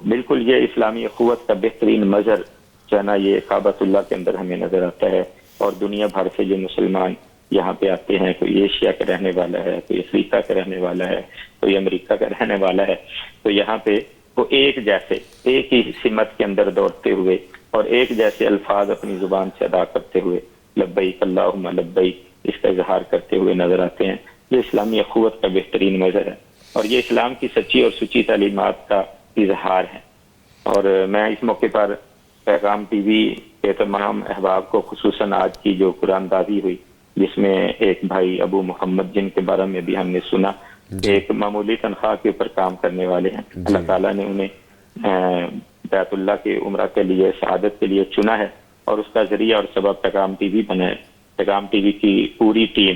بالکل یہ اسلامی اخوت کا بہترین مظہر جو ہے نا، یہ کعبۃ اللہ کے اندر ہمیں نظر آتا ہے. اور دنیا بھر سے جو مسلمان یہاں پہ آتے ہیں، کوئی ایشیا کا رہنے والا ہے، کوئی افریقہ کا رہنے والا ہے، کوئی امریکہ کا رہنے والا ہے، تو یہاں پہ وہ ایک جیسے ایک ہی سمت کے اندر دوڑتے ہوئے اور ایک جیسے الفاظ اپنی زبان سے ادا کرتے ہوئے لبیک اللہم لبیک اس کا اظہار کرتے ہوئے نظر آتے ہیں. یہ اسلامی اخوت کا بہترین مظہر ہے، اور یہ اسلام کی سچی اور سچی تعلیمات کا اظہار ہے. اور میں اس موقع پر پیغام ٹی وی کے تمام احباب کو، خصوصاً آج کی جو قرآن دازی ہوئی جس میں ایک بھائی ابو محمد جن کے بارے میں بھی ہم نے سنا، ایک معمولی تنخواہ کے اوپر کام کرنے والے ہیں، اللہ تعالیٰ نے انہیں بیت اللہ کے عمرہ کے لیے، شہادت کے لیے چنا ہے، اور اس کا ذریعہ اور سبب پیغام ٹی وی بنا ہے. پیغام ٹی وی کی پوری ٹیم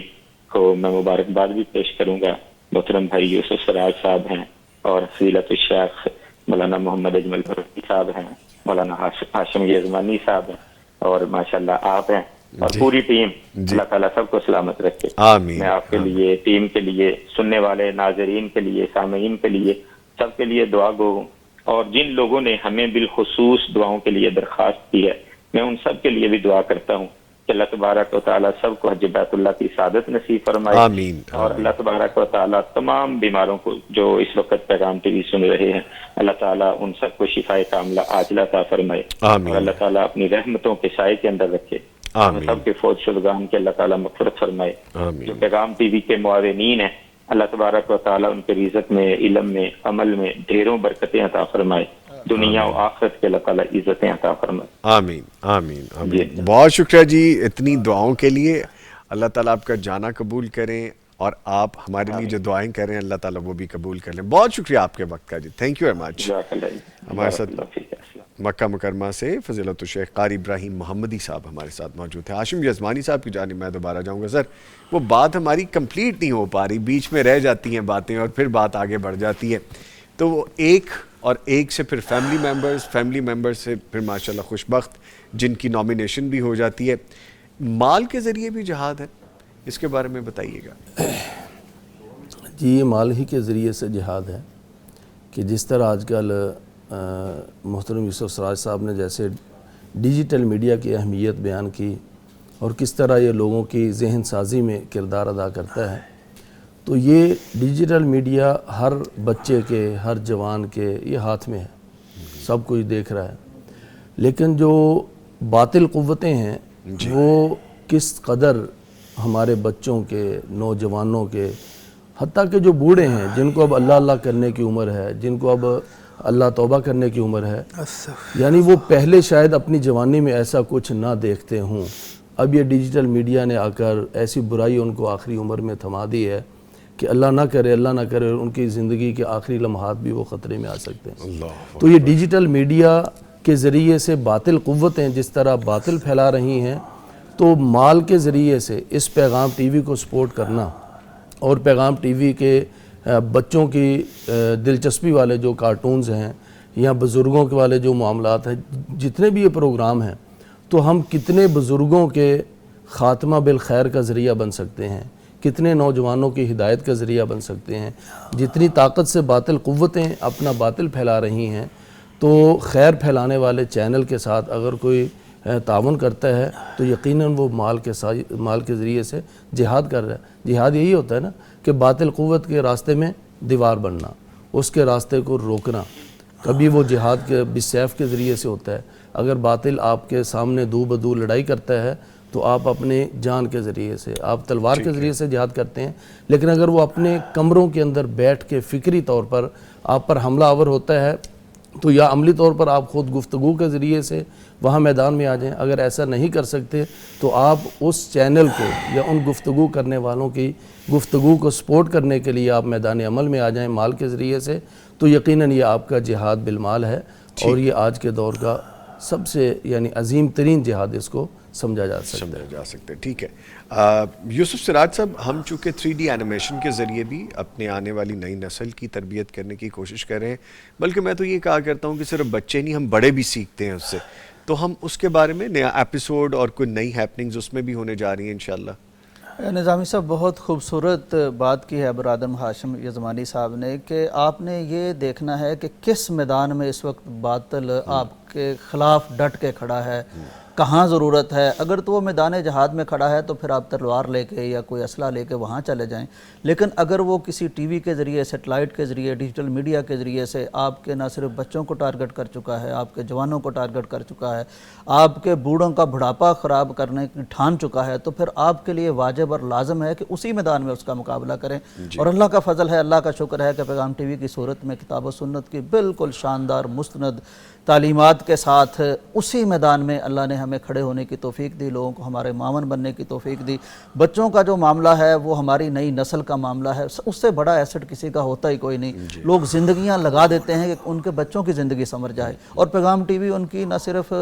کو میں مبارکباد بھی پیش کروں گا. محترم بھائی یوسف سراج صاحب ہیں، اور فضیلت الشیخ مولانا محمد اجمل بھرتی صاحب ہیں، مولانا ہاشم یزمانی صاحب ہیں، اور ماشاءاللہ آپ ہیں، اور پوری ٹیم. اللہ تعالیٰ سب کو سلامت رکھے. آمین. میں آپ کے لیے، ٹیم کے لیے، سننے والے ناظرین کے لیے، سامعین کے لیے، سب کے لیے دعا گو ہوں. اور جن لوگوں نے ہمیں بالخصوص دعاؤں کے لیے درخواست کی ہے، میں ان سب کے لیے بھی دعا کرتا ہوں کہ اللہ تبارک و تعالیٰ سب کو حج بیت اللہ کی سعادت نصیب فرمائے. آمین. اور اللہ تبارک و تعالیٰ تمام بیماروں کو جو اس وقت پیغام ٹی وی سن رہے ہیں، اللہ تعالیٰ ان سب کو شفائے کاملہ عاجلہ عطا فرمائے. اور اللہ تعالیٰ اپنی رحمتوں کے سائے کے اندر رکھے. سب کے فوت شدگان کے اللہ تعالیٰ مغفرت فرمائے. جو پیغام ٹی وی کے معاونین ہیں، اللہ تبارک و تعالیٰ ان کے رزق میں، علم میں، عمل میں ڈھیروں برکتیں عطا فرمائے. دنیا و آخرت کے اللہ تعالیٰ عزتیں عطا فرمائے. آمین آمین آمین. بہت شکریہ جی اتنی دعاؤں کے لیے. اللہ تعالیٰ آپ کا جانا قبول کریں، اور آپ ہمارے لیے جو دعائیں کر رہے ہیں اللہ تعالیٰ وہ بھی قبول کر لیں. بہت شکریہ آپ کے وقت کا جی. Thank you very much. ہمارے ساتھ مکہ مکرمہ سے فضیلت الشیخ قاری ابراہیم محمدی صاحب ہمارے ساتھ موجود ہیں. ہاشم یزمانی صاحب کی جانب میں دوبارہ جاؤں گا. سر وہ بات ہماری کمپلیٹ نہیں ہو پا رہی، بیچ میں رہ جاتی ہیں باتیں اور پھر بات آگے بڑھ جاتی ہے. تو وہ ایک سے پھر فیملی ممبرز سے پھر ماشاءاللہ خوش بخت جن کی نامینیشن بھی ہو جاتی ہے. مال کے ذریعے بھی جہاد ہے، اس کے بارے میں بتائیے گا. جی یہ مال ہی کے ذریعے سے جہاد ہے کہ جس طرح آج کل محترم یوسف سراج صاحب نے جیسے ڈیجیٹل میڈیا کی اہمیت بیان کی اور کس طرح یہ لوگوں کی ذہن سازی میں کردار ادا کرتا ہے، تو یہ ڈیجیٹل میڈیا ہر بچے کے، ہر جوان کے یہ ہاتھ میں ہے، سب کچھ دیکھ رہا ہے، لیکن جو باطل قوتیں ہیں وہ کس قدر ہمارے بچوں کے، نوجوانوں کے، حتیٰ کہ جو بوڑھے ہیں جن کو اب اللہ اللہ کرنے کی عمر ہے، جن کو اب اللہ توبہ کرنے کی عمر ہے، یعنی وہ پہلے شاید اپنی جوانی میں ایسا کچھ نہ دیکھتے ہوں، اب یہ ڈیجیٹل میڈیا نے آ کر ایسی برائی ان کو آخری عمر میں تھما دی ہے کہ اللہ نہ کرے ان کی زندگی کے آخری لمحات بھی وہ خطرے میں آ سکتے ہیں۔ تو یہ ڈیجیٹل میڈیا کے ذریعے سے باطل قوتیں جس طرح باطل پھیلا رہی ہیں، تو مال کے ذریعے سے اس پیغام ٹی وی کو سپورٹ کرنا اور پیغام ٹی وی کے بچوں کی دلچسپی والے جو کارٹونز ہیں یا بزرگوں کے والے جو معاملات ہیں، جتنے بھی یہ پروگرام ہیں، تو ہم کتنے بزرگوں کے خاتمہ بالخیر کا ذریعہ بن سکتے ہیں، کتنے نوجوانوں کی ہدایت کا ذریعہ بن سکتے ہیں۔ جتنی طاقت سے باطل قوتیں اپنا باطل پھیلا رہی ہیں، تو خیر پھیلانے والے چینل کے ساتھ اگر کوئی تعاون کرتا ہے تو یقیناً وہ مال کے ذریعے سے جہاد کر رہا ہے۔ جہاد یہی ہوتا ہے نا کہ باطل قوت کے راستے میں دیوار بننا، اس کے راستے کو روکنا۔ کبھی وہ جہاد کے بالسیف کے ذریعے سے ہوتا ہے، اگر باطل آپ کے سامنے دو بدو لڑائی کرتا ہے تو آپ اپنے جان کے ذریعے سے، آپ تلوار کے ذریعے سے جہاد کرتے ہیں، لیکن اگر وہ اپنے کمروں کے اندر بیٹھ کے فکری طور پر آپ پر حملہ آور ہوتا ہے تو یا عملی طور پر آپ خود گفتگو کے ذریعے سے وہاں میدان میں آ جائیں۔ اگر ایسا نہیں کر سکتے تو آپ اس چینل کو یا ان گفتگو کرنے والوں کی گفتگو کو سپورٹ کرنے کے لیے آپ میدان عمل میں آ جائیں مال کے ذریعے سے، تو یقیناً یہ آپ کا جہاد بالمال ہے، اور یہ آج کے دور کا سب سے یعنی عظیم ترین جہاد اس کو سمجھا جا سکتا ہے۔ ٹھیک ہے یوسف سراج صاحب، ہم چونکہ 3D اینیمیشن کے ذریعے بھی اپنے آنے والی نئی نسل کی تربیت کرنے کی کوشش کر رہے ہیں، بلکہ میں تو یہ کہا کرتا ہوں کہ صرف بچے نہیں، ہم بڑے بھی سیکھتے ہیں اس سے، تو ہم اس کے بارے میں نیا ایپیسوڈ اور کوئی نئی ہیپننگز اس میں بھی ہونے جا رہی ہیں انشاءاللہ۔ نظامی صاحب بہت خوبصورت بات کی ہے برادر ہاشم یزمانی صاحب نے، کہ آپ نے یہ دیکھنا ہے کہ کس میدان میں اس وقت باطل آپ کے خلاف ڈٹ کے کھڑا ہے، کہاں ضرورت ہے۔ اگر تو وہ میدان جہاد میں کھڑا ہے تو پھر آپ تلوار لے کے یا کوئی اسلحہ لے کے وہاں چلے جائیں، لیکن اگر وہ کسی ٹی وی کے ذریعے، سیٹلائٹ کے ذریعے، ڈیجیٹل میڈیا کے ذریعے سے آپ کے نہ صرف بچوں کو ٹارگٹ کر چکا ہے، آپ کے جوانوں کو ٹارگٹ کر چکا ہے، آپ کے بوڑھوں کا بڑھاپا خراب کرنے کی ٹھان چکا ہے، تو پھر آپ کے لیے واجب اور لازم ہے کہ اسی میدان میں اس کا مقابلہ کریں۔ اور اللہ کا فضل ہے، اللہ کا شکر ہے کہ پیغام ٹی وی کی صورت میں کتاب و سنت کی بالکل شاندار مستند تعلیمات کے ساتھ اسی میدان میں اللہ نے ہمیں کھڑے ہونے کی توفیق دی، لوگوں کو ہمارے معاون بننے کی توفیق دی۔ بچوں کا جو معاملہ ہے وہ ہماری نئی نسل کا معاملہ ہے، اس سے بڑا ایسٹ کسی کا ہوتا ہی کوئی نہیں۔ لوگ زندگیاں لگا دیتے ہیں کہ ان کے بچوں کی زندگی سنور جائے، اور پیغام ٹی وی ان کی نہ صرف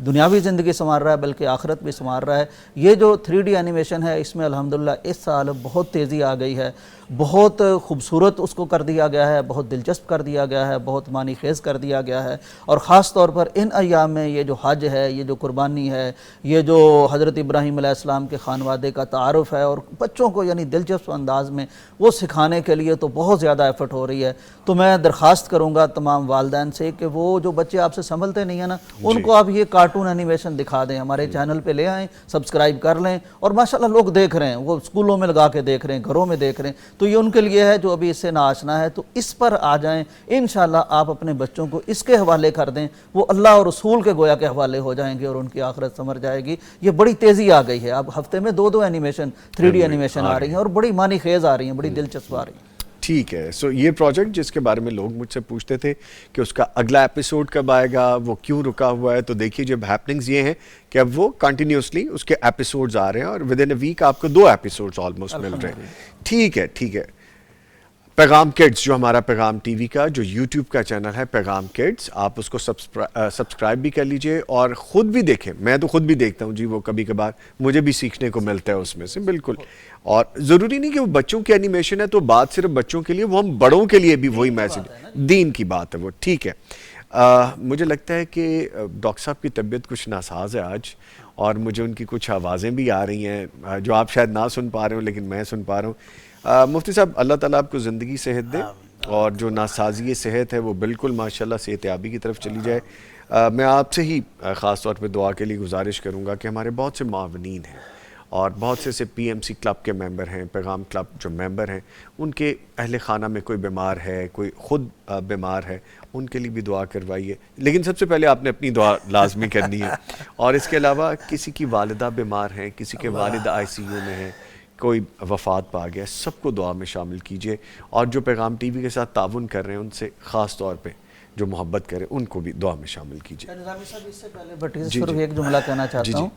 دنیاوی زندگی سنوار رہا ہے بلکہ آخرت بھی سنوار رہا ہے۔ یہ جو 3D اینیمیشن ہے، اس میں الحمدللہ اس سال بہت تیزی آ گئی ہے، بہت خوبصورت اس کو کر دیا گیا ہے، بہت دلچسپ کر دیا گیا ہے، بہت معنی خیز کر دیا گیا ہے۔ اور خاص طور پر ان ایام میں یہ جو حج ہے، یہ جو قربانی ہے، یہ جو حضرت ابراہیم علیہ السلام کے خانوادے کا تعارف ہے، اور بچوں کو یعنی دلچسپ انداز میں وہ سکھانے کے لیے تو بہت زیادہ ایفرٹ ہو رہی ہے۔ تو میں درخواست کروں گا تمام والدین سے کہ وہ جو بچے آپ سے سنبھلتے نہیں ہیں نا، ان کو آپ یہ کارٹون اینیمیشن دکھا دیں، ہمارے چینل پہ لے آئیں، سبسکرائب کر لیں، اور ماشاءاللہ لوگ دیکھ رہے ہیں، وہ اسکولوں میں لگا کے دیکھ رہے ہیں، گھروں میں دیکھ رہے ہیں، تو یہ ان کے لیے ہے جو ابھی اس سے ناآشنا ہے، تو اس پر آ جائیں۔ انشاءاللہ آپ اپنے بچوں کو اس کے حوالے کر دیں، وہ اللہ اور رسول کے گویا کے حوالے ہو جائیں گے اور ان کی آخرت سمر جائے گی۔ یہ بڑی تیزی آ گئی ہے، اب ہفتے میں 2 اینیمیشن 3D اینیمیشن آ رہی ہیں، اور بڑی معنی خیز آ رہی ہیں، بڑی دلچسپ آ رہی ہیں۔ ٹھیک ہے، سو یہ پروجیکٹ جس کے بارے میں لوگ مجھ سے پوچھتے تھے کہ اس کا اگلا ایپیسوڈ کب آئے گا، وہ کیوں رکا ہوا ہے، تو دیکھیے جب ہیپننگز یہ ہیں کہ اب وہ کنٹینیوسلی اس کے ایپیسوڈز آ رہے ہیں، اور ود ان اے ویک آپ کو 2 ایپیسوڈز آلموسٹ مل رہے ہیں۔ ٹھیک ہے، ٹھیک ہے۔ پیغام کڈز جو ہمارا پیغام ٹی وی کا جو یوٹیوب کا چینل ہے پیغام کڈز، آپ اس کو سبسکرائب بھی کر لیجئے اور خود بھی دیکھیں۔ میں تو خود بھی دیکھتا ہوں جی، وہ کبھی کبھار مجھے بھی سیکھنے کو ملتا ہے اس میں سے، بالکل۔ اور ضروری نہیں کہ وہ بچوں کی اینیمیشن ہے تو بات صرف بچوں کے لیے، وہ ہم بڑوں کے لیے بھی وہی میسج، دین کی بات ہے وہ۔ ٹھیک ہے، مجھے لگتا ہے کہ ڈاکٹر صاحب کی طبیعت کچھ ناساز ہے آج، اور مجھے ان کی کچھ آوازیں بھی آ رہی ہیں جو آپ شاید نہ سن پا رہے ہوں لیکن میں سن پا رہا ہوں۔ مفتی صاحب، اللہ تعالیٰ آپ کو زندگی صحت دے، اور جو ناسازی صحت ہے وہ بالکل ماشاءاللہ صحت یابی کی طرف چلی جائے۔ میں آپ سے ہی خاص طور پہ دعا کے لیے گزارش کروں گا کہ ہمارے بہت سے معاونین ہیں اور بہت سے ایسے پی ایم سی کلب کے ممبر ہیں، پیغام کلب جو ممبر ہیں، ان کے اہل خانہ میں کوئی بیمار ہے، کوئی خود بیمار ہے، ان کے لیے بھی دعا کروائیے. لیکن سب سے پہلے آپ نے اپنی دعا لازمی کرنی ہے. اور اس کے علاوہ کسی کی والدہ بیمار ہیں، کسی کے والد آئی سی یو میں ہیں، کوئی وفات پا گیا، سب کو دعا میں شامل کیجئے. اور جو پیغام ٹی وی کے ساتھ تعاون کر رہے ہیں ان سے خاص طور پہ جو محبت کرے ان کو بھی دعا میں شامل کیجئے. نظامی صاحب اس سے پہلے بھٹی سے صرف ایک جملہ کہنا چاہتا ہوں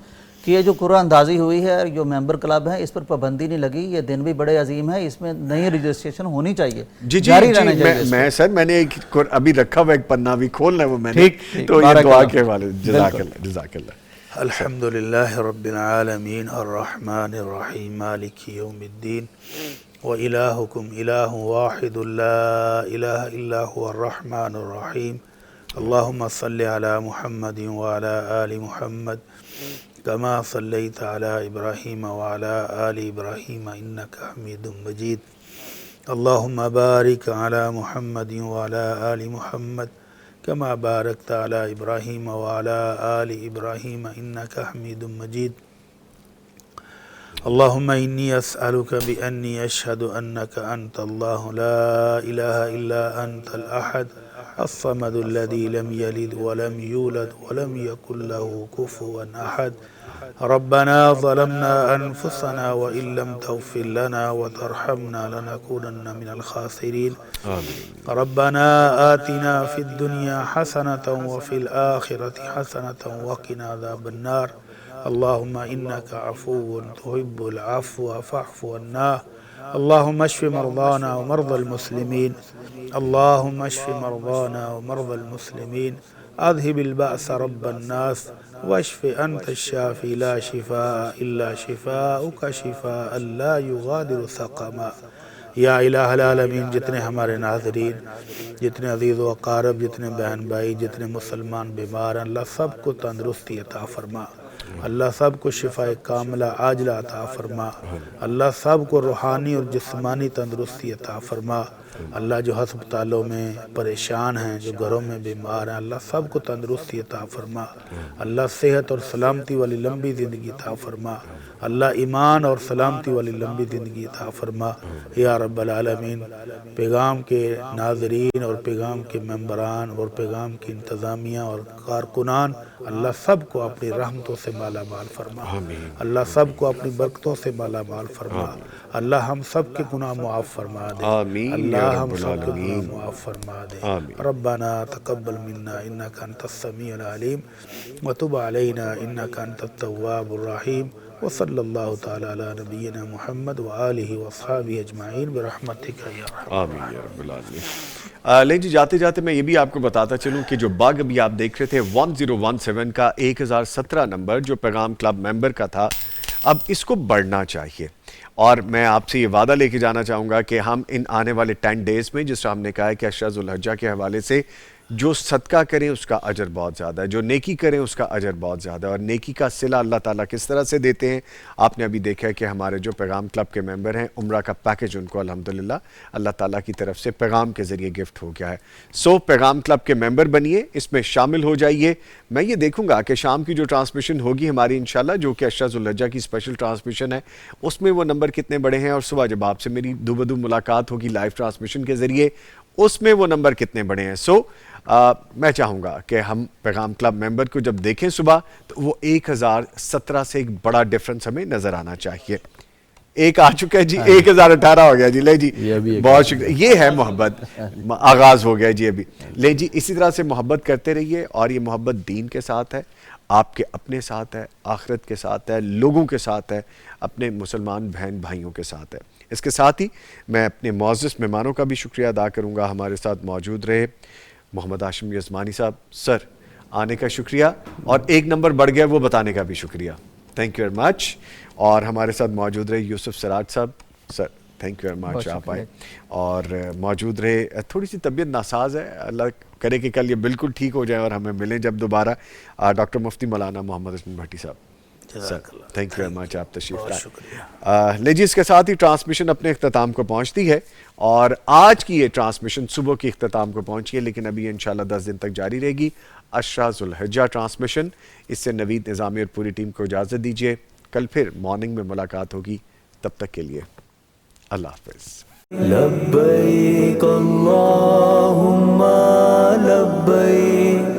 کہ یہ جو قرآن اندازی ہوئی ہے، جو ممبر کلب ہیں، اس پر پابندی نہیں لگی. یہ دن بھی بڑے عظیم ہے، اس میں نئی رجسٹریشن ہونی چاہیے، جاری رہنا چاہیے. میں سر میں نے ابھی رکھا ہوا ایک پنہ بھی کھولنا ہے وہ میں نے، تو یہ دعا کے حوالے. جزاک اللہ جزاک اللہ. الحمدللہ رب العالمین الرحمن الرحیم مالک یوم الدین وإلہکم الہ واحد لا الہ الا هو الرحمن الرحیم. اللہم صلی علی محمد وعلی آل محمد كما صليت على إبراهيم وعلى آل إبراهيم إنك حميد مجيد. اللهم بارك على محمد وعلى آل محمد كما باركت على إبراهيم وعلى آل إبراهيم إنك حميد مجيد. اللهم إني أسألك بأني أشهد أنك أنت الله لا إله إلا أنت الأحد الصمد الذي لم يلد ولم يولد ولم يكن له كفوا أحد. ربنا ظلمنا أنفسنا وإن لم تغفر لنا وترحمنا لنكونن من الخاسرين. ربنا آتنا في الدنيا حسنة وفي الآخرة حسنة وقنا عذاب النار. اللهم إنك عفو تحب العفو فاعف عنا. اللهم اشف مرضانا ومرضى المسلمين. اللهم اشف مرضانا ومرضى المسلمين. اذهب البأس رب الناس واشف انت الشافي لا شفاء الا شفاؤك شفاء لا يغادر سقما. یا الہ العالمین، جتنے ہمارے ناظرین، جتنے عزیز و اقارب، جتنے بہن بھائی، جتنے مسلمان بیمار ہیں، اللہ سب کو تندرستی عطا فرما. اللہ سب کو شفاء کاملہ عاجلہ عطا فرما. اللہ سب کو روحانی اور جسمانی تندرستی عطا فرما. اللہ جو ہسپتالوں میں پریشان ہیں، جو گھروں میں بیمار ہیں، اللہ سب کو تندرستی عطا فرما. اللہ صحت اور سلامتی والی لمبی زندگی عطا فرما. اللہ ایمان اور سلامتی والی لمبی زندگی عطا فرما. یا رب العالمین، پیغام کے ناظرین اور پیغام کے ممبران اور پیغام کی انتظامیہ اور کارکنان، اللہ سب کو اپنی رحمتوں سے مالا مال فرما. اللہ سب کو اپنی برکتوں سے مالا مال فرما. اللہ ہم سب کے گناہ معاف فرما دے. اللہ ہم سب کے گناہ معاف فرما دے. ربنا تقبل منا انک انت السمیع العلیم وتب علینا انک انت التواب الرحیم. وصلی اللہ تعالی علی نبینا محمد وآلہ واصحابہ اجمعین برحمتک یا ارحم الراحمین. آمین یا رب العالمین. لیں جی، جاتے جاتے میں یہ بھی آپ کو بتاتا چلوں کہ جو باغ ابھی آپ دیکھ رہے تھے 1017 کا 1017 نمبر جو پیغام کلب ممبر کا تھا، اب اس کو بڑھنا چاہیے. اور میں آپ سے یہ وعدہ لے کے جانا چاہوں گا کہ ہم ان آنے والے 10 ڈیز میں، جس طرح ہم نے کہا ہے کہ عشرہ ذو الحجہ کے حوالے سے جو صدقہ کریں اس کا اجر بہت زیادہ ہے، جو نیکی کریں اس کا اجر بہت زیادہ ہے. اور نیکی کا صلہ اللہ تعالیٰ کس طرح سے دیتے ہیں آپ نے ابھی دیکھا ہے کہ ہمارے جو پیغام کلب کے ممبر ہیں، عمرہ کا پیکج ان کو الحمدللہ اللہ تعالیٰ کی طرف سے پیغام کے ذریعے گفٹ ہو گیا ہے. سو پیغام کلب کے ممبر بنیے، اس میں شامل ہو جائیے. میں یہ دیکھوں گا کہ شام کی جو ٹرانسمیشن ہوگی ہماری انشاءاللہ، جو کہ عشرہ ذو الحجہ کی اسپیشل ٹرانسمیشن ہے، اس میں وہ نمبر کتنے بڑے ہیں، اور صبح جب آپ سے میری دو بدو ملاقات ہوگی لائیو ٹرانسمیشن کے ذریعے، اس میں وہ نمبر کتنے بڑے ہیں. سو میں چاہوں گا کہ ہم پیغام کلب ممبر کو جب دیکھیں صبح تو وہ 1017 سے ایک بڑا ڈیفرنس ہمیں نظر آنا چاہیے. ایک آ چکا ہے جی، 1018 ہو گیا جی. لے جی، بہت شکریہ. یہ ہے محبت، آغاز ہو گیا جی ابھی. لے جی، اسی طرح سے محبت کرتے رہیے. اور یہ محبت دین کے ساتھ ہے، آپ کے اپنے ساتھ ہے، آخرت کے ساتھ ہے، لوگوں کے ساتھ ہے، اپنے مسلمان بہن بھائیوں کے ساتھ ہے. اس کے ساتھ ہی میں اپنے معزز مہمانوں کا بھی شکریہ ادا کروں گا. ہمارے ساتھ موجود رہے محمد ہاشم یزمانی صاحب، سر آنے کا شکریہ، اور ایک نمبر بڑھ گیا وہ بتانے کا بھی شکریہ. تھینک یو ویری مچ. اور ہمارے ساتھ موجود رہے یوسف سراج صاحب، sir thank you very much, آپ آئے. اور موجود رہے، تھوڑی سی طبیعت ناساز ہے، اللہ کرے کہ کل یہ بالکل ٹھیک ہو جائے اور ہمیں ملیں جب دوبارہ، ڈاکٹر مفتی مولانا محمد اسماعیل بھٹی صاحب. جزاک اللہ. Thank you very much. آپ تشریف بہت لائے. شکریہ. لے جی اس کے ساتھ ہی ٹرانسمیشن اپنے اختتام کو پہنچتی ہے اور آج کی یہ ٹرانسمیشن صبح کی اختتام کو پہنچی ہے لیکن ابھی انشاءاللہ 10 دن تک جاری رہے گی. عشرہ ذوالحجہ ٹرانسمیشن. اس سے نوید نظامی اور پوری ٹیم کو اجازت دیجیے. کل پھر مارننگ میں ملاقات ہوگی. تب تک کے لیے اللہ حافظ. لبیک اللہم لبیک.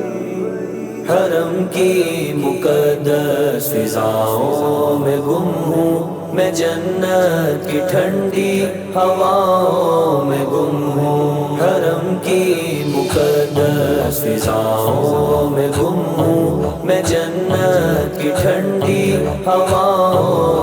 حرم کی مقدس فضاؤں میں گم ہوں میں, جنت کی ٹھنڈی ہواؤں میں گم ہوں. حرم کی مقدس فضاؤں میں گم ہوں میں, جنت کی ٹھنڈی ہواؤں